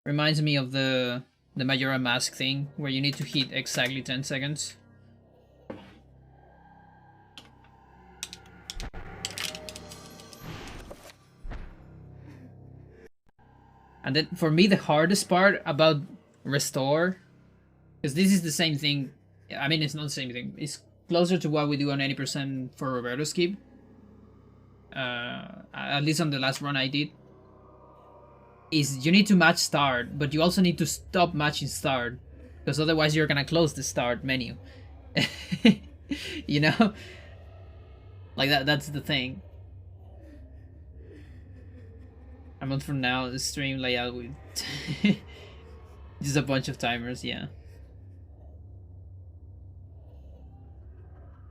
reminds me of the Majora Mask thing, where you need to hit exactly 10 seconds. And then for me, the hardest part about restore, because this is the same thing. I mean, it's not the same thing. It's closer to what we do on 80% for Roberto's Keep. At least on the last run I did. Is you need to match start, but you also need to stop matching start, because otherwise you're gonna close the start menu. You know? Like that's the thing. A month from now, the stream layout with just a bunch of timers, yeah.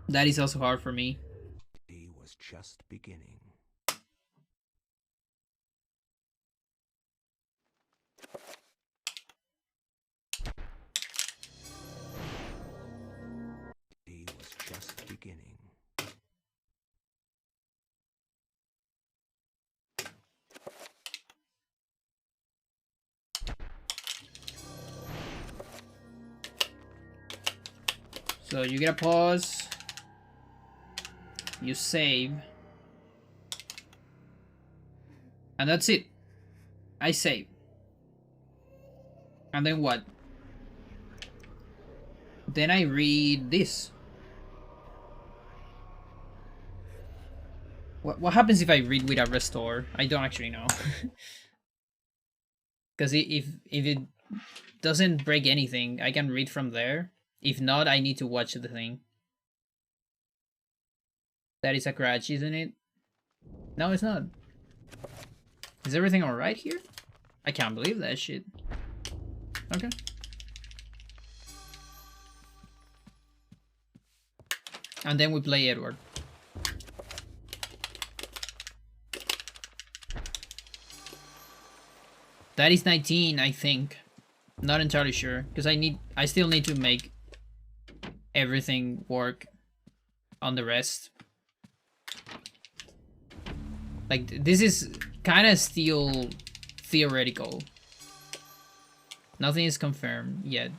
That is also hard for me. He was just beginning. He was just beginning. So you get a pause. You save. And that's it. I save. And then what? Then I read this. What happens if I read with a restore? I don't actually know. Because if it doesn't break anything, I can read from there. If not, I need to watch the thing. That is a crash, isn't it? No, it's not. Is everything alright here? I can't believe that shit. Okay. And then we play Edward. That is 19, I think. Not entirely sure, because I still need to make everything work on the rest. Like, this is kind of still theoretical. Nothing is confirmed yet.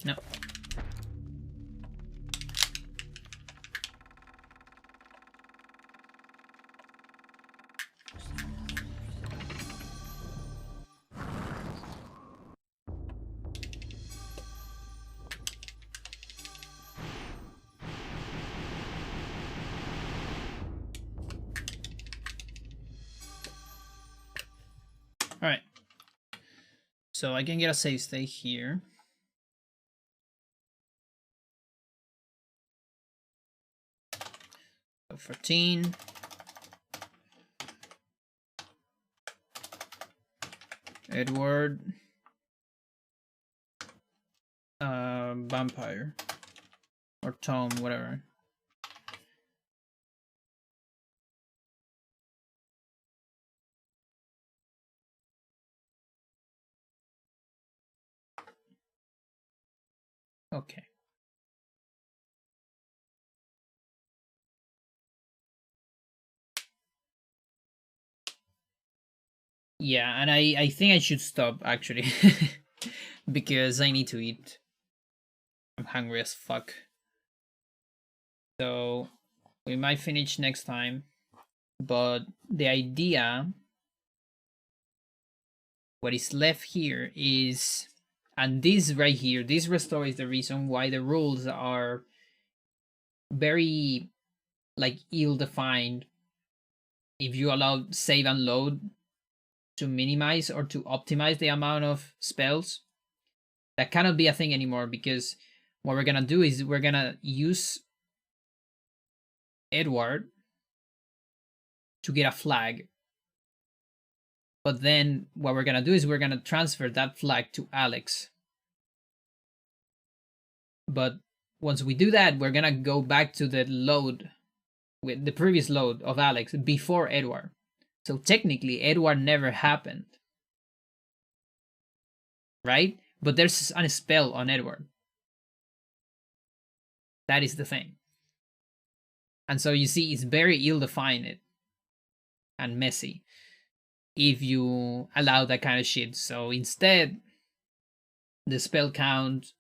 No. Alright. So I can get a save state here. So 14. Edward. Vampire. Or Tom, whatever. Okay. Yeah, and I think I should stop actually. Because I need to eat. I'm hungry as fuck. So we might finish next time. But the idea, what is left here is, and this right here, this restore is the reason why the rules are very like ill-defined. If you allow save and load to minimize or to optimize the amount of spells, that cannot be a thing anymore, because what we're gonna do is we're gonna use Edward to get a flag. But then what we're gonna do is we're gonna transfer that flag to Alex. But once we do that, we're gonna go back to the load, with the previous load of Alex before Edward. So technically, Edward never happened. Right? But there's a spell on Edward. That is the thing. And so you see, it's very ill-defined and messy if you allow that kind of shit. So instead, the spell count